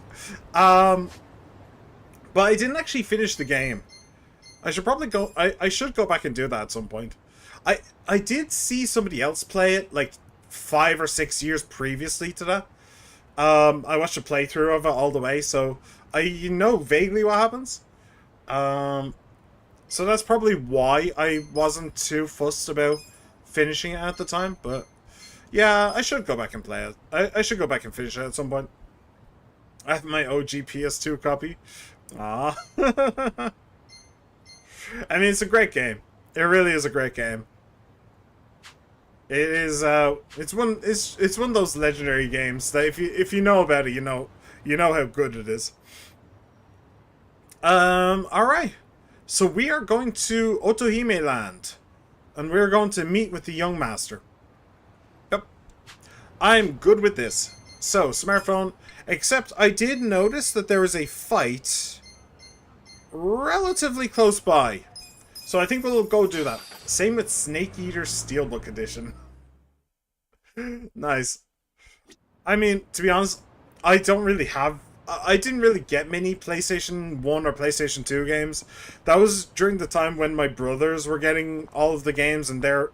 But I didn't actually finish the game. I should probably go... I should go back and do that at some point. I did see somebody else play it, like, 5 or 6 years previously to that. I watched a playthrough of it all the way, so I know vaguely what happens. So that's probably why I wasn't too fussed about finishing it at the time, but yeah, I should go back and play it. I should go back and finish it at some point. I have my OG PS2 copy. Ah. I mean, it's a great game. It really is a great game. It is. It's one of those legendary games that if you know about it, you know how good it is. All right. So we are going to Otohime Land, and we're going to meet with the young master. Yep. I'm good with this. So smartphone. Except I did notice that there was a fight relatively close by. So I think we'll go do that. Same with Snake Eater Steelbook Edition. Nice. I mean, to be honest, I didn't really get many PlayStation 1 or PlayStation 2 games. That was during the time when my brothers were getting all of the games, and their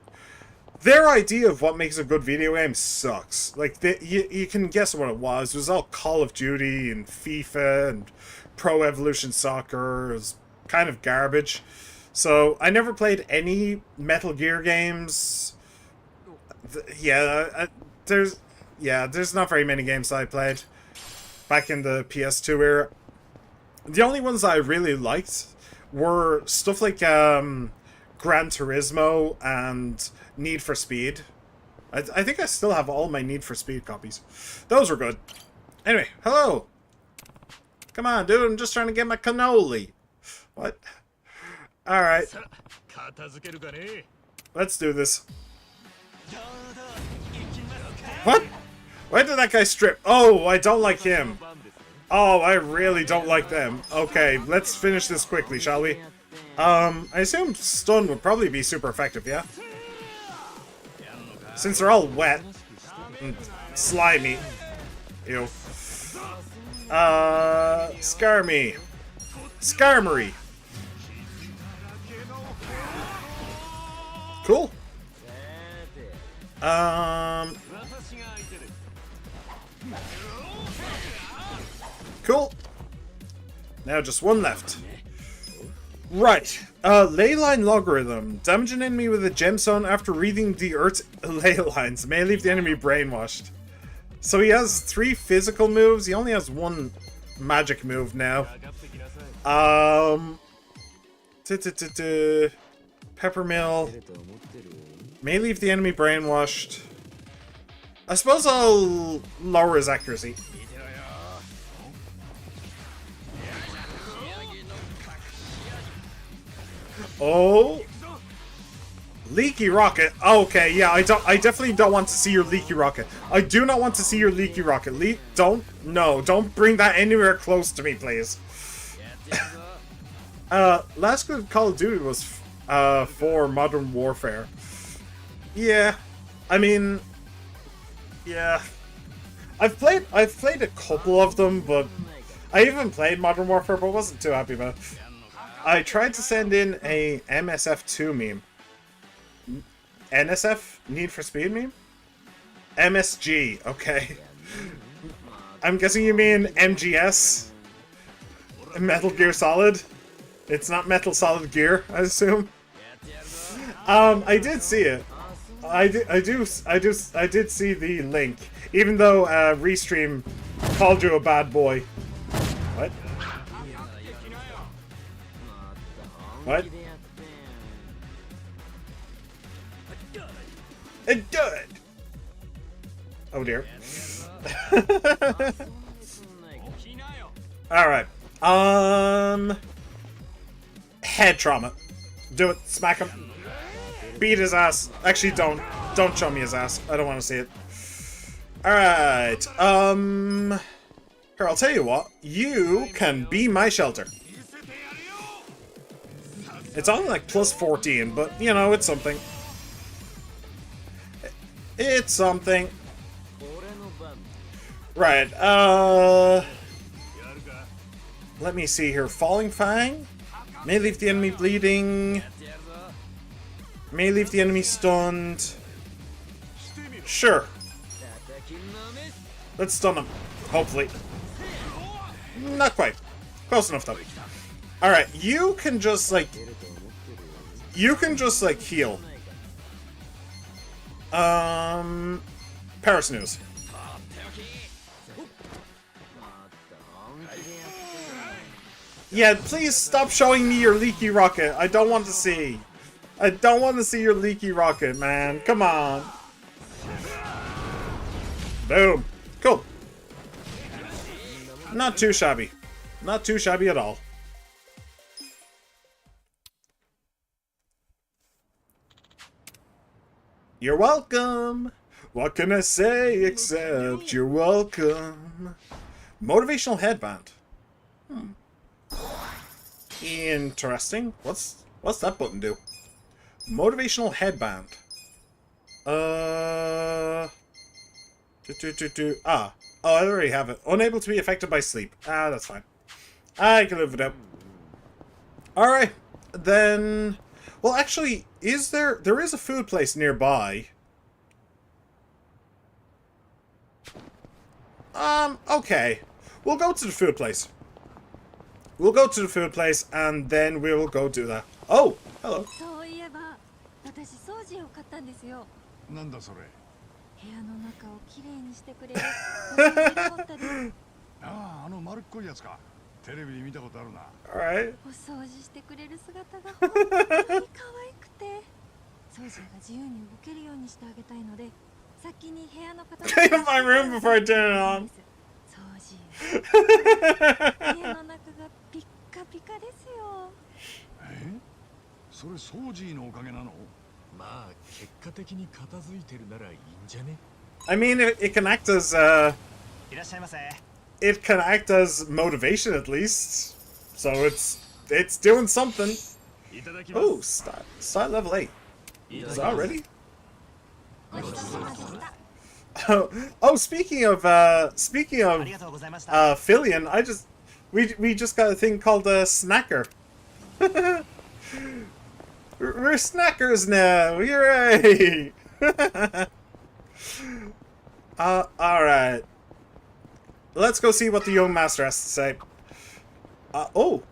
idea of what makes a good video game sucks. Like, you can guess what it was. It was all Call of Duty and FIFA and Pro Evolution Soccer. It was kind of garbage. So, I never played any Metal Gear games. There's not very many games that I played back in the PS2 era. The only ones I really liked were stuff like Gran Turismo and Need for Speed. I think I still have all my Need for Speed copies. Those were good. Anyway, hello. Come on, dude. I'm just trying to get my cannoli. What? Alright. Let's do this. What? Why did that guy strip? Oh, I don't like him. Oh, I really don't like them. Okay, let's finish this quickly, shall we? I assume stun would probably be super effective, yeah? Since they're all wet and slimy. Ew. Skarmy. Skarmory. Cool. Cool. Now just one left. Right. Ley line logarithm. Damage an enemy with a gemstone after reading the Earth's ley lines may leave the enemy brainwashed. So he has 3 physical moves. He only has 1 magic move now. Peppermill. May leave the enemy brainwashed. I suppose I'll lower his accuracy. Oh, leaky rocket. Okay, yeah, I definitely don't want to see your leaky rocket. I do not want to see your leaky rocket. Don't bring that anywhere close to me, please. Last good Call of Duty was for Modern Warfare. Yeah, I mean, yeah, I've played a couple of them, but I even played Modern Warfare, but wasn't too happy about it. I tried to send in a MSF2 meme. NSF? Need for Speed meme? MSG, okay. I'm guessing you mean MGS? Metal Gear Solid? It's not Metal Solid Gear, I assume. I did see it. I did see the link. Even though Restream called you a bad boy. What? What? It did. Oh dear. All right. Head trauma. Do it. Smack him. Beat his ass. Actually, don't show me his ass. I don't want to see it. All right. Here, I'll tell you what. You can be my shelter. It's only like plus 14, but you know, it's something. It's something. let me see here. Falling Fang may leave the enemy bleeding. May leave the enemy stunned. Sure. Let's stun him. Hopefully. Not quite. Close enough though. Alright, you can just like heal. Parasnooze. Yeah, please stop showing me your leaky rocket. I don't want to see. I don't want to see your leaky rocket, man. Come on. Boom. Cool. Not too shabby. Not too shabby at all. You're welcome. What can I say except you're welcome? Motivational headband. Interesting. What's that button do? Motivational headband. Ah. Oh, I already have it. Unable to be affected by sleep. Ah, that's fine. I can live with it. Alright. Then... Well, actually, there is a food place nearby. Okay. We'll go to the food place. We'll go to the food place, and then we will go do that. Oh! Hello. そういえば、私掃除を買ったんですよ。なんだそれ。部屋の中をきれいにしてくれる。お掃除ロボットです。ああ、あの丸っこいやつか。テレビで見たことあるな。Alright. お掃除してくれる姿が本当に可愛くて、掃除が自由に動けるようにしてあげたいので、先に部屋の片付け Clean up my room before I turn it on. 掃除。家の中がピッカピカですよ。それ掃除のおかげなの？まあ結果的に片付いてるならいいんじゃね？ I mean, it can act as, いらっしゃいませ。 it can act as motivation at least. So it's doing something. Oh, start level 8. Is that already? Oh, speaking of Filion, we just got a thing called a snacker. We're snackers now. Hooray! Alright. Let's go see what the young master has to say. Oh.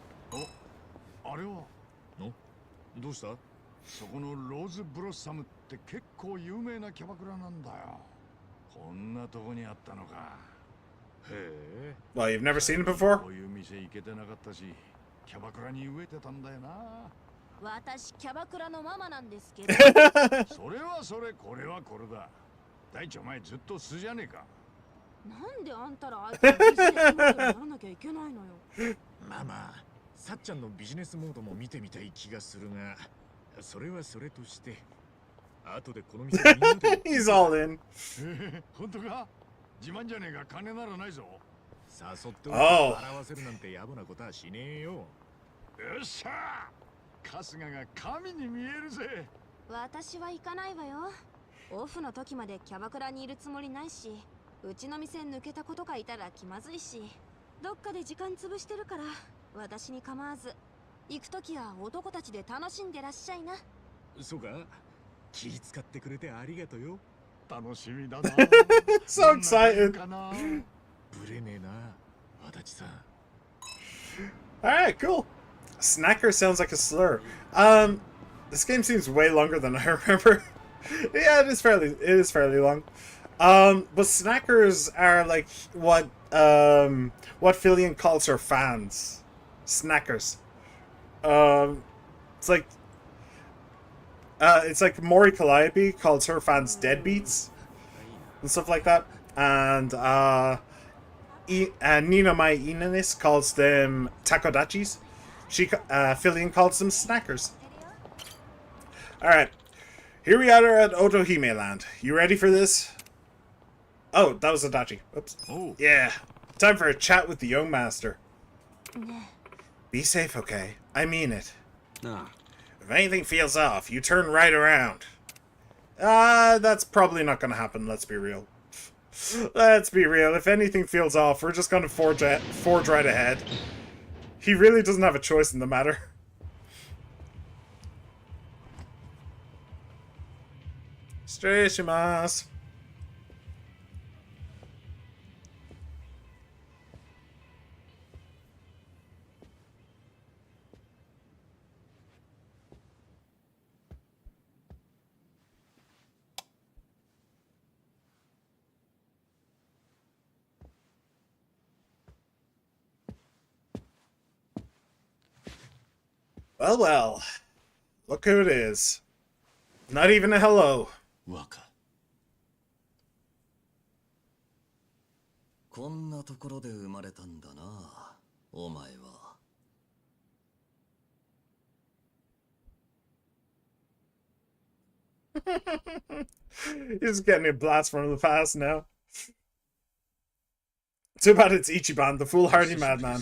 あれは？どうした？そこのローズブロッサムって結構有名なキャバクラなんだよ。こんなとこにあったのか。へえ。Well, you've never seen it before? こういう店行けてなかったし、キャバクラに飢えてたんだよな。私キャバクラのママなんですけど。それはそれ、これはこれだ。大地お前ずっと素じゃねえか。なんであんたらあいつのビジネスモードにならなきゃいけないのよ。まあまあ、さっちゃんのビジネスモードも見てみたい気がするが、それはそれとして、後でこの店みんなで。He's all in. 本当か？自慢じゃねえが金ならないぞ。誘っておいて笑わせるなんて野暮なことはしねえよ。よっしゃー！春日が神に見えるぜ。私は行かないわよ。オフの時までキャバクラにいるつもりないし、うちの店抜けた子とかいたら気まずいし、どっかで時間潰してるから、私に構わず、行く時は男たちで楽しんでらっしゃいな。そうか？気使ってくれてありがとうよ。楽しみだな。So excited. ブレねえな、足立さん。Alright, cool. Snacker sounds like a slur. This game seems way longer than I remember. Yeah, it is fairly long. But snackers are like what Filion calls her fans. Snackers. It's like Mori Calliope calls her fans deadbeats and stuff like that. And Nina Mai Inanis calls them takodachis. Filion calls them snackers. Alright. Here we are at Otohime Land. You ready for this? Oh, that was Adachi. Oops. Oh. Yeah. Time for a chat with the young master. Be safe, okay? I mean it. Nah. If anything feels off, you turn right around. That's probably not gonna happen, let's be real. Let's be real. If anything feels off, we're just gonna forge right ahead. He really doesn't have a choice in the matter. Strashimasu. Well, well. Look who it is. Not even a hello. 若こんなところで生まれたんだな、お前は。He's getting a blast from the past now. Too bad it's Ichiban, the foolhardy madman.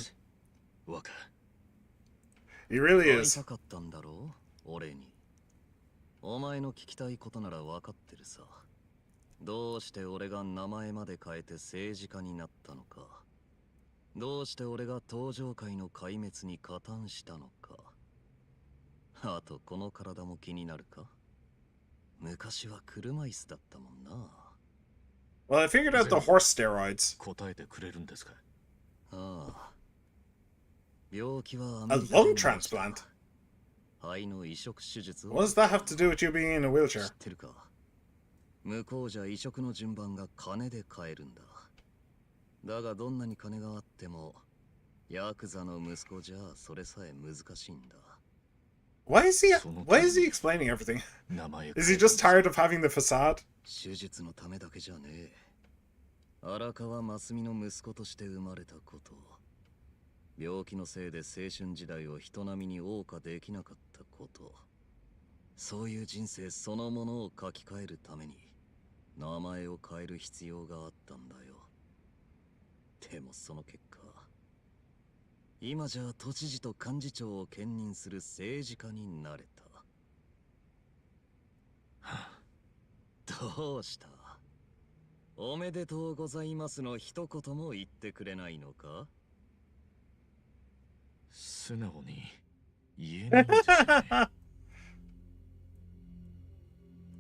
若 He really 会い is. たかったんだろう、俺に。お前の聞きたいことなら分かってるさ。どうして俺が名前まで変えて政治家になったのか。どうして俺が登場界の壊滅に加担したのか。あとこの体も気になるか。昔は車椅子だったもんな。Well, I figured out the horse steroids. 答えてくれるんですか？ああ。病気は A lung transplant? 肺の移植手術を。 What does that have to do with you being in a 知 wheelchair? ってるか。向こうじゃ移植の順番が金で買えるんだ。だがどんなに金があっても、ヤクザの息子じゃそれさえ難しいんだ。Why is he explaining everything? 名前 Is he just tired of having the facade? 手術のためだけじゃねえ。荒川真澄の息子として生まれたこと。病気のせいで青春時代を人並みに謳歌できなかったこと。そういう人生そのものを書き換えるために名前を変える必要があったんだよ。でもその結果、今じゃ都知事と幹事長を兼任する政治家になれた。どうした？おめでとうございますの一言も言ってくれないのか？素直に言えないんですよね。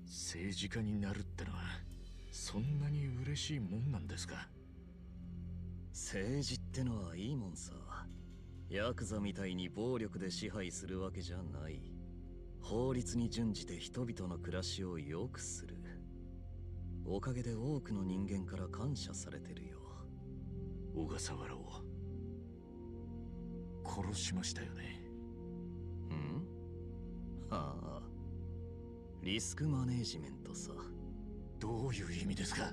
政治家になるってのはそんなに嬉しいもんなんですか？政治ってのはいいもんさ。ヤクザみたいに暴力で支配するわけじゃない。法律に準じて人々の暮らしを良くする。おかげで多くの人間から感謝されてるよ。小笠原を殺しましたよね。ああ。リスクマネージメントさ。どういう意味ですか？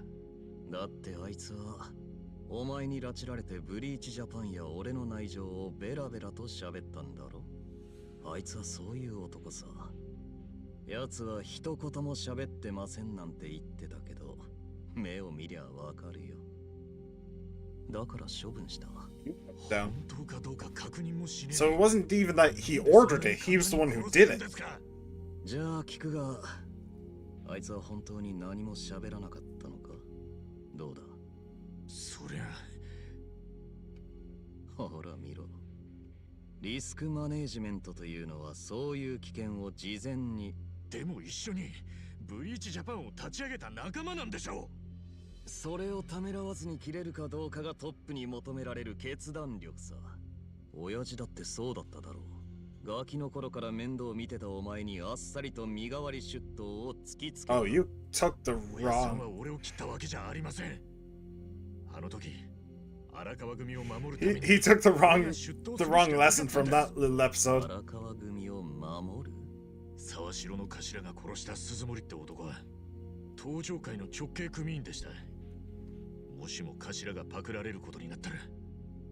だってあいつはお前に拉致られてブリーチジャパンや俺の内情をベラベラと喋ったんだろ。あいつはそういう男さ。奴は一言も喋ってませんなんて言ってたけど、目を見りゃわかるよ。だから処分した。Down. 本当かどうか確認もしねえ。 So it wasn't even that he ordered it, he was the one who did it. じゃあ聞くが、あいつは本当に何も喋らなかったのか？どうだ？そりゃ。ほら見ろ。リスクマネージメントというのはそういう危険を事前に。でも一緒にブリーチジャパンを立ち上げた仲間なんでしょう。それをためらわずに切れるかどうかがトップに求められる決断力さ。親父だってそうだっただろう。ガキの頃から面倒を見てたお前にあっさりと身代わり出頭を突きつけた。Oh, you took the 親さん wrong... は俺を切ったわけじゃありません。あの時荒川組を守るために He took the wrong lesson from that little episode. 荒川組を守る。沢城の頭が殺した鈴森って男は東上会の直系組員でした。もしも頭がパクられることになったら、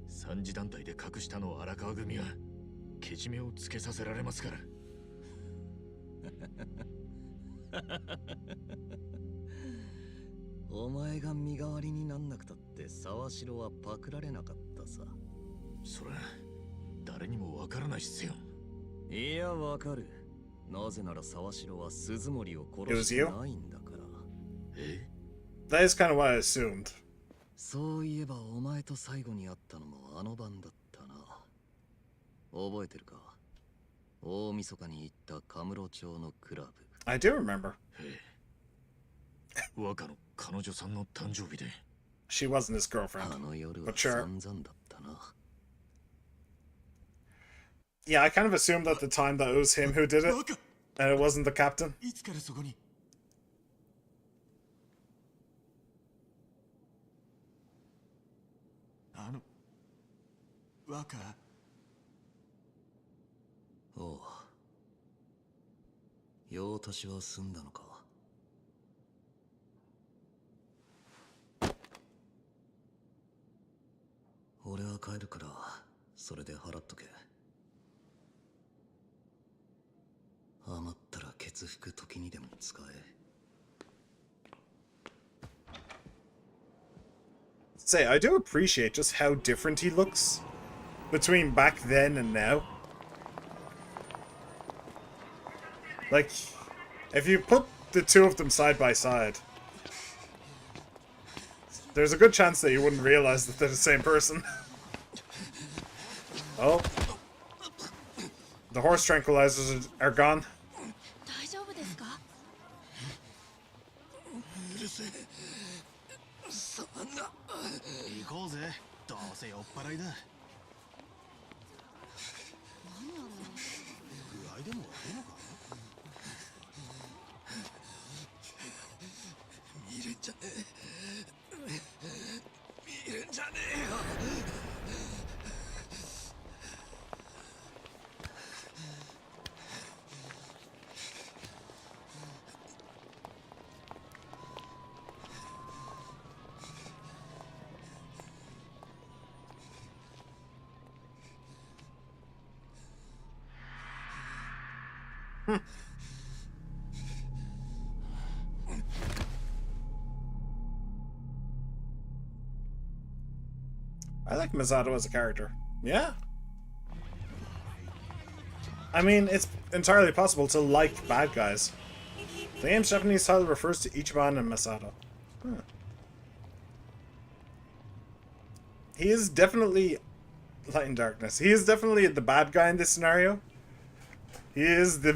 三次団体で隠したの荒川組はけじめをつけさせられますから。お前が身代わりになんなくたって沢城はパクられなかったさ。それ誰にもわからないっすよ。いやわかる。なぜなら沢城は鈴森を殺してないんだから。え？ That is kind of what I assumed. そういえばお前と最後に会ったのもあの晩だったな。覚えてるか？大晦日に行ったカムロ町のクラブ。 I do remember. 若の彼女さんの誕生日で。 She wasn't his あ girlfriend. の夜は But sure. 散々だったな。 Yeah, I kind of assumed at the time that it was him who did it, and it wasn't the captain. いつからそこに？若。おう。用足しは済んだのか？俺は帰るから、それで払っとけ。余ったらケツ拭く時にでも使え。Say, I do appreciate just how different he looks between back then and now. Like, if you put the two of them side by side, there's a good chance that you wouldn't realize that they're the same person. Oh. The horse tranquilizers are gone. 大丈夫ですか？うるせえ。そんな。行こうぜ。どうせ酔っ払いだ。具合でも悪いのか？見るんじゃねえ。見るんじゃねえよ。I like Misato as a character. Yeah. I mean, it's entirely possible to like bad guys. The game's Japanese title refers to Ichiban and Misato. Huh. He is definitely Light and Darkness. He is definitely the bad guy in this scenario. He is the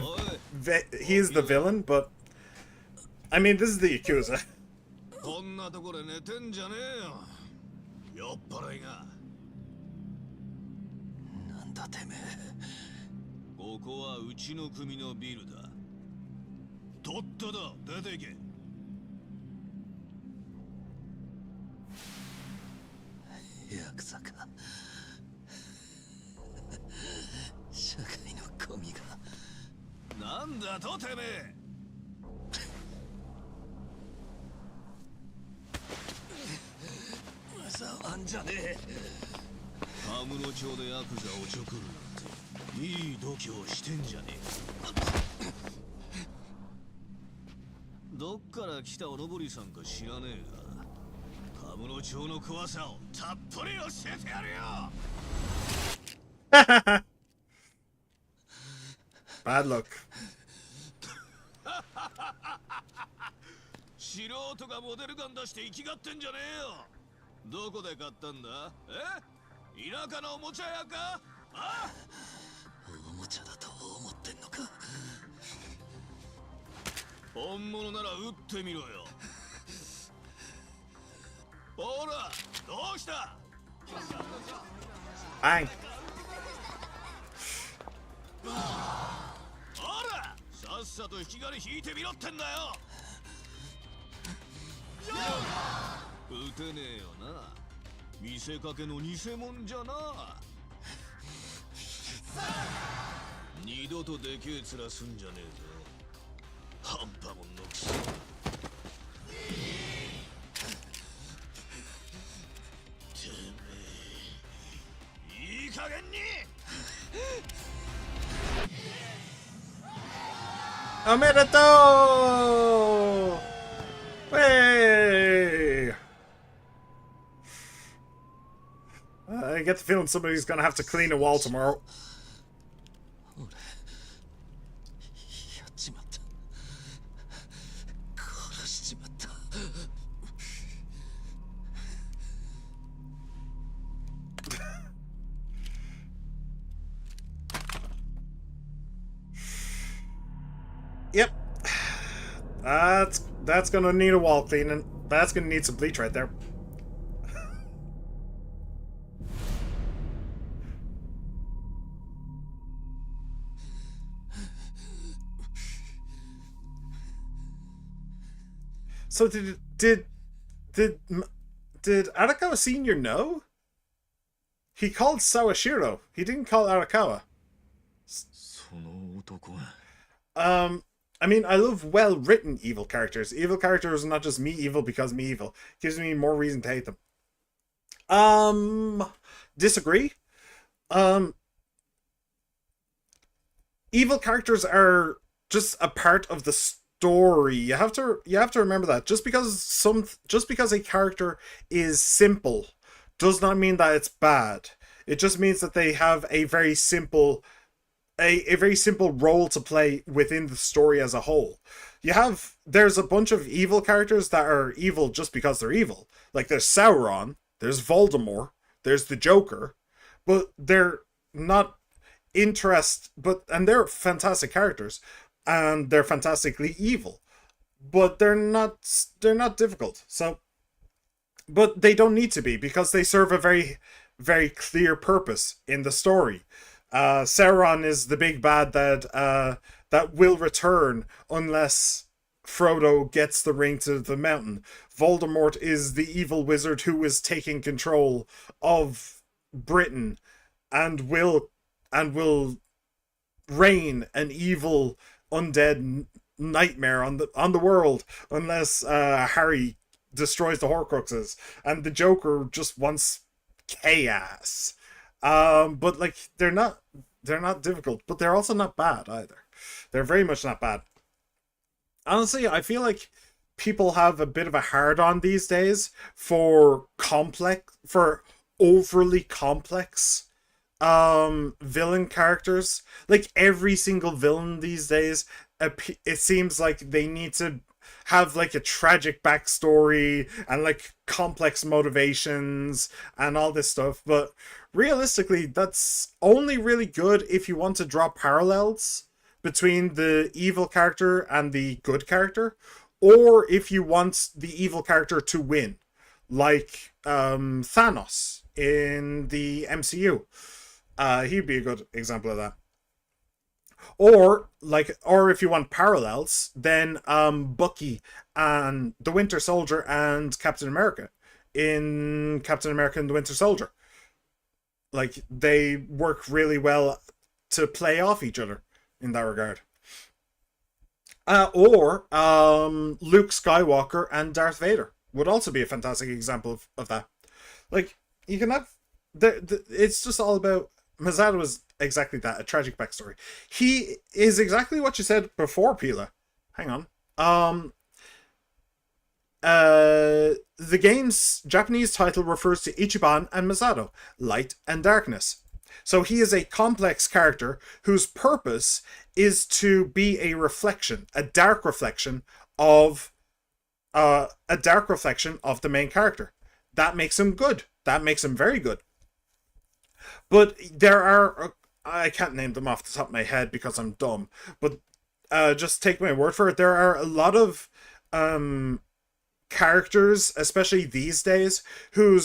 villain, but I mean, this is the Yakuza. こんなところで寝てんじゃねえよ。酔っ払いが。なんだてめえ。ここはうちの組のビルだ。とっとと出ていけ。ヤクザか。社会のゴミが。なんだとてめえ。触んじゃねえ。カムロ町でヤクザをちょくるなんていい度胸してんじゃねえ。どっから来たおのぼりさんか知らねえが、カムロ町の怖さをたっぷり教えてやるよ。Bad luck. 素人がモデルガン出して生きがってんじゃねえよ。どこで買ったんだ？え？田舎のおもちゃ屋か？あ？おもちゃだと思ってんのか？本物なら撃ってみろよ。ほら、どうした？ Bang. ほら、さっさと引き金引いてみろってんだよ。撃てねえよな。見せかけの偽物じゃな。二度とでけえ面すんじゃねえぞ。半端もんのくせ。てめえ、いい加減に。Omedetou! Hey! I get the feeling somebody's gonna have to clean a wall tomorrow. 俺やっちまった。殺しちまった。That's gonna need a wall cleaning. That's gonna need some bleach right there. So did Arakawa Senior know? He called Sawashiro. He didn't call Arakawa. I mean, I love well-written evil characters. Evil characters are not just me evil because me evil. Gives me more reason to hate them. Disagree. Evil characters are just a part of the story. You have to remember that. Just because a character is simple does not mean that it's bad. It just means that they have a very simple role to play within the story as a whole. There's a bunch of evil characters that are evil just because they're evil. Like there's Sauron, there's Voldemort, there's the Joker, but they're not and they're fantastic characters and they're fantastically evil. But they're not difficult. So but they don't need to be because they serve a very, very clear purpose in the story. Sauron is the big bad that will return unless Frodo gets the ring to the mountain. Voldemort is the evil wizard who is taking control of Britain and will rain an evil undead nightmare on the world unless Harry destroys the Horcruxes, and the Joker just wants chaos. But like they're not difficult, but they're also not bad either. They're very much not bad. Honestly, I feel like people have a bit of a hard-on these days for overly complex villain characters. Like every single villain these days, it seems like they need to have like a tragic backstory and like complex motivations and all this stuff. But realistically, that's only really good if you want to draw parallels between the evil character and the good character, or if you want the evil character to win, like Thanos in the MCU. He'd be a good example of that. Or if you want parallels, then Bucky and the Winter Soldier and Captain America in Captain America and the Winter Soldier. Like they work really well to play off each other in that regard. Or Luke Skywalker and Darth Vader would also be a fantastic example of that. Like you can have it's just all about Masato was exactly that, a tragic backstory. He is exactly what you said before, Pila. Hang on. The game's Japanese title refers to Ichiban and Masato, light and darkness. So he is a complex character whose purpose is to be a reflection, a dark reflection of the main character. That makes him good. That makes him very good. But there are, I can't name them off the top of my head because I'm dumb, but just take my word for it. There are a lot of characters, especially these days, who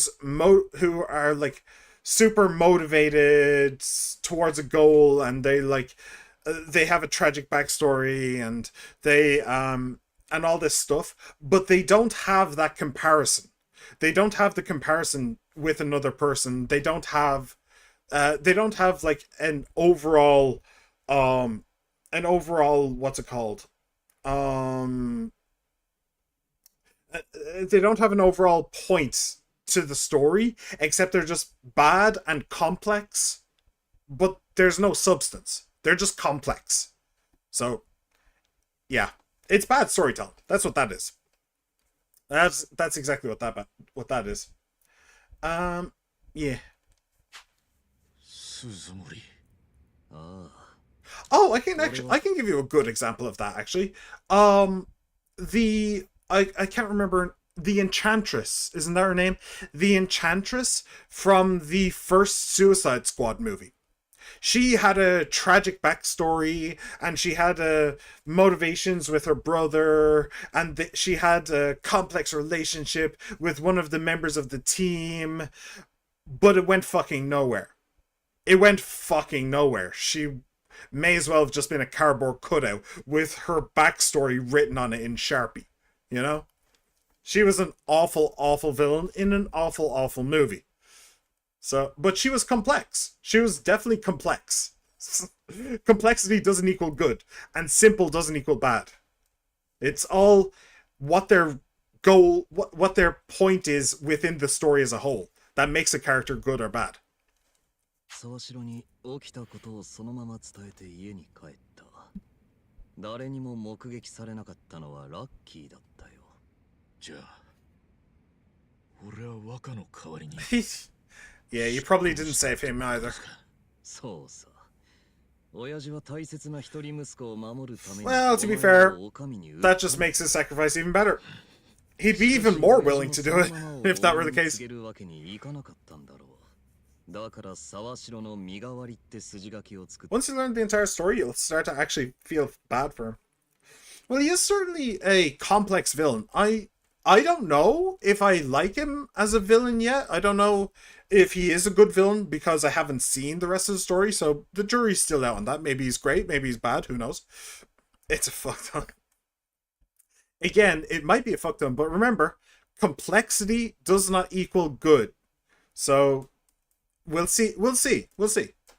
are like super motivated towards a goal, and they have a tragic backstory, and they and all this stuff, but they don't have that comparison. They don't have the comparison with another person. They don't have like an overall what's it called? They don't have an overall point to the story, except they're just bad and complex, but there's no substance. They're just complex. So, yeah, it's bad storytelling. That's what that is. That's exactly what that is. Yeah. Oh, I can give you a good example of that actually. I can't remember the Enchantress, isn't that her name? The Enchantress from the first Suicide Squad movie. she had a tragic backstory, and she had motivations with her brother, and she had a complex relationship with one of the members of the team, but it went fucking nowhere. It went fucking nowhere. She may as well have just been a cardboard cutout with her backstory written on it in Sharpie, you know? She was an awful, awful villain in an awful, awful movie. So, but she was complex. She was definitely complex. Complexity doesn't equal good, and simple doesn't equal bad. It's all what their goal, what their point is within the story as a whole that makes a character good or bad. 沢城に起きたことをそのまま伝えて家に帰った。誰にも目撃されなかったのはラッキーだったよ。じゃあ、俺は若の代わりに。Yeah, you probably didn't save him either. そうさ。親父は大切な一人息子を守るために。Well, to be fair, that just makes his sacrifice even better. He'd be even more willing to do it if that were the case. Once you learn the entire story, you'll start to actually feel bad for him. Well, he is certainly a complex villain. I don't know if I like him as a villain yet. I don't know if he is a good villain because I haven't seen the rest of the story, so the jury's still out on that. Maybe he's great, maybe he's bad, who knows? It's a fucked up. Again, it might be a fucked up, but remember, complexity does not equal good. So we'll see.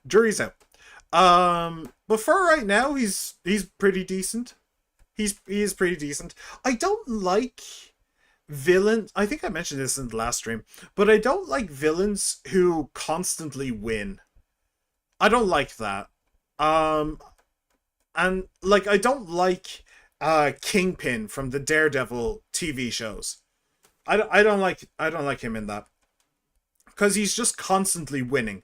Jury's out. But for right now, he's pretty decent. He is pretty decent. I don't like villains. I think I mentioned this in the last stream, but I don't like villains who constantly win. I don't like that. And like I don't like Kingpin from the Daredevil TV shows. I don't like him in that. Because he's just constantly winning,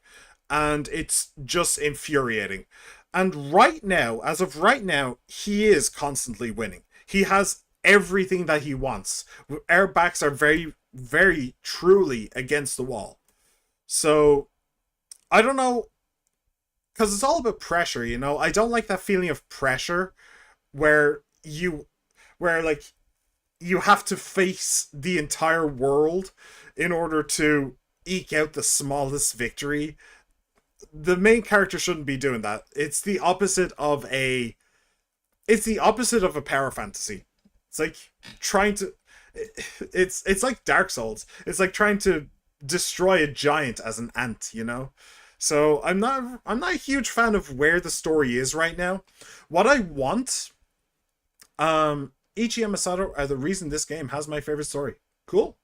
and it's just infuriating. And right now, as of right now, he is constantly winning. He has everything that he wants. Our backs are very, very truly against the wall. So, I don't know, because it's all about pressure, you know? I don't like that feeling of pressure where you have to face the entire world in order to eke out the smallest victory. The main character shouldn't be doing that. It's the opposite of a power fantasy. It's like trying to it's like Dark Souls. It's like trying to destroy a giant as an ant, you know? So I'm not a huge fan of where the story is right now. What I want, Ichi and Masato are the reason this game has my favorite story. Cool.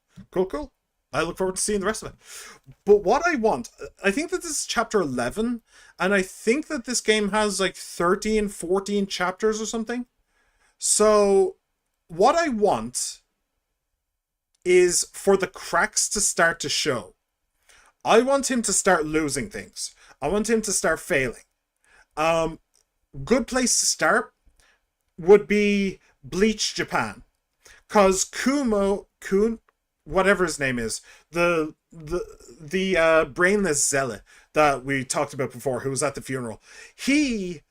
I look forward to seeing the rest of it. But what I want, I think that this is chapter 11, and I think that this game has like 13, 14 chapters or something. So what I want is for the cracks to start to show. I want him to start losing things. I want him to start failing. Good place to start would be Bleach Japan. Because whatever his name is, the brainless zealot that we talked about before, who was at the funeral, he's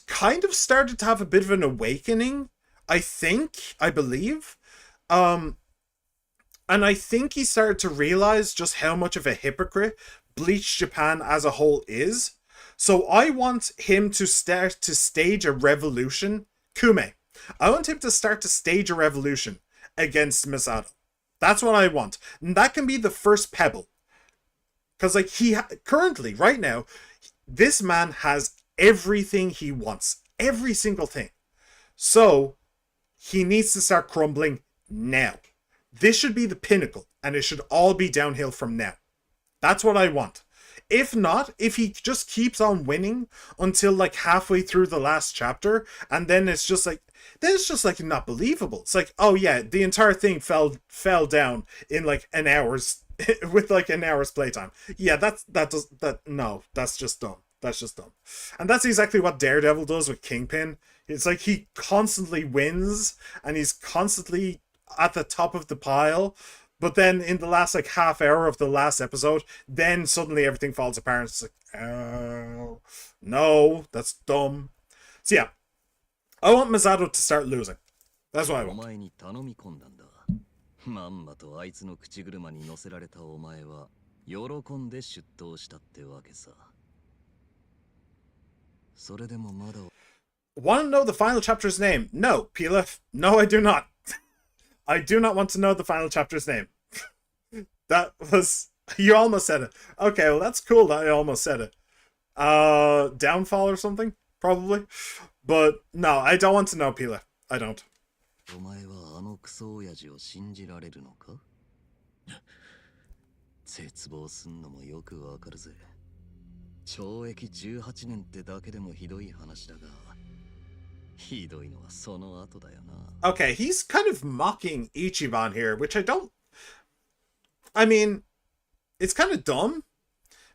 kind of started to have a bit of an awakening, I believe. And I think he started to realize just how much of a hypocrite Bleach Japan as a whole is. So I want him to start to stage a revolution. Kume. I want him to start to stage a revolution against Masato. That's what I want. And that can be the first pebble. Because like currently, right now, this man has everything he wants. Every single thing. So he needs to start crumbling now. This should be the pinnacle, and it should all be downhill from now. That's what I want. If not, if he just keeps on winning until like halfway through the last chapter, and then it's just like not believable. It's like, oh yeah, the entire thing fell down in like an hour's with like an hour's playtime. Yeah, that's just dumb. That's just dumb. And that's exactly what Daredevil does with Kingpin. It's like he constantly wins, and he's constantly at the top of the pile, But then in the last like half hour of the last episode, then suddenly everything falls apart. It's like, oh, no, that's dumb. So yeah, I want Masato to start losing. That's what I want. まんまとあいつの口車に乗せられたお前は喜んで出頭したってわけさ。それでもまだ Want to know the final chapter's name? No, Pila. No, I do not. I do not want to know the final chapter's name. That was... You almost said it. Okay, well, that's cool that I almost said it. Downfall or something? Probably. But, no, I don't want to know, Pila. I don't. お前はあのクソ親父を信じられるのか絶望すんのもよくわかるぜ。懲役18年ってだけでもひどい話だが、ひどいのはその後だよな。Okay, he's kind of mocking Ichiban here, which I don't... I mean, it's kind of dumb.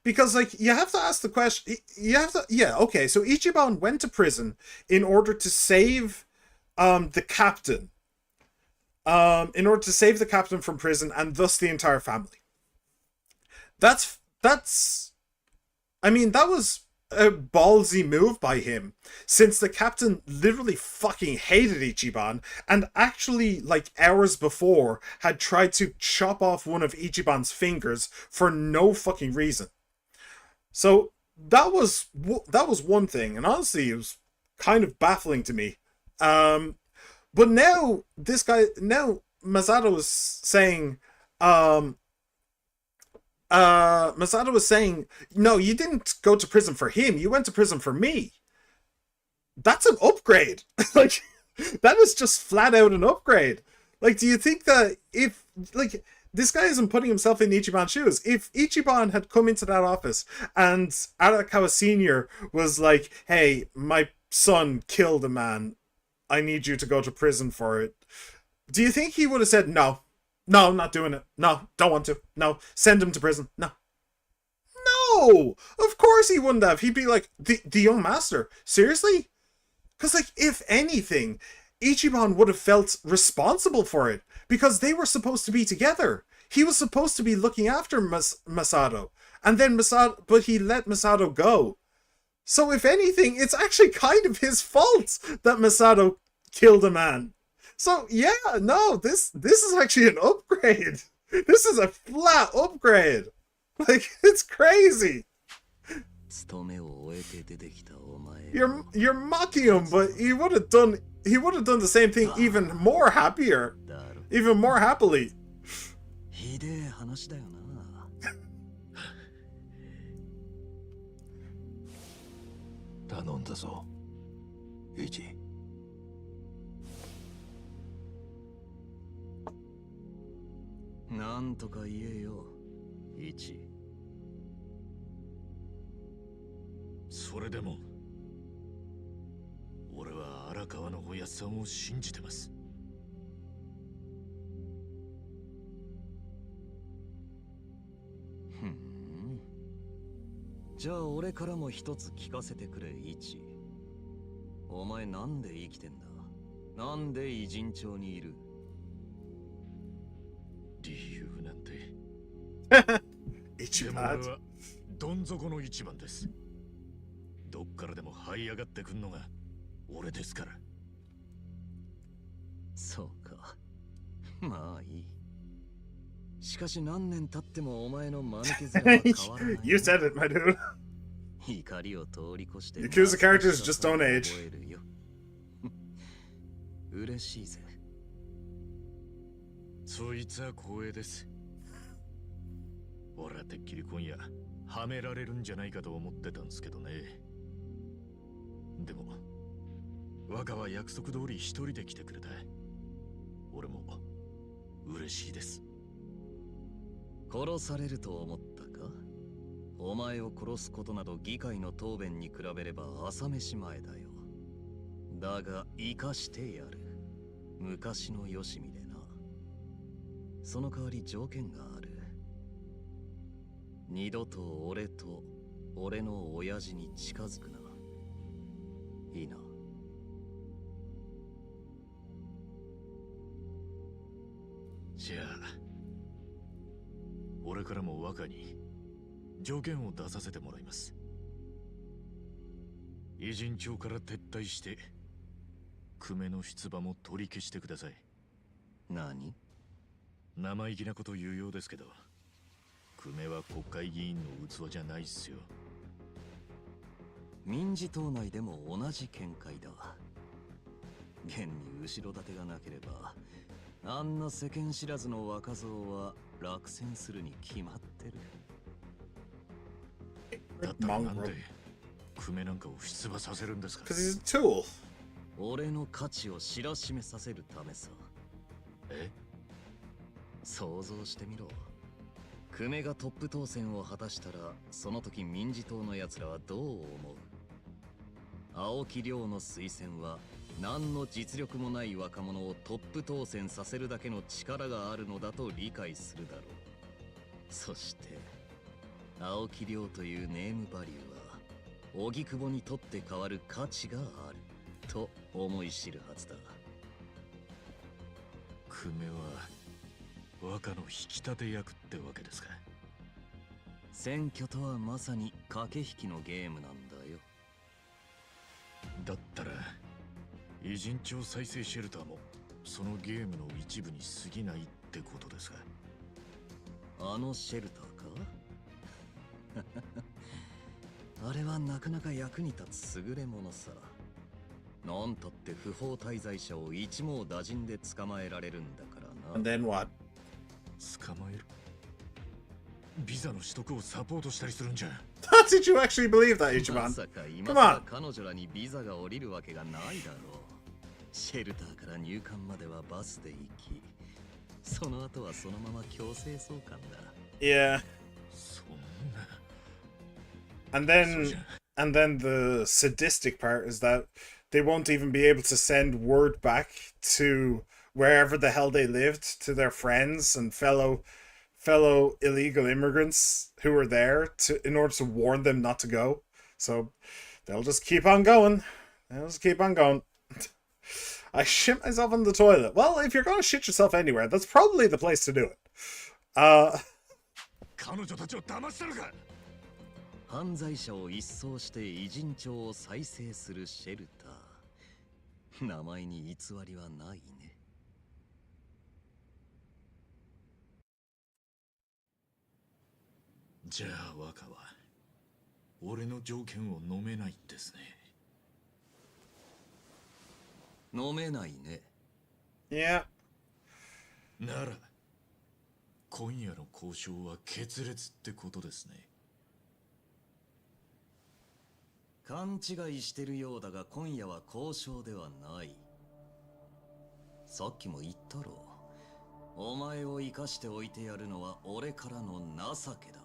Because, like, you have to ask the question... You have to... Yeah, okay, so Ichiban went to prison in order to save the captain. In order to save the captain from prison and thus the entire family. That's... I mean, that was a ballsy move by him, since the captain literally fucking hated Ichiban and actually, like, hours before had tried to chop off one of Ichiban's fingers for no fucking reason. So that was one thing, and honestly it was kind of baffling to me. But now Masato was saying Masato was saying, no, you didn't go to prison for him, you went to prison for me. That's an upgrade. Like, that is just flat out an upgrade. Like, do you think that if, like, this guy isn't putting himself in Ichiban's shoes. If Ichiban had come into that office and Arakawa Sr. was like, hey, my son killed a man, I need you to go to prison for it, do you think he would have said, no, I'm not doing it, no, don't want to, no, send him to prison, no, of course he wouldn't have. He'd be like, the young master, seriously? Because, like, if anything, Ichiban would have felt responsible for it, because they were supposed to be together. He was supposed to be looking after Masato, and then but he let Masato go. So if anything, it's actually kind of his fault that Masato killed a man. So yeah, no, this is actually an upgrade. This is a flat upgrade. Like, it's crazy. You're mocking him, but he would have done the same thing even more happier. Even more happily. ひでえ話だよな。頼んだぞ、イチ。なんとか言えよ、イチ。それでも、俺は荒川のおやっさんを信じてます。じゃあ俺からも一つ聞かせてくれ、イチ。お前なんで生きてんだ？なんで偉人町にいる？理由なんて。一番。でも俺はどん底の一番です。どっからでも這い上がってくんのが俺ですから。そうか。まあいい。しかし何年経ってもお前の間抜け面は変わらない。You said it, my dude. 怒りを通り越して。Yakuza characters just don't age. 嬉しいぜ。そいつは光栄です。俺はてっきり今夜はめられるんじゃないかと思ってたんですけどね。でも我がは約束通り一人で来てくれた。俺も嬉しいです。殺されると思ったか？お前を殺すことなど議会の答弁に比べれば朝飯前だよ。だが生かしてやる。昔のよしみでな。その代わり条件がある。二度と俺と俺の親父に近づくな。いいな。じゃあ俺からも若に条件を出させてもらいます。偉人町から撤退して久米の出馬も取り消してください。何？生意気なこと言うようですけど、久米は国会議員の器じゃないっすよ。民事党内でも同じ見解だ。現に後ろ盾がなければあんな世間知らずの若造は落選するに決まってる。だったらなんで久米なんかを出馬させるんですか？ Because he's a tool. 俺の価値を知らしめさせるためさ。え？想像してみろ。久米がトップ当選を果たしたら、その時民事党の奴らはどう思う？青木亮の推薦は何の実力もない若者をトップ当選させるだけの力があるのだと理解するだろう。そして青木亮というネームバリューは荻窪にとって変わる価値があると思い知るはずだ。久米は若の引き立て役ってわけですか？選挙とはまさに駆け引きのゲームなんだよ。だったら偉人町再生シェルターもそのゲームの一部に過ぎないってことですか？あのシェルターかあれはなかなか役に立つ優れものさ。なんたって不法滞在者を一網打尽で捕まえられるんだからな。And then what? 捕まえる？ビザの取得をサポートしたりするんじゃん。Did you actually believe that, ま Ichiban? さか今 Come さら on. 彼女らにビザが降りるわけがないだろう。シェルターから入管まではバスで行き、その後はそのまま強制送還だ。Yeah. そんな。 And then the sadistic part is that they won't even be able to send word back to wherever the hell they lived to their friends and fellow illegal immigrants who were there in order to warn them not to go. So they'll just keep on going. I shit myself in the toilet. Well, if you're gonna shit yourself anywhere, that's probably the place to do it. 彼女たちを騙したのか？犯罪者を一掃して偉人町を再生するシェルター。名前に偽りはないね。じゃあ若は俺の条件を飲めないですね。飲めないね。Yeah. なら今夜の交渉は決裂ってことですね。勘違いしてるようだが、今夜は交渉ではない。さっきも言ったろう。お前を生かしておいてやるのは俺からの情けだ。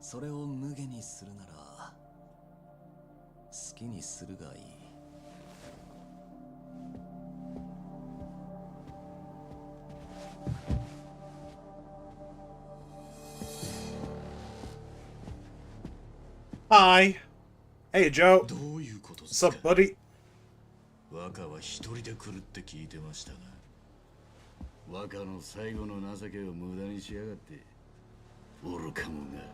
それを無下にするなら好きにするがいい。Hi. Hey, Joe. どういうことです What's か？ up, buddy? 若は一人で来るって聞いてましたが。若の最後の情けを無駄にしやがって愚か者が。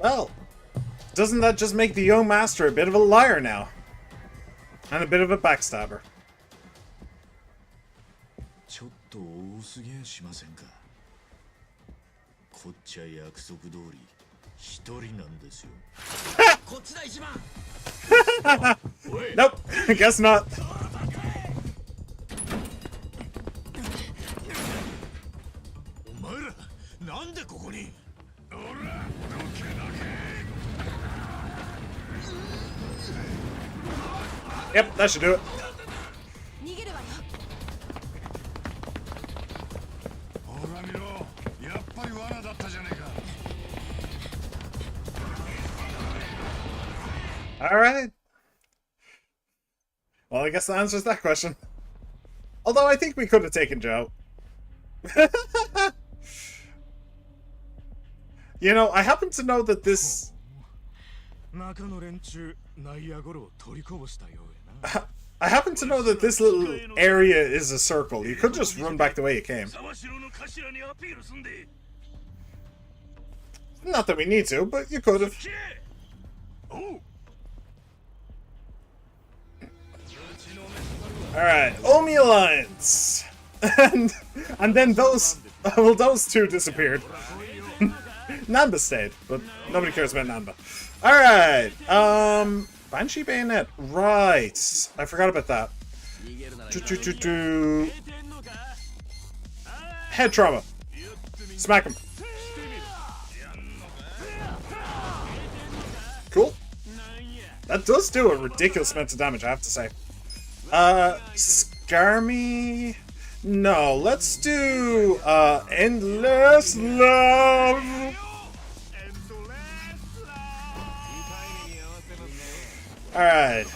Well, doesn't that just make the young master a bit of a liar now? And a bit of a backstabber. ちょっと多すぎやしませんか？こっちは約束通り一人なんですよ。こっちだ一番。Nope, guess not. お前らなんでここに？ Yep, that should do it. 逃げるわよ。ほら見ろ、やっぱり罠だったじゃねえか。 Alright. Well, I guess that answers that question. Although I think we could have taken Joe. You know, I happen to know that I happen to know that this little area is a circle. You could just run back the way you came. Not that we need to, but you could have. Alright, Omi Alliance! and then those... Well, those two disappeared. Namba stayed, but nobody cares about Namba. Alright, Banshee Bayonet. Right. I forgot about that. Head trauma. Smack him. Cool. That does do a ridiculous amount of damage, I have to say. Skarmy? No, let's do, Endless Love! Alright.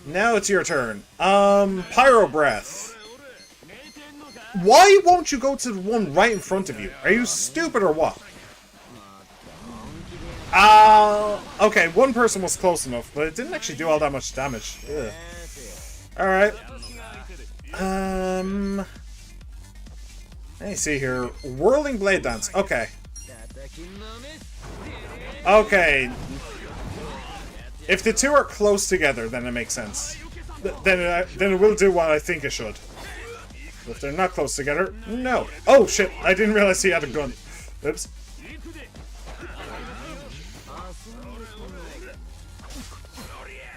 Now it's your turn. Pyro Breath. Why won't you go to the one right in front of you? Are you stupid or what? Okay, one person was close enough, but it didn't actually do all that much damage. Ugh. Alright. Let me see here. Whirling Blade Dance. Okay. Okay. If the two are close together, then it makes sense. Then it will do what I think it should. If they're not close together, no. Oh shit! I didn't realize he had a gun. Oops.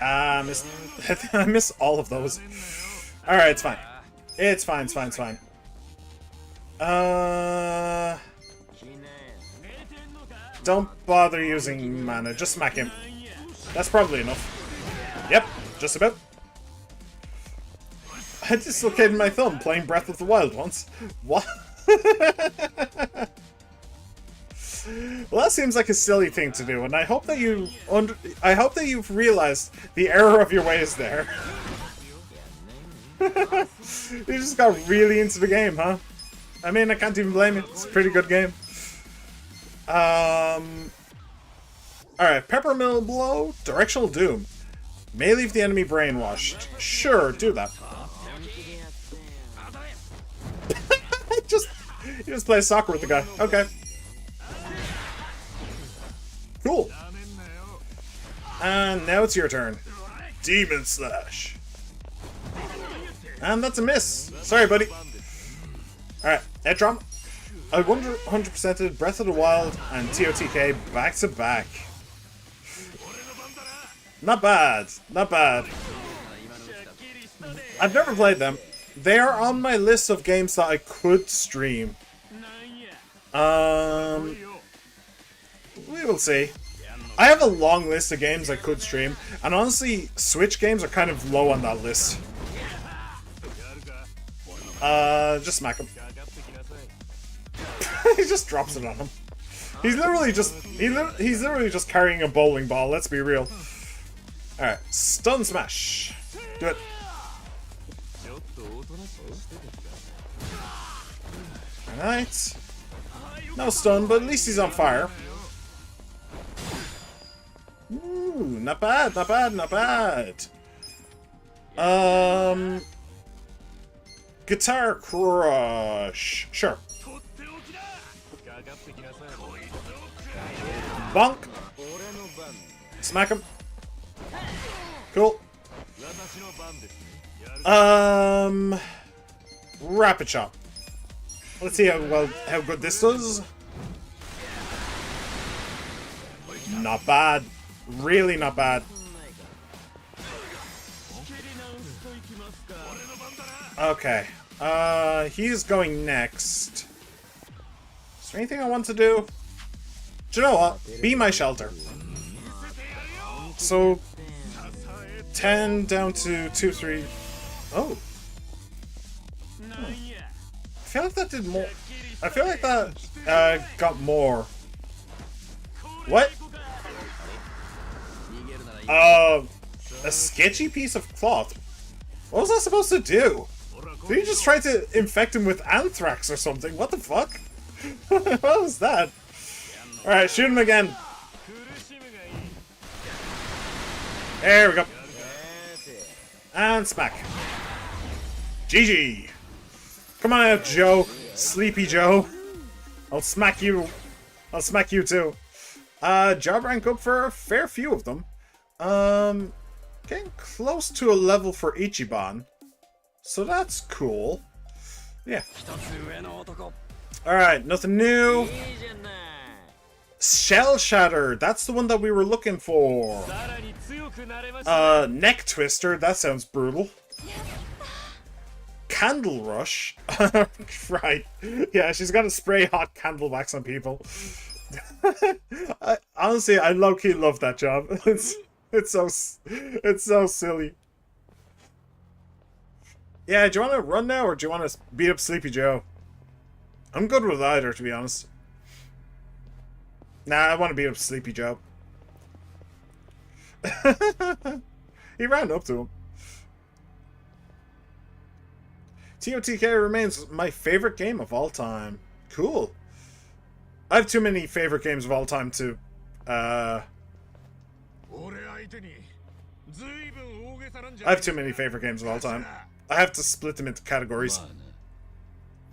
I missed all of those. Alright, it's fine. It's fine, it's fine, it's fine. Don't bother using mana, just smack him. That's probably enough. Yep, just about. I dislocated my thumb playing Breath of the Wild once. What? Well, that seems like a silly thing to do, and I hope that you've realized the error of your ways there. You just got really into the game, huh? I mean, I can't even blame you. It's a pretty good game. Alright, Peppermill Blow, Directional Doom. May leave the enemy brainwashed. Sure, do that. You just play soccer with the guy. Okay. Cool. And now it's your turn. Demon Slash. And that's a miss. Sorry, buddy. Alright, head trauma. I 100%ed Breath of the Wild and TOTK back to back. Not bad. Not bad. I've never played them. They are on my list of games that I could stream. We will see. I have a long list of games I could stream, and honestly, Switch games are kind of low on that list. Just smack him. He just drops it on him. He's literally just carrying a bowling ball, let's be real. Alright, Stun Smash. Do it. Alright. No stun, but at least he's on fire. Ooh, not bad, not bad, not bad. Guitar Crush. Sure. Bonk. Smack him. Cool. Rapid Chop. Let's see how good this does. Not bad. Really not bad. Okay. He's going next. Is there anything I want to do? Do you know what? Be my shelter. So 10 down to 2, 3. Oh. I feel like that did more. I feel like that got more. What? A sketchy piece of cloth. What was I supposed to do? Did you just try to infect him with anthrax or something? What the fuck? What was that? Alright, shoot him again. There we go. And smack. GG. Come on out, Joe. Sleepy Joe. I'll smack you. I'll smack you too. Job rank up for a fair few of them. Getting close to a level for Ichiban. So that's cool. Yeah. Alright, nothing new. Shell Shatter. That's the one that we were looking for. Neck Twister. That sounds brutal. Candle Rush. Right. Yeah, she's got to spray hot candle wax on people. Honestly, I low-key love that job. It's so silly. Yeah, do you want to run now, or do you want to beat up Sleepy Joe? I'm good with either, to be honest. Nah, I want to beat up Sleepy Joe. He ran up to him. TOTK remains my favorite game of all time. Cool. I have too many favorite games of all time to, I have too many favorite games of all time. I have to split them into categories.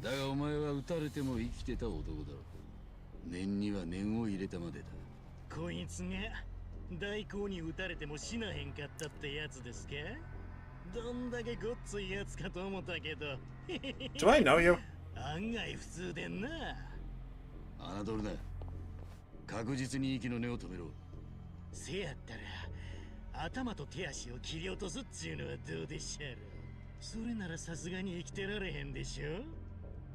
だがお前は撃たれても生きてた男だろう。念には念を入れたまでだ。こいつが大工に撃たれても死なへんかったってやつですか？どんだけごっついやつかと思ったけど。Do I know you? 案外普通でんな。侮るな。確実に息の根を止めろ。せやったら頭と手足を切り落とすっちゅうのはどうでしょう。それならさすがに生きてられへんでしょ。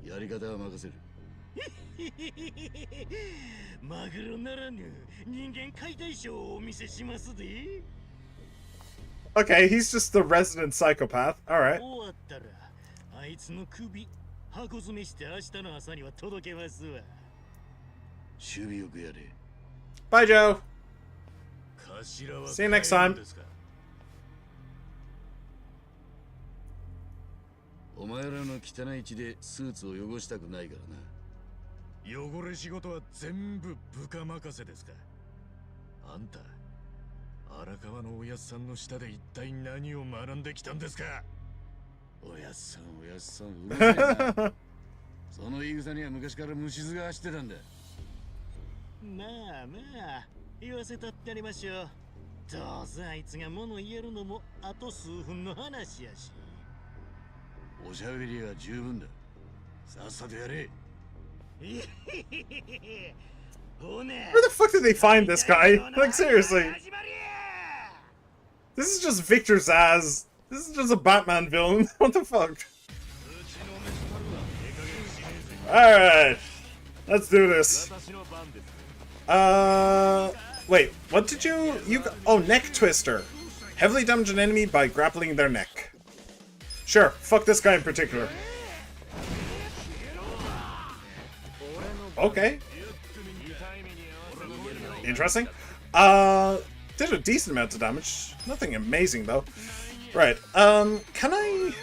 やり方は任せる。マグロならぬ人間解体ショーをお見せしますで。Okay, he's just the resident psychopath. Alright. 終わったらあいつの首箱詰めして明日の朝には届けますわ。守備よくやれ。Bye, Joe. 頭は See you next time. お前らの汚い血でスーツを汚したくないからな。汚れ仕事は全部部下任せですか。あんた荒川のおやっさんの下で一体何を学んできたんですか。おやっさんおやっさんうるせえな。その言い草には昔から虫唾が走ってたんだ。まあまあ言わせたってありましょう。どうせあいつが物言えるのもあと数分の話やし。おしゃべりは十分だ。さっさとやれ。Where the fuck did they find this guy? Like, seriously. This is just Victor Zaz. This is just a Batman villain. What the fuck? Alright. Let's do this. Wait, what did you oh, neck twister. Heavily damage an enemy by grappling their neck. Sure, fuck this guy in particular. Okay. Interesting. Did a decent amount of damage. Nothing amazing though. Right, can I...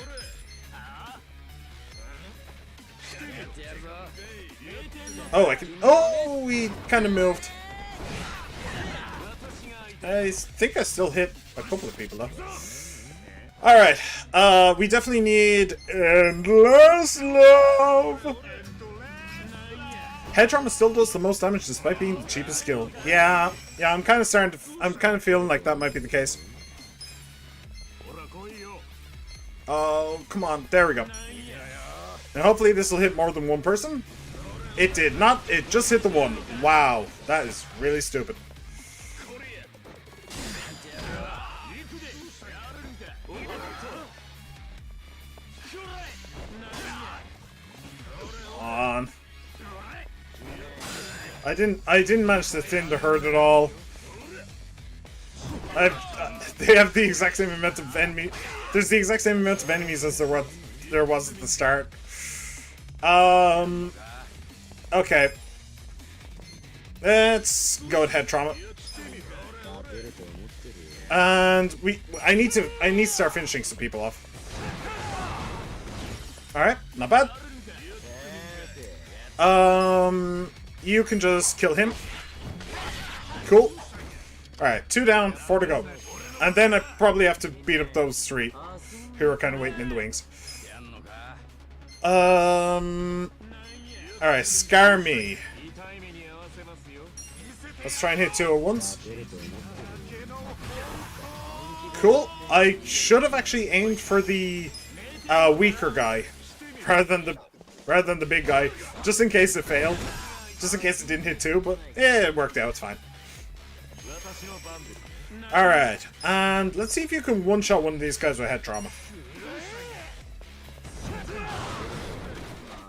Oh, I can... Oh, we kind of moved. I think I still hit a couple of people though. Alright, we definitely need endless love! Head trauma still does the most damage despite being the cheapest skill. Yeah, I'm kind of feeling like that might be the case. Oh, come on, there we go. And hopefully this will hit more than one person. It did not, it just hit the one. Wow, that is really stupid. On. I didn't manage to thin the herd at all. They have the exact same amount of enemy. There's the exact same amount of enemies as there was at the start. Okay. Let's go with head trauma. And I need to start finishing some people off. Alright, not bad. You can just kill him. Cool. Alright, 2 down, 4 to go. And then I probably have to beat up those three who are kind of waiting in the wings. Alright, Scar Me. Let's try and hit 2 at once. Cool. I should have actually aimed for the weaker guy rather than the big guy, just in case it failed. Just in case it didn't hit 2, but yeah, it worked out, it's fine. Alright, and let's see if you can one-shot one of these guys with head trauma.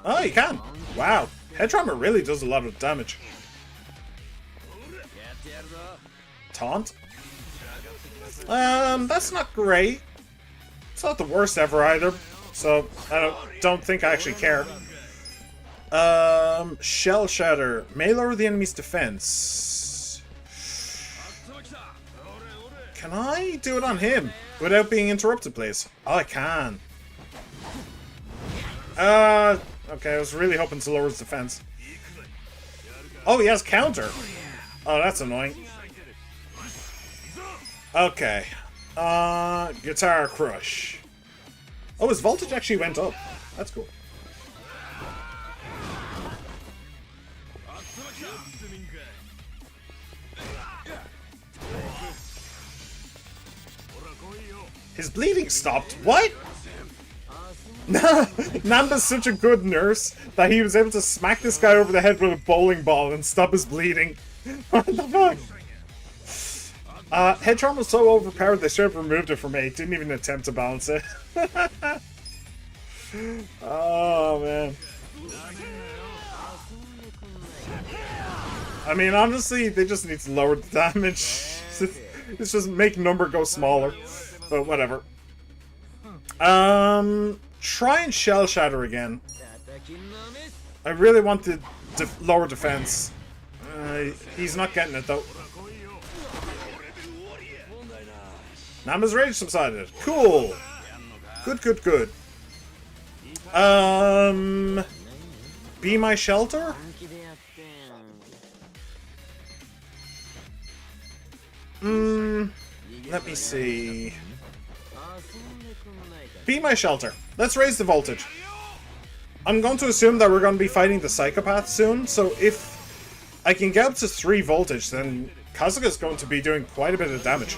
Oh, you can! Wow, head trauma really does a lot of damage. Taunt? That's not great. It's not the worst ever either, so I don't think I actually care. Shell Shatter. May lower the enemy's defense. Can I do it on him without being interrupted, please? Oh, I can. Okay, I was really hoping to lower his defense. Oh, he has counter. Oh, that's annoying. Okay. Guitar Crush. Oh, his voltage actually went up. That's cool. His bleeding stopped. What? Namba's such a good nurse that he was able to smack this guy over the head with a bowling ball and stop his bleeding. What the fuck? Head trauma was so overpowered they should have removed it from me. Didn't even attempt to balance it. Oh, man. I mean, honestly, they just need to lower the damage. It's just make number go smaller. But whatever. Try and Shell Shatter again. I really want the lower defense. He's not getting it, though. Nama's rage subsided. Cool. Good, good, good. Be my shelter? Let me see. Be my shelter. Let's raise the voltage. I'm going to assume that we're going to be fighting the psychopath soon, so if I can get up to 3 voltage, then Kazuka's going to be doing quite a bit of damage.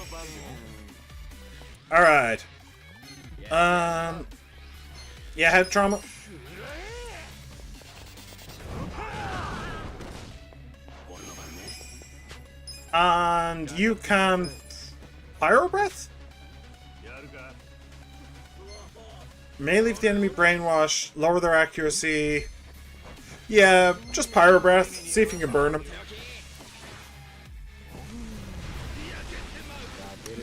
Alright. Yeah, head trauma. And you can... Pyro Breath? May leave the enemy brainwash, lower their accuracy. Yeah, just Pyro Breath. See if you can burn them.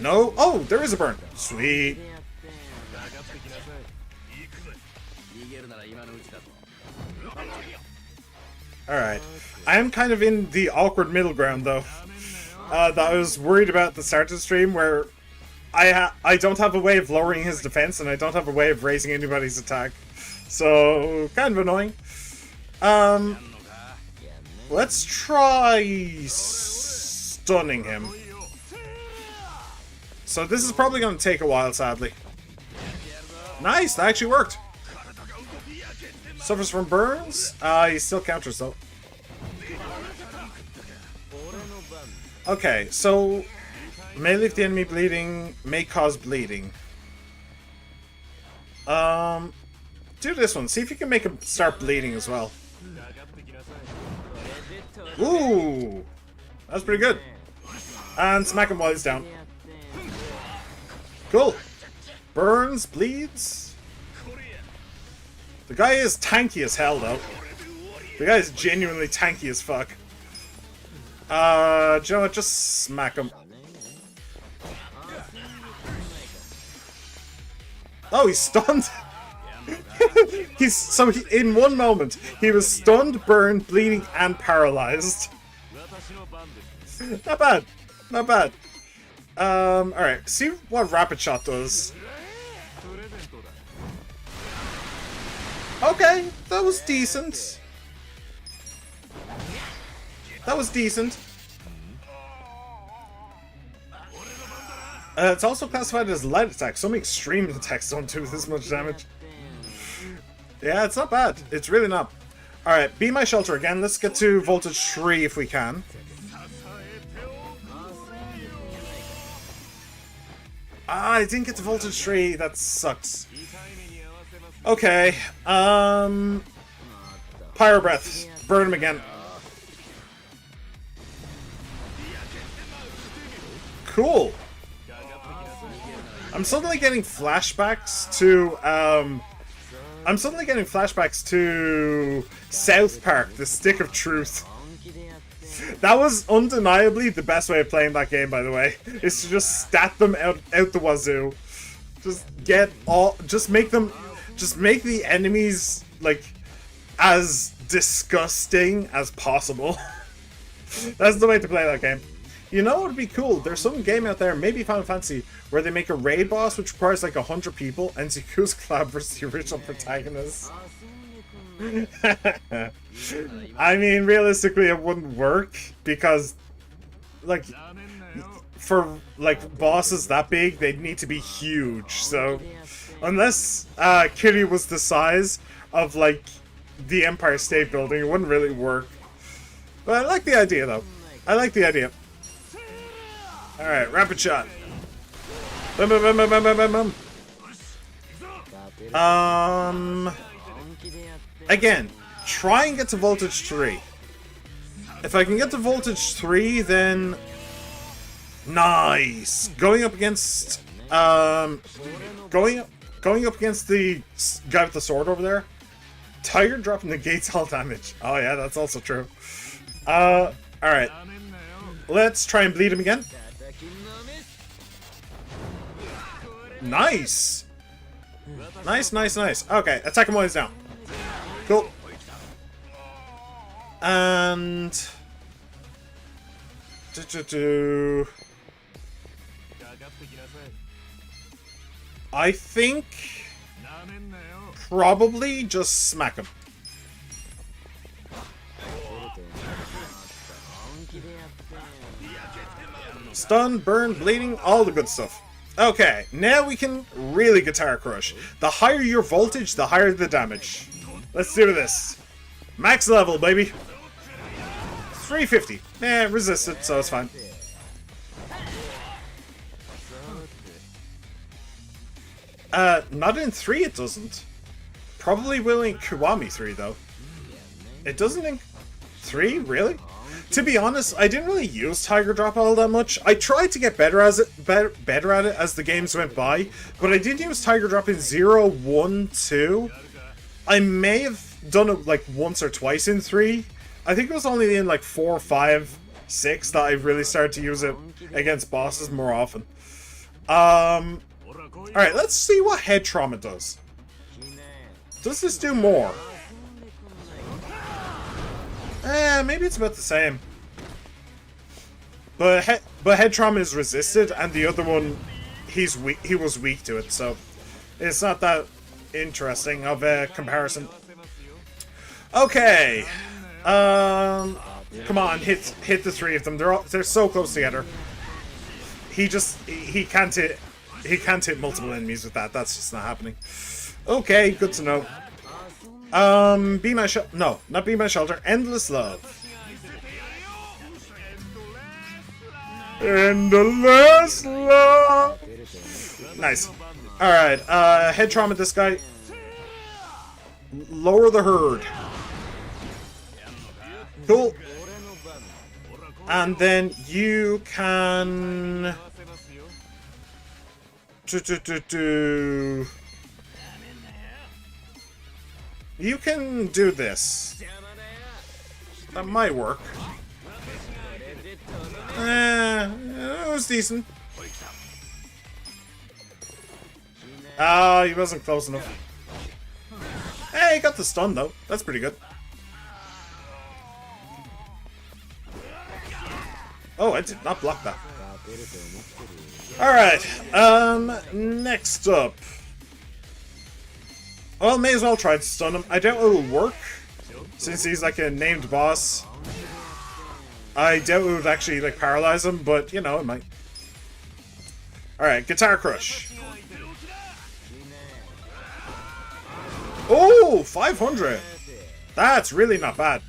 No? Oh, there is a burn. Sweet. Alright. I am kind of in the awkward middle ground, though. That I was worried about at the start of the stream, where I don't have a way of lowering his defense, and I don't have a way of raising anybody's attack. So, kind of annoying. Let's try stunning him. So this is probably going to take a while, sadly. Nice, that actually worked. Suffers from burns. He still counters, though. Okay, so... May leave the enemy bleeding, may cause bleeding. Do this one. See if you can make him start bleeding as well. Ooh! That was pretty good. And smack him while he's down. Cool. Burns, bleeds. The guy is tanky as hell, though. The guy is genuinely tanky as fuck. Do you know what? Just smack him. Oh, he's stunned. In one moment, he was stunned, burned, bleeding, and paralyzed. Not bad. Not bad. Alright, see what Rapid Shot does. Okay, that was decent. That was decent. It's also classified as light attack. Some extreme attacks don't do this much damage. Yeah, it's not bad. It's really not. Alright, be my shelter again. Let's get to voltage 3 if we can. Ah, I didn't get to voltage 3. That sucks. Okay. Pyro breath. Burn him again. Cool. I'm suddenly getting flashbacks to South Park, the Stick of Truth. That was undeniably the best way of playing that game, by the way. Is to just stat them out the wazoo. Just make the enemies like as disgusting as possible. That's the way to play that game. You know what would be cool? There's some game out there, maybe Final Fantasy, where they make a raid boss which requires like 100 people, and Yakuza Club versus the original protagonist. I mean, realistically, it wouldn't work because, like, for like bosses that big, they'd need to be huge. So, unless Kitty was the size of like the Empire State Building, it wouldn't really work. But I like the idea, though. I like the idea. All right, rapid shot. Bum, bum, bum, bum, bum, bum, bum. Again, try and get to voltage 3. If I can get to voltage 3, then nice. Going up against going up against the guy with the sword over there. Tiger drop negates all damage. Oh yeah, that's also true. All right. Let's try and bleed him again. Nice. Nice, nice, nice. Okay, attack him while he's down. Cool. And I think probably just smack him. Stun, burn, bleeding, all the good stuff. Okay, now we can really guitar crush. The higher your voltage, the higher the damage. Let's do this. Max level, baby. 350. Resisted, so it's fine. Not in 3 it doesn't. Probably will in Kiwami 3 though. It doesn't in 3? Really? To be honest, I didn't really use Tiger Drop all that much. I tried to get better at it as the games went by, but I did use Tiger Drop in 0, 1, 2. I may have done it like once or twice in 3. I think it was only in like 4, 5, 6 that I really started to use it against bosses more often. Alright, let's see what head trauma does. Does this do more? Maybe it's about the same. But head trauma is resisted, and the other one, he was weak to it, so it's not that interesting of a comparison. Okay, come on, hit the 3 of them. They're so close together. He can't hit multiple enemies with that. That's just not happening. Okay, good to know. Be my no, not be my shelter. Endless love. Endless love. Nice. All right. Head trauma. This guy. Lower the herd. Cool. And then you can. You can do this. That might work. It was decent. Ah, he wasn't close enough. Hey, he got the stun though. That's pretty good. Oh, I did not block that. Alright, next up. Well, may as well try to stun him. I doubt it will work, since he's like a named boss. I doubt it would actually like paralyze him, but you know, it might. Alright, Guitar Crush. Oh, 500. That's really not bad.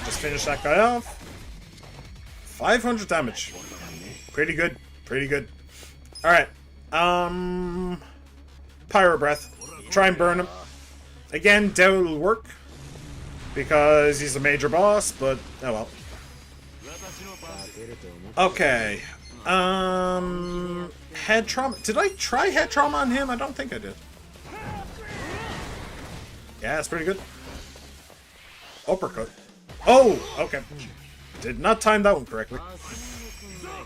Just finish that guy off. 500 damage. Pretty good. Pretty good. Alright. Pyro Breath. Try and burn him. Again, doubt it'll work. Because he's a major boss, but oh well. Okay. Head trauma. Did I try head trauma on him? I don't think I did. Yeah, it's pretty good. Uppercut. Oh, okay. Did not time that one correctly.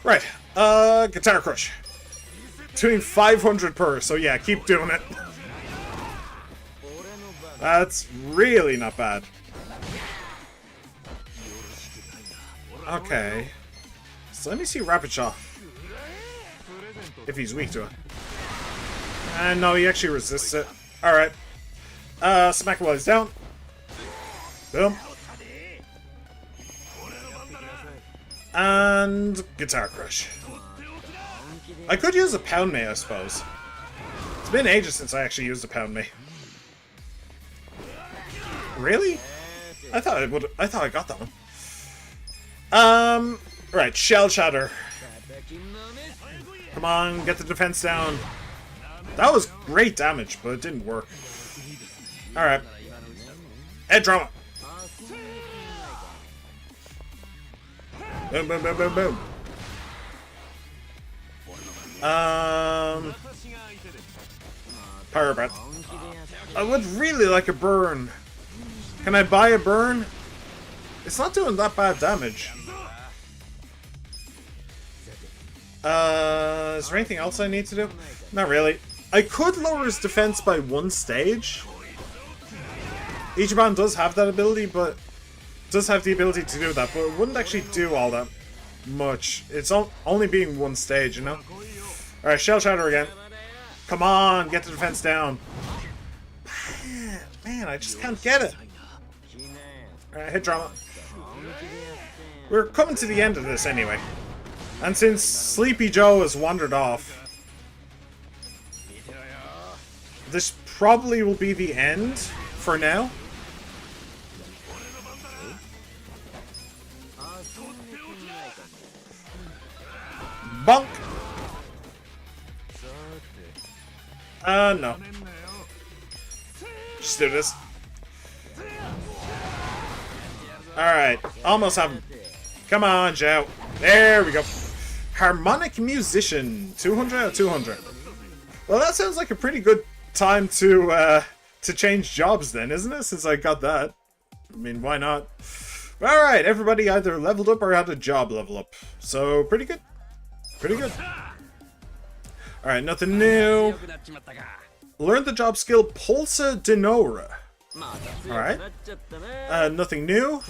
Right. Guitar Crush. Doing 500 per, so yeah, keep doing it. That's really not bad. Okay. So let me see Rapid Shot. If he's weak to it. And no, he actually resists it. Alright. Smack him while he's down. Boom. And Guitar Crush. I could use a Pound Me, I suppose. It's been ages since I actually used a Pound Me. Really? I thought I got that one. Right, Shell Shatter. Come on, get the defense down. That was great damage, but it didn't work. Alright. Head Trauma. Boom, boom, boom, boom, boom. Pyro Breath. I would really like a burn. Can I buy a burn? It's not doing that bad damage. Is there anything else I need to do? Not really. I could lower his defense by one stage. Ichiban does have that ability, but does have the ability to do that, but it wouldn't actually do all that much. It's only being one stage, you know? Alright, Shell Shatter again. Come on, get the defense down. Man, I just can't get it. Alright, hit drama. We're coming to the end of this anyway. And since Sleepy Joe has wandered off, this probably will be the end for now. Bonk! No. Just do this. Alright, almost have him. Come on, Joe. There we go. Harmonic Musician. 200 out of 200. Well, that sounds like a pretty good time to change jobs then, isn't it? Since I got that. I mean, why not? Alright, everybody either leveled up or had a job level up. So, pretty good. Pretty good. Alright, nothing new. Learn the job skill Pulsa Denora. Alright. Nothing new.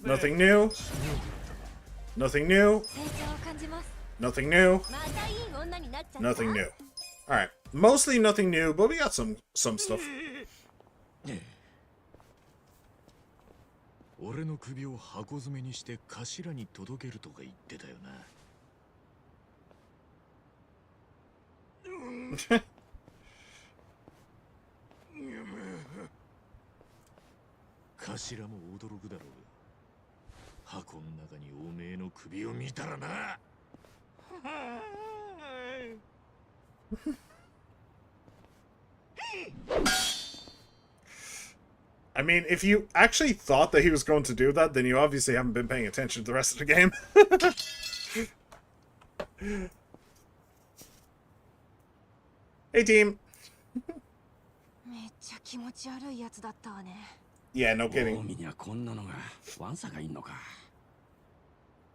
Nothing new. Nothing new. Nothing new. Nothing new. Alright. Mostly nothing new, but we got some stuff. 俺の首を箱詰めにして頭に届けるとか言ってたよな。頭も驚くだろう。箱の中におめえの首を見たらな。I mean, if you actually thought that he was going to do that, then you obviously haven't been paying attention to the rest of the game. Hey, team. Yeah, no kidding.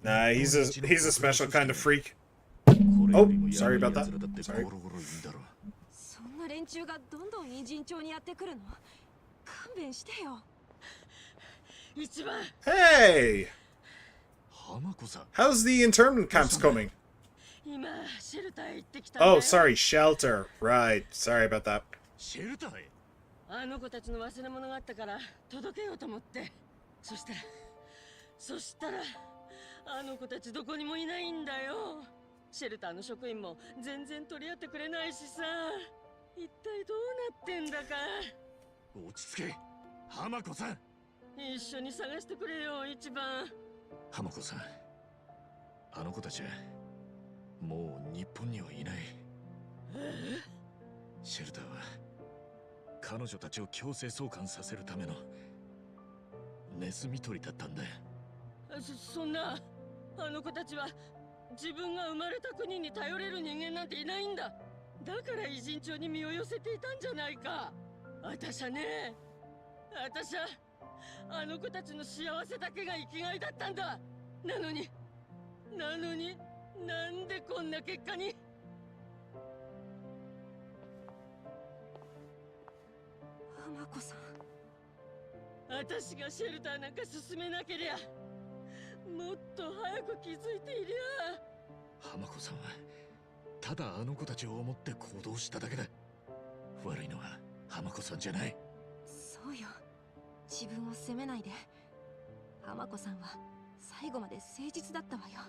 Nah, he's a special kind of freak. Oh, sorry about that. Sorry. Hey! How's the internment camps coming? Oh, sorry, shelter. Right, sorry about that. あの子たちの忘れ物があったから届けようと思って。そしたらあの子たちどこにもいないんだよ。シェルターの職員も全然取り合ってくれないしさ。一体どうなってんだか。落ち着け、浜子さん。一緒に探してくれよ、一番。浜子さん、あの子たちはもう日本にはいない。シェルターは彼女たちを強制送還させるためのネズミ捕りだったんだ。そんな、あの子たちは自分が生まれた国に頼れる人間なんていないんだ。だから偉人帳に身を寄せていたんじゃないか。私はね、私はあの子たちの幸せだけが生きがいだったんだ。なのになんでこんな結果に。浜子さん、私がシェルターなんか進めなけりゃ、もっと早く気づいていりゃ。浜子さんはただあの子たちを思って行動しただけだ。悪いのは浜子さんじゃない。そうよ、自分を責めないで。浜子さんは最後まで誠実だったわよ。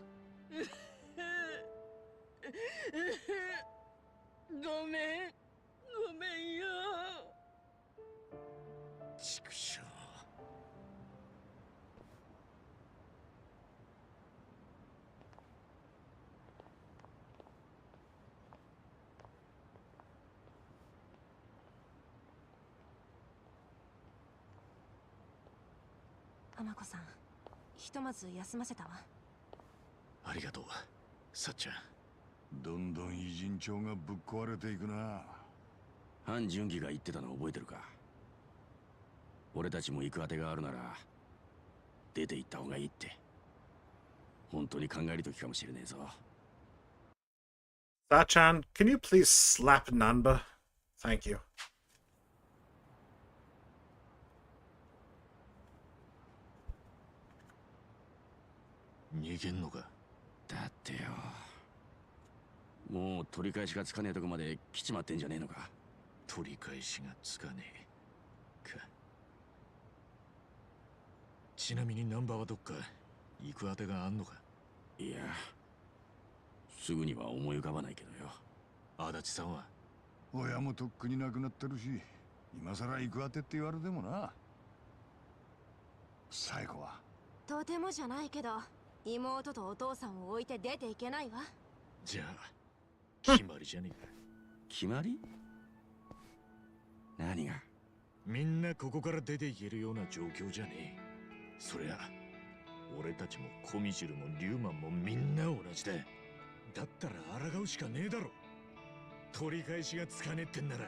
ごめんよ。畜生。浜子さん、ひとまず休ませたわ。ありがとう、さっちゃん。どんどん偉人帳がぶっ壊れていくな。反純義が言ってたの覚えてるか。俺たちも行く当てがあるなら出て行った方がいいって。本当に考える時かもしれねえぞ。Sachan, can you please slap Nanba? Thank you. 逃げんのか。だってよ、もう取り返しがつかねえとこまで来ちまってんじゃねえのか。取り返しがつかねえか。ちなみにナンバーはどっか行く当てがあんのか。いや、すぐには思い浮かばないけどよ。足立さんは親もとっくに亡くなってるし、今さら行く当てって言われてもな。最後はとてもじゃないけど、妹とお父さんを置いて出ていけないわ。じゃあ決まりじゃねえか。決まり？何が？みんなここから出ていけるような状況じゃねえ。そりゃ俺たちもコミジルもリュウマンもみんな同じだ。だったら抗うしかねえだろ。取り返しがつかねえってんなら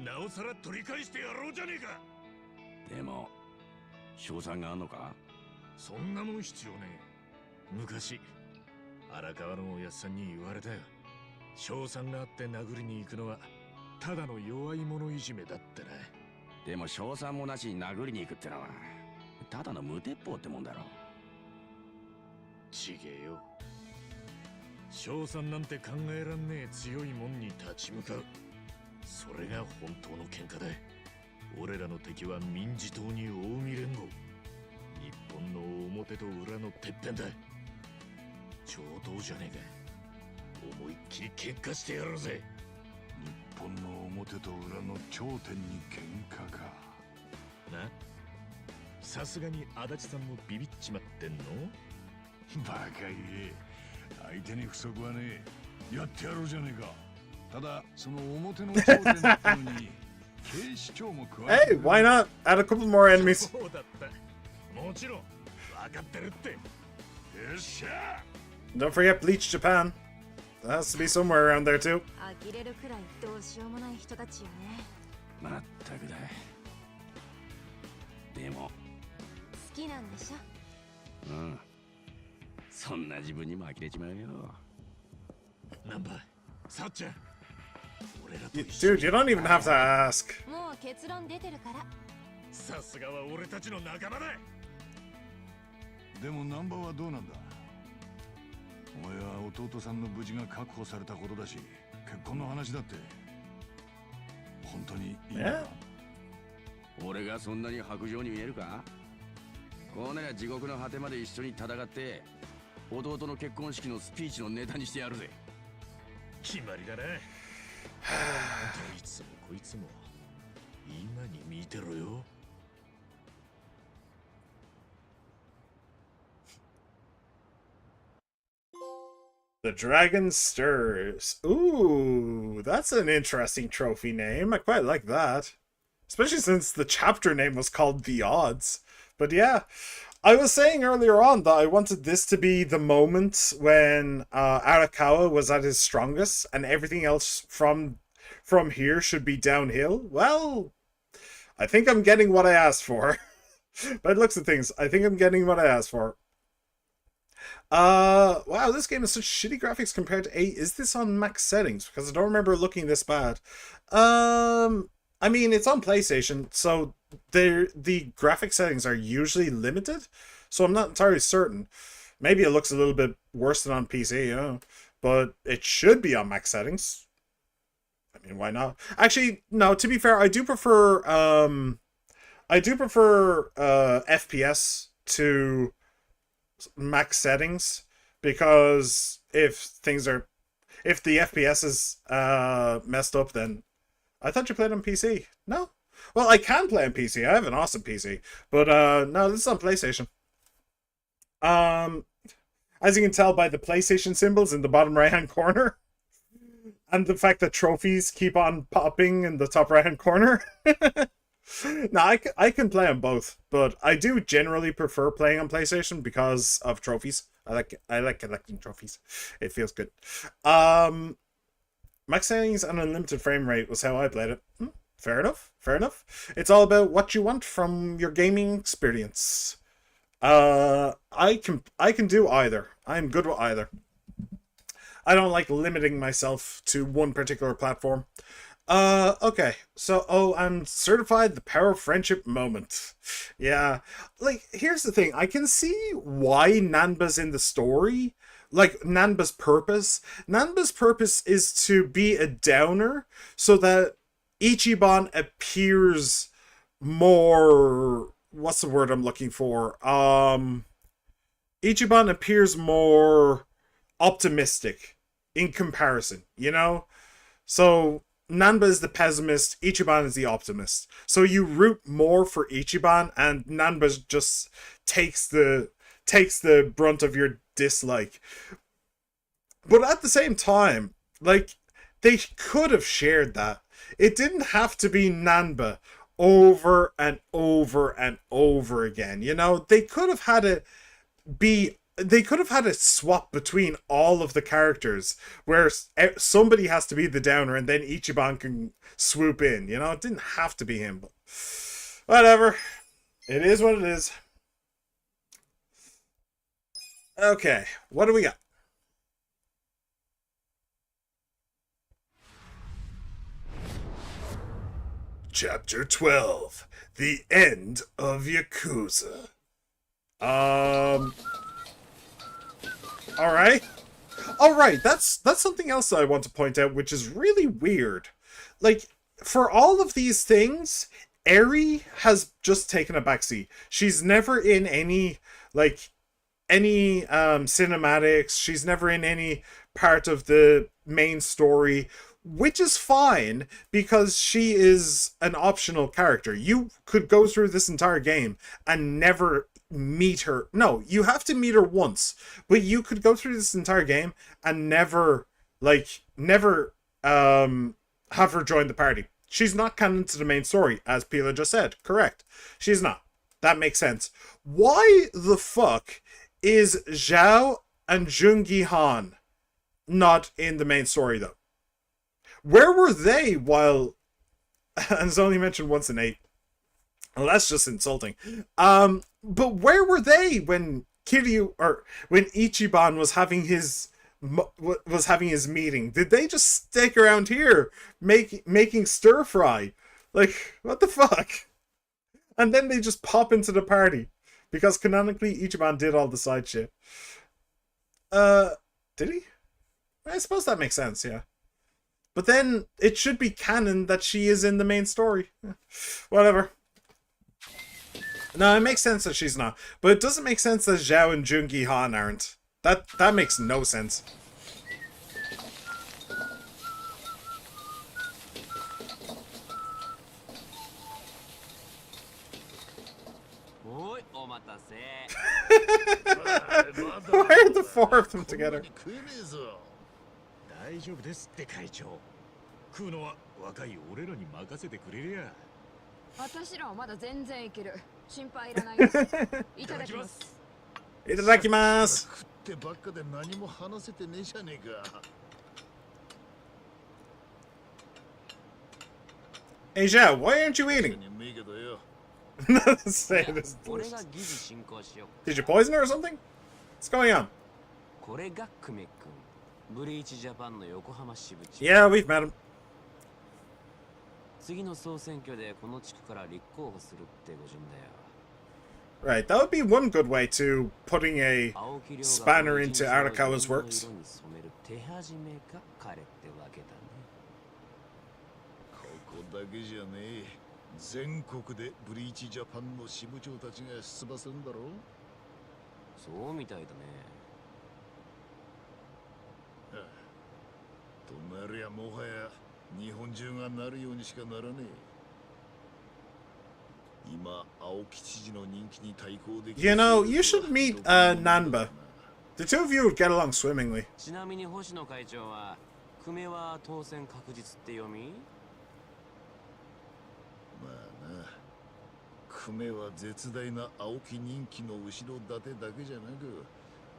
なおさら取り返してやろうじゃねえか。でも賞賛があんのか？そんなもん必要ねえ。昔荒川のおやっさんに言われたよ。賞賛があって殴りに行くのはただの弱い者いじめだってな。でも賞賛もなしに殴りに行くってのはただの無鉄砲ってもんだろ。ちげえよ。賞賛なんて考えらんねえ強いもんに立ち向かう。それが本当の喧嘩だ。俺らの敵は民事党に近江連合。日本の表と裏のてっぺんだ。上等じゃねえか。思いっきり喧嘩してやろうぜ。日本の表と裏の頂点に喧嘩か。な、さすがに足立さんもビビっちまってんの？バカ言え。相手に不足はねえ。やってやろうじゃねえか。ただその表の頂点ってのに警視庁も加えて。Hey, why not add a couple more enemies? そうだった。もちろん分かってるって。よっしゃ。Don't forget Bleach Japan. That has to be somewhere around there too. 呆れるくらいどうしようもない人たちよね。まったくだ。でも好きなんでしょ。うん、そんな自分にも呆れちまうよ。ナンバー、さっちゃん。俺らと Dude, you don't even have to ask. もう結論出てるから。さすがは俺たちの仲間だ。でもナンバーはどうなんだ。お前は弟さんの無事が確保されたことだし、結婚の話だって本当にいいんだ。俺がそんなに薄情に見えるか？こうなりゃ地獄の果てまで一緒に戦って弟の結婚式のスピーチのネタにしてやるぜ。決まりだな。どいつもこいつも今に見てろよ。The Dragon Stirs. Ooh, that's an interesting trophy name. I quite like that. Especially since the chapter name was called The Odds. But yeah, I was saying earlier on that I wanted this to be the moment when Arakawa was at his strongest and everything else from here should be downhill. Well, I think I'm getting what I asked for. By the looks of things, I think I'm getting what I asked for. Wow, this game has such shitty graphics compared to 8. Is this on max settings? Because I don't remember it looking this bad. I mean, it's on PlayStation, so the graphic settings are usually limited, so I'm not entirely certain. Maybe it looks a little bit worse than on PC, you know, but it should be on max settings. I mean, why not? Actually, no, to be fair, I do prefer FPS to max settings, because if the FPS is messed up, then I thought you played on PC. No? Well, I can play on PC. I have an awesome PC. But no, this is on PlayStation. As you can tell by the PlayStation symbols in the bottom right hand corner, and the fact that trophies keep on popping in the top right hand corner. No, I can play on both, but I do generally prefer playing on PlayStation because of trophies. I like collecting trophies. It feels good. Max settings and unlimited frame rate was how I played it. Fair enough. Fair enough. It's all about what you want from your gaming experience. I can do either. I'm good with either. I don't like limiting myself to one particular platform. Okay, so, I'm certified the power of friendship moment. Yeah, like, here's the thing, I can see why Nanba's in the story, like, Nanba's purpose. Nanba's purpose is to be a downer, so that Ichiban appears more, what's the word I'm looking for? Ichiban appears more optimistic in comparison, you know? So Nanba is the pessimist, Ichiban is the optimist. So you root more for Ichiban, and Nanba just takes the brunt of your dislike. But at the same time, like, they could have shared that. It didn't have to be Nanba over and over and over again. You know, they could have had it be. They could have had a swap between all of the characters where somebody has to be the downer and then Ichiban can swoop in. You know, it didn't have to be him, but whatever. It is what it is. Okay, what do we got? Chapter 12. The End of Yakuza. Alright, that's something else I want to point out, which is really weird. Like, for all of these things, Eri has just taken a backseat. She's never in any cinematics. She's never in any part of the main story, which is fine because she is an optional character. You could go through this entire game and never meet her. No, you have to meet her once, but you could go through this entire game and never have her join the party. She's not canon to the main story, as Pila just said. Correct. She's not. That makes sense. Why the fuck is Zhao and Jungi Han not in the main story, though? Where were they while... and it's only mentioned once in 8. Well, that's just insulting. But where were they when when Ichiban was having his meeting? Did they just stick around here making stir fry? Like, what the fuck? And then they just pop into the party because canonically Ichiban did all the side shit. Did he? I suppose that makes sense, yeah. But then it should be canon that she is in the main story. Whatever. No, it makes sense that she's not. But it doesn't make sense that Zhao and Jungi Han aren't. That makes no sense. Why are the four of them together? 大丈夫ですって会長。食うのは若い俺らに任せてくれりゃ。私らはまだ全然いける。心配いらないです。いただきます。いただきます。食ってばっかで何も話せてねえじゃねえか。Hey, Zhao, why aren't you eating? Say it is delicious. Did you poison her or something? What's going on? Yeah, we've met him. 次の総選挙でこの地区から立候補するってご順だよ。Right, that would be one good way to putting a spanner into Arakawa's works. ここだけじゃねえ。全国でブリーチジャパンの支部長たちが出馬するんだろう。そうみたいだね。となりゃもはや日本中がなるようにしかならねえ。今青木知事の人気に対抗できる。You know, you should meet Nanba. The two of you would get along swimmingly. ちなみに星野会長は久米は当選確実って読み？まあな、久米は絶大な青木人気の後ろ盾だけじゃなく、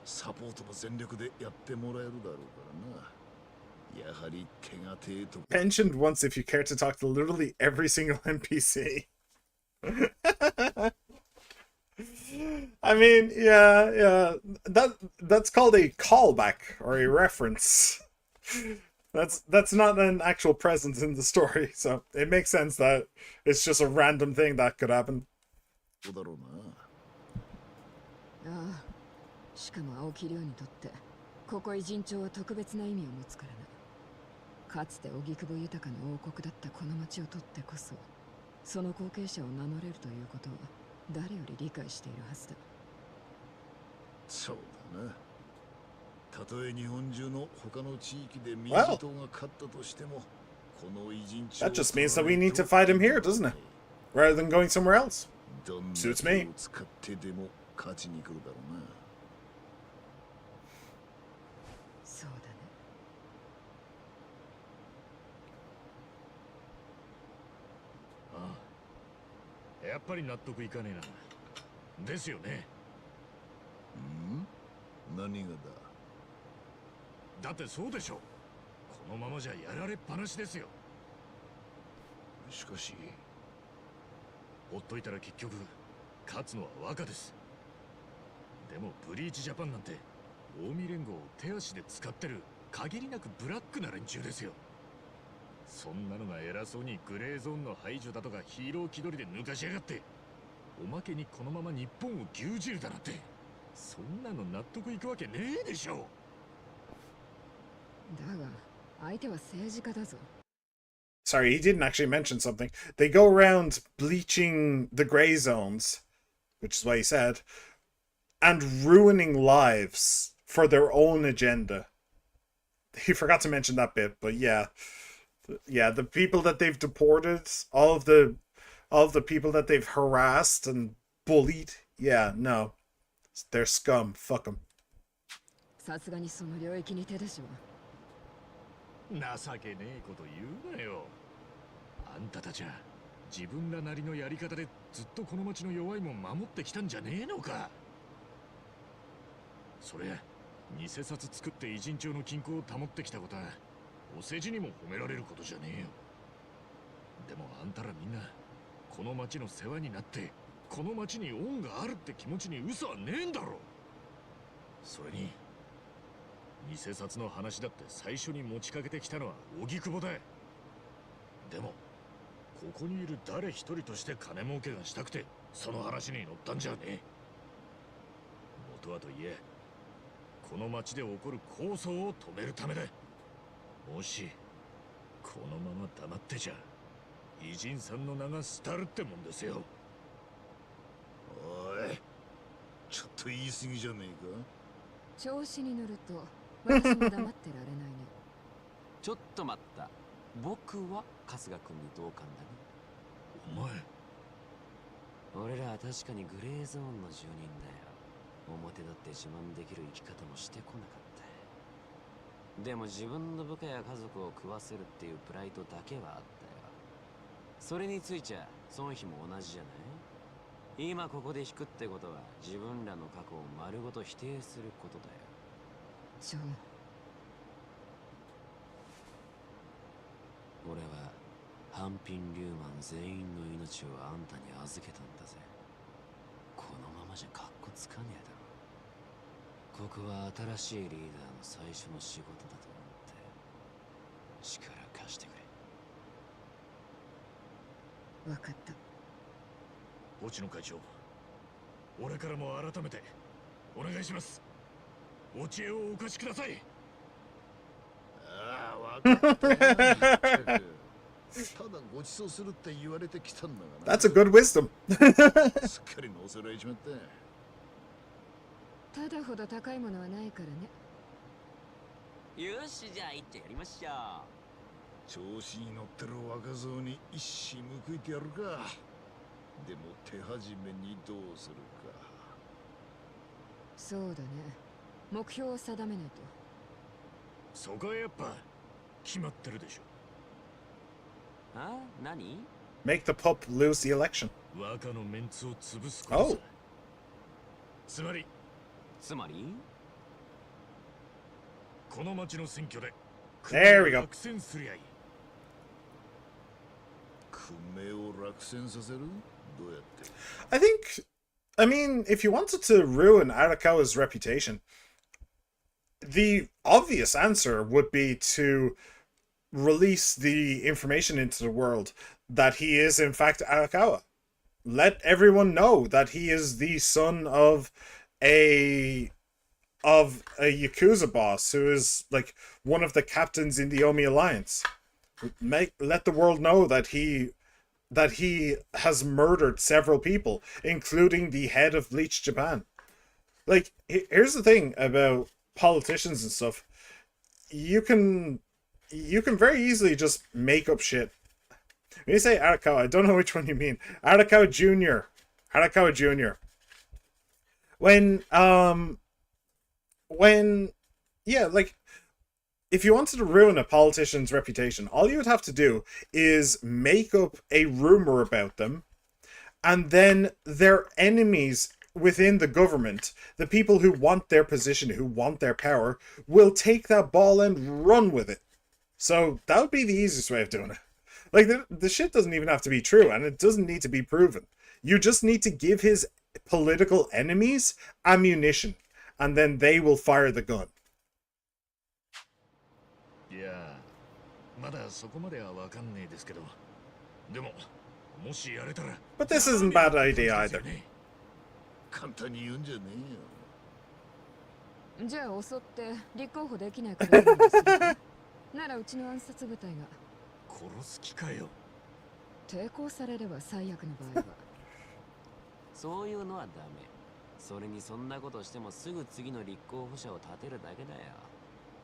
サポートも全力でやってもらえるだろうからな。やはり手が手と。Pensioned once if you care to talk to literally every single NPC. I mean, yeah. That's called a callback or a reference. That's not an actual presence in the story, so it makes sense that it's just a random thing that could happen. ああ、しかも青木亮にとってここ偉人町は特別な意味を持つからな。かつて荻窪豊の王国だったこの町をとってこそ、その後継者を名乗れるということは誰より理解しているはずだ。そうだな。たとえ日本中の他の地域で民主党が勝ったとしても、この偉人町 That just means that we need to fight him here, doesn't it? Rather than going somewhere else. Suits me. 使ってでも勝ちに来るだろうな。そうだね。ああ、やっぱり納得いかねえな。ですよね。何がだ。だってそうでしょ。このままじゃやられっぱなしですよ。しかしほっといたら結局勝つのは若です。でもブリーチジャパンなんて近江連合を手足で使ってる限りなくブラックな連中ですよ。そんなのが偉そうにグレーゾーンの排除だとかヒーロー気取りで抜かしやがって、おまけにこのまま日本を牛耳るだなんて、そんなの納得いくわけねえでしょ。だが相手は政治家だぞ。Sorry, he didn't actually mention something. They go around bleaching the gray zones, which is what he said, and ruining lives for their own agenda. He forgot to mention that bit, but yeah. Yeah, the people that they've deported, all of the people that they've harassed and bullied, yeah, no. They're scum. Fuck them. さすがにその領域に手出しは。情けねえこと言うなよ。あんたたちは自分らなりのやり方でずっとこの町の弱いもん守ってきたんじゃねえのか。そりゃ偽札作って偉人町の均衡を保ってきたことはお世辞にも褒められることじゃねえよ。でもあんたらみんなこの町の世話になってこの町に恩があるって気持ちに嘘はねえんだろ。それに偽札の話だって最初に持ちかけてきたのは荻窪だ。でもここにいる誰一人として金儲けがしたくてその話に乗ったんじゃねえ。元はといえこの町で起こる抗争を止めるためだ。もしこのまま黙ってちゃ偉人さんの名が廃るってもんですよ。おい、ちょっと言い過ぎじゃねえか。調子に乗ると私も黙ってられないね。ちょっと待った。僕は春日君に同感だね。お前。俺らは確かにグレーゾーンの住人だよ。表だって自慢できる生き方もしてこなかった。でも自分の部下や家族を食わせるっていうプライドだけはあったよ。それについちゃ孫妃も同じじゃない。今ここで引くってことは自分らの過去を丸ごと否定することだよ。ジョン、俺はハンピン・リューマン全員の命をあんたに預けたんだぜ。このままじゃカッコつかねえだろ。ここは新しいリーダーの最初の仕事だと思って力貸してくれ。分かった。落野会長、俺からも改めてお願いします。お知恵をお貸しください。ああ、分かったな。ただご馳走するって言われてきたんだがな。 That's a good wisdom. すっかり乗せられちまった。ただほど高いものはないからね。よし、じゃあ行ってやりましょう。調子に乗ってる若造に一矢報いてやるか。でも手始めにどうするか。そうだね。目標を定めないと。そこはやっぱ決まってるでしょ。あ？何？ Make the Pope lose the election. 若のメンツを潰すことさ。つまりこの町の選挙で There we go. 落選すりゃいい。クメを落選させる？どうやって？ I mean, if you wanted to ruin Arakawa's reputation, the obvious answer would be to release the information into the world that he is in fact Arakawa. Let everyone know that he is the son of a Yakuza boss who is like one of the captains in the Omi Alliance. Let the world know that he has murdered several people, including the head of Bleach Japan. Like, here's the thing about politicians and stuff. You can very easily just make up shit. When you say Arakawa, I don't know which one you mean. Arakawa Jr. Arakawa Jr. Yeah, like, if you wanted to ruin a politician's reputation, all you would have to do is make up a rumor about them, and then their enemies within the government, the people who want their position, who want their power, will take that ball and run with it. So that would be the easiest way of doing it. Like, the shit doesn't even have to be true, and it doesn't need to be proven. You just need to give his political enemies ammunition, and then they will fire the gun. いや、まだそこまではわかんねえですけど、でももしやれたら。But this isn't a bad idea either. 簡単に言うんじゃねじゃあ襲って立候補できないからならうちの暗殺部隊が殺す気かよ。抵抗されれば最悪の場合はそういうのはダメ。それにそんなことしてもすぐ次の立候補者を立てるだけだよ。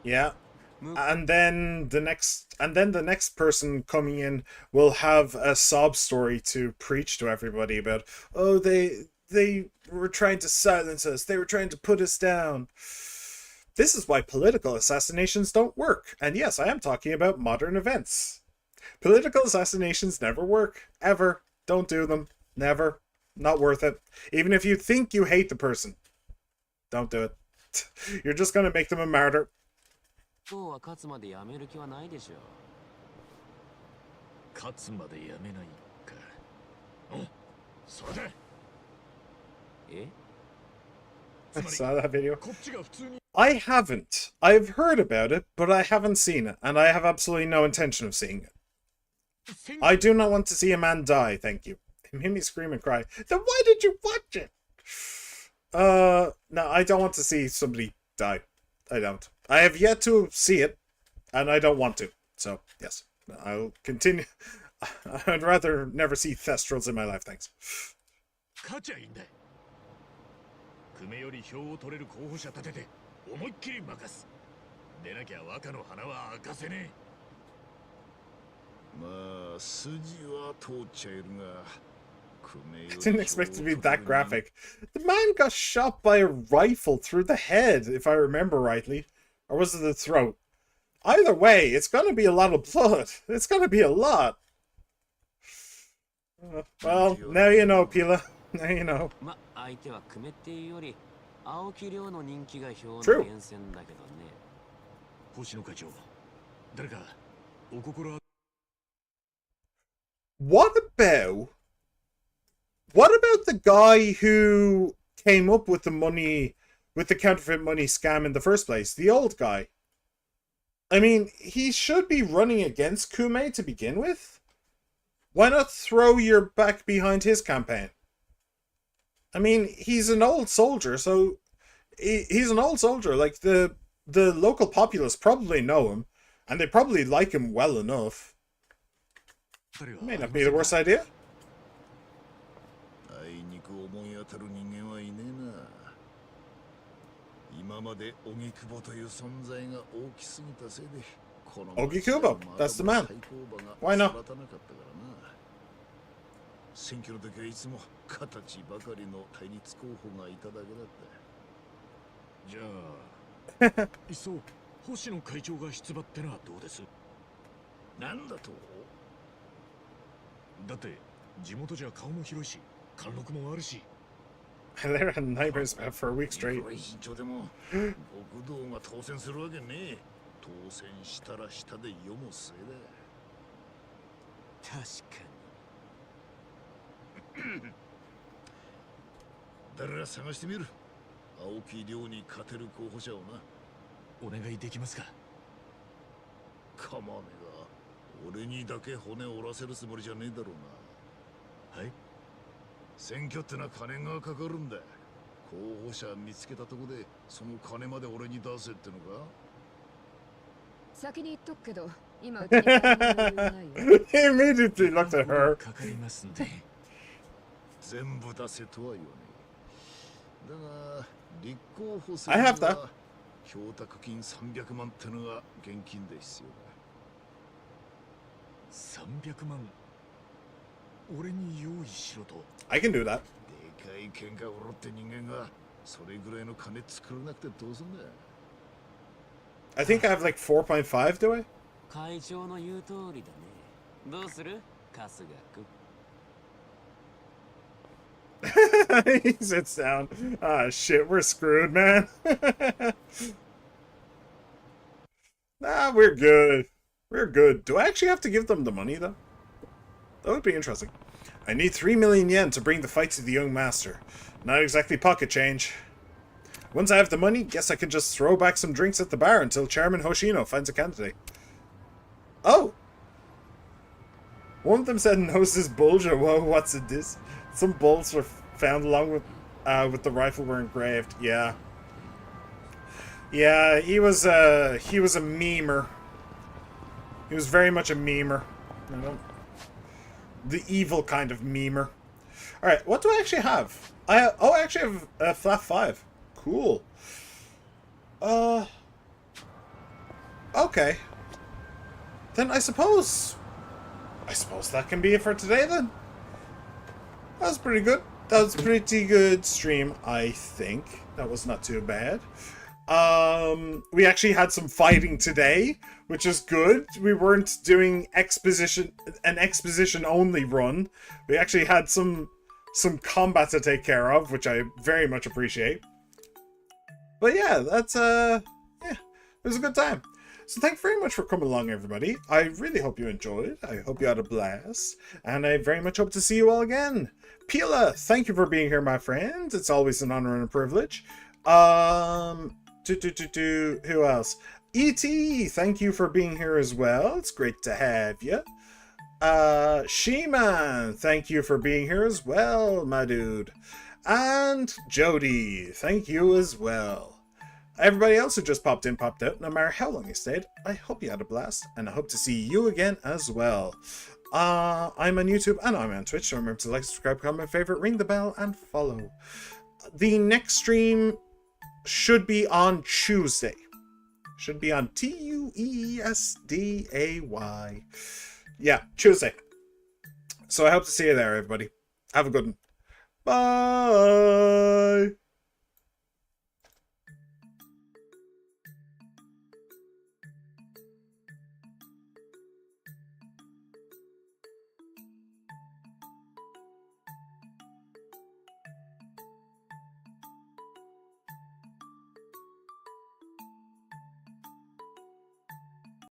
Yeah. And then the next person coming in will have a sob story to preach to everybody about, oh, they were trying to silence us, they were trying to put us down. This is why political assassinations don't work. And yes, I am talking about modern events. Political assassinations never work. Ever. Don't do them. Never. Not worth it. Even if you think you hate the person, don't do it. You're just gonna make them a martyr. 今日は勝つまでやめる気はないでしょう。勝つまでやめないか。お、それだ。え？ I saw that video. I haven't. I've heard about it, but I haven't seen it, and I have absolutely no intention of seeing it. I do not want to see a man die, thank you. It made me scream and cry. Then why did you watch it? No, I don't want to see somebody die. I don't. I have yet to see it, and I don't want to. So, yes. I'll continue. I'd rather never see Thestrals in my life, thanks. 勝ちゃいいんだ。久米より票を取れる候補者立てて思いっきり任す。でなきゃ若の花は明かせねえ。まあ筋は通っちゃいるが。I didn't expect it to be that graphic. The man got shot by a rifle through the head, if I remember rightly. Or was it the throat? Either way, it's gonna be a lot of blood. It's gonna be a lot. Well, now you know, Pila. Now you know. True. 星野会長、誰かお心当 What about the guy who came up with the money, with the counterfeit money scam in the first place? The old guy. I mean, he should be running against Kume to begin with. Why not throw your back behind his campaign? I mean, he's an old soldier, so he's an old soldier. Like, the local populace probably know him, and they probably like him well enough. May not be the worst idea. 今まで荻窪という存在が大きすぎたせいで、この Ogikubo, that's the man. Why not? 選挙の時はいつも形ばかりの対立候補がいただけだった。じゃあ、いっそ星野会長が出馬ってのはどうです？なんだと？だって地元じゃ顔も広いし、貫禄もあるし。They're had nightmares about for a week straight. でも極道が当選するわけねえ。当選したら下で世も末だ。確かに。誰ら探してみる。青木亮に勝てる候補者をな。お願いできますか？構わねえが、俺にだけ骨を折らせるつもりじゃねえだろうな。はい。選挙ってのは金がかかるんだ。候補者見つけたとこでその金まで俺に出せってのか？先に言っとくけど、今うちに金の余裕ないよ。He immediately looked at her. かかりますんで。全部出せとは言わねえ。だが立候補す I るに have that. は供託金300万ってのが現金で必要だ。300万。俺に用意しろと。I can do that. でかい喧嘩を売ろって人間がそれぐらいの金作らなくてどうすんだ。I think I have like 4.5, do I? 会長の言う通りだね。どうする？春日君。He sits down. Ah, shit, we're screwed, man. Nah, we're good. We're good. Do I actually have to give them the money, though? That would be interesting. I need 3 million yen to bring the fight to the young master. Not exactly pocket change. Once I have the money, guess I can just throw back some drinks at the bar until Chairman Hoshino finds a candidate. Oh! One of them said noses bulger. Whoa, what's it this? Some bolts were found along with the rifle were engraved. Yeah. Yeah, he was a memer. He was very much a memer. You know? The evil kind of memer. Alright, what do I actually have? I actually have a flat 5. Cool. Okay. Then I suppose that can be it for today then. That was pretty good. That was a pretty good stream, I think. That was not too bad. We actually had some fighting today, which is good. We weren't doing an exposition only run. We actually had some combat to take care of, which I very much appreciate. But yeah, that's yeah, it was a good time. So thank you very much for coming along, everybody. I really hope you enjoyed. I hope you had a blast. And I very much hope to see you all again. Pila, thank you for being here, my friends. It's always an honor and a privilege. Who else? E.T., thank you for being here as well. It's great to have you. She-Man, thank you for being here as well, my dude. And Jody, thank you as well. Everybody else who just popped in, popped out, no matter how long you stayed, I hope you had a blast, and I hope to see you again as well. I'm on YouTube and I'm on Twitch, so remember to like, subscribe, comment, favorite, ring the bell, and follow. The next stream should be on Tuesday. Should be on Tuesday. Yeah, Tuesday. So I hope to see you there, everybody. Have a good one. Bye.